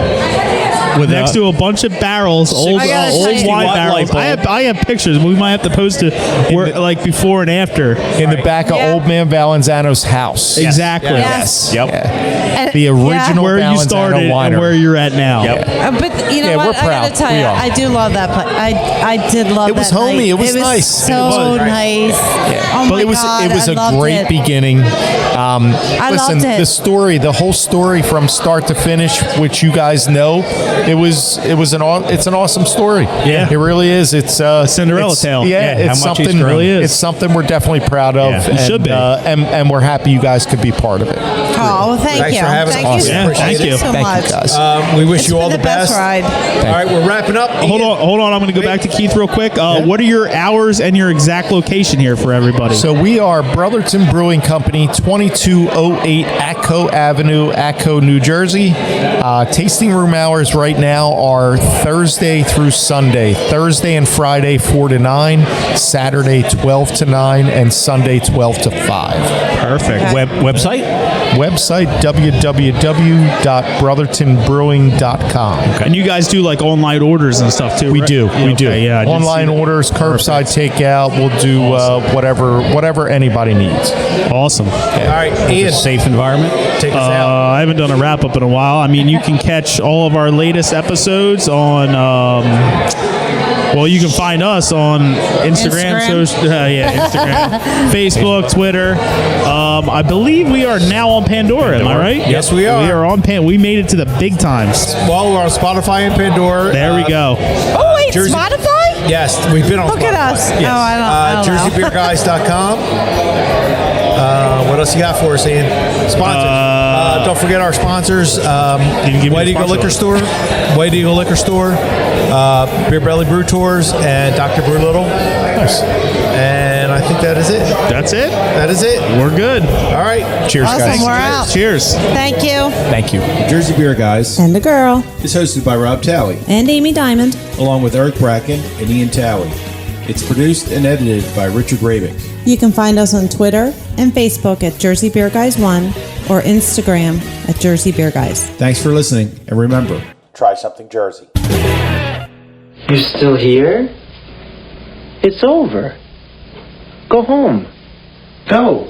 [SPEAKER 13] next to a bunch of barrels, old wine barrels. I have pictures. We might have to post it like before and after.
[SPEAKER 14] In the back of Old Man Valenzano's house.
[SPEAKER 13] Exactly.
[SPEAKER 12] Yes.
[SPEAKER 15] Yep.
[SPEAKER 14] The original
[SPEAKER 13] where you started
[SPEAKER 14] winery.
[SPEAKER 13] and where you're at now.
[SPEAKER 15] Yep.
[SPEAKER 12] But you know what?
[SPEAKER 14] we're proud.
[SPEAKER 12] I got to tell you, I do love that place. I did love
[SPEAKER 14] It was
[SPEAKER 12] that
[SPEAKER 14] homey.
[SPEAKER 12] night.
[SPEAKER 14] It was nice.
[SPEAKER 12] So nice. Oh my God.
[SPEAKER 14] It was
[SPEAKER 12] I
[SPEAKER 14] a
[SPEAKER 12] loved
[SPEAKER 14] great
[SPEAKER 12] it.
[SPEAKER 14] beginning.
[SPEAKER 12] I
[SPEAKER 14] Listen,
[SPEAKER 12] loved it.
[SPEAKER 14] the whole story from start to finish, which you guys know, it's an awesome story.
[SPEAKER 13] Yeah.
[SPEAKER 14] It really is. It's a
[SPEAKER 13] Cinderella tale.
[SPEAKER 14] Yeah, it's
[SPEAKER 15] how much
[SPEAKER 14] something.
[SPEAKER 15] he's grown.
[SPEAKER 13] Really is.
[SPEAKER 14] It's something we're definitely proud of.
[SPEAKER 13] Yeah, it should be.
[SPEAKER 14] And we're happy you guys could be part of it.
[SPEAKER 12] Oh, well, thank
[SPEAKER 16] Thanks
[SPEAKER 12] you.
[SPEAKER 16] for having us.
[SPEAKER 12] Thank you.
[SPEAKER 13] Yeah, thank you.
[SPEAKER 12] so
[SPEAKER 14] Thank
[SPEAKER 12] much.
[SPEAKER 14] you, guys.
[SPEAKER 16] We wish
[SPEAKER 12] It's
[SPEAKER 16] you all
[SPEAKER 12] been
[SPEAKER 16] the best.
[SPEAKER 12] ride.
[SPEAKER 16] All right, we're wrapping up.
[SPEAKER 13] Hold on. I'm going to go back to Keith real quick. What are your hours and your exact location here for everybody?
[SPEAKER 14] So we are Brotherton Brewing Company, 2208 Atco Avenue, Atco, New Jersey. Tasting room hours right now are Thursday through Sunday. Thursday and Friday, 4 to 9. Saturday, 12 to 9. And Sunday, 12 to 5.
[SPEAKER 13] Perfect.
[SPEAKER 15] Website?
[SPEAKER 14] website, www.brothertonbrewing.com.
[SPEAKER 13] Okay. And you guys do like online orders and stuff too,
[SPEAKER 14] We
[SPEAKER 13] right?
[SPEAKER 14] do.
[SPEAKER 13] Yeah,
[SPEAKER 14] We do.
[SPEAKER 13] Yeah, I did
[SPEAKER 14] Online
[SPEAKER 13] see that.
[SPEAKER 14] orders, curbside takeout. We'll do whatever anybody needs.
[SPEAKER 13] Awesome.
[SPEAKER 16] All right, Ian.
[SPEAKER 15] Safe environment.
[SPEAKER 16] Take us out.
[SPEAKER 13] I haven't done a wrap up in a while. I mean, you can catch all of our latest episodes on. Well, you can find us on Instagram. Instagram, Facebook, Twitter. I believe we are now on Pandora. Am I right?
[SPEAKER 16] Yes, we are.
[SPEAKER 13] We are on Pandora. We made it to the big times.
[SPEAKER 16] Well, we're on Spotify and Pandora.
[SPEAKER 13] There we go.
[SPEAKER 12] Oh, wait, Spotify?
[SPEAKER 16] Yes, we've been on
[SPEAKER 12] Look
[SPEAKER 16] Spotify.
[SPEAKER 12] at us.
[SPEAKER 16] Yes.
[SPEAKER 12] Oh, I don't know.
[SPEAKER 16] JerseyBeerGuys.com. What else you got for us, Ian? Sponsors. Don't forget our sponsors. White Eagle Liquor Store, White Eagle Liquor Store, Beer Belly Brew Tours, and Dr. Brewlittle. Nice. And I think that is it.
[SPEAKER 13] That's it.
[SPEAKER 16] That is it.
[SPEAKER 13] We're good.
[SPEAKER 16] All right.
[SPEAKER 14] Cheers,
[SPEAKER 12] Awesome,
[SPEAKER 14] guys.
[SPEAKER 12] we're out.
[SPEAKER 13] Cheers.
[SPEAKER 12] Thank you.
[SPEAKER 15] Thank you.
[SPEAKER 17] Jersey Beer Guys
[SPEAKER 18] And a girl.
[SPEAKER 17] is hosted by Rob Talley,
[SPEAKER 18] And Amy Diamond.
[SPEAKER 17] along with Eric Bracken and Ian Talley. It's produced and edited by Richard Rabing.
[SPEAKER 18] You can find us on Twitter and Facebook at Jersey Beer Guys 1 or Instagram at Jersey Beer Guys.
[SPEAKER 17] Thanks for listening, and remember, try something Jersey.
[SPEAKER 19] You're still here? It's over. Go home. Go.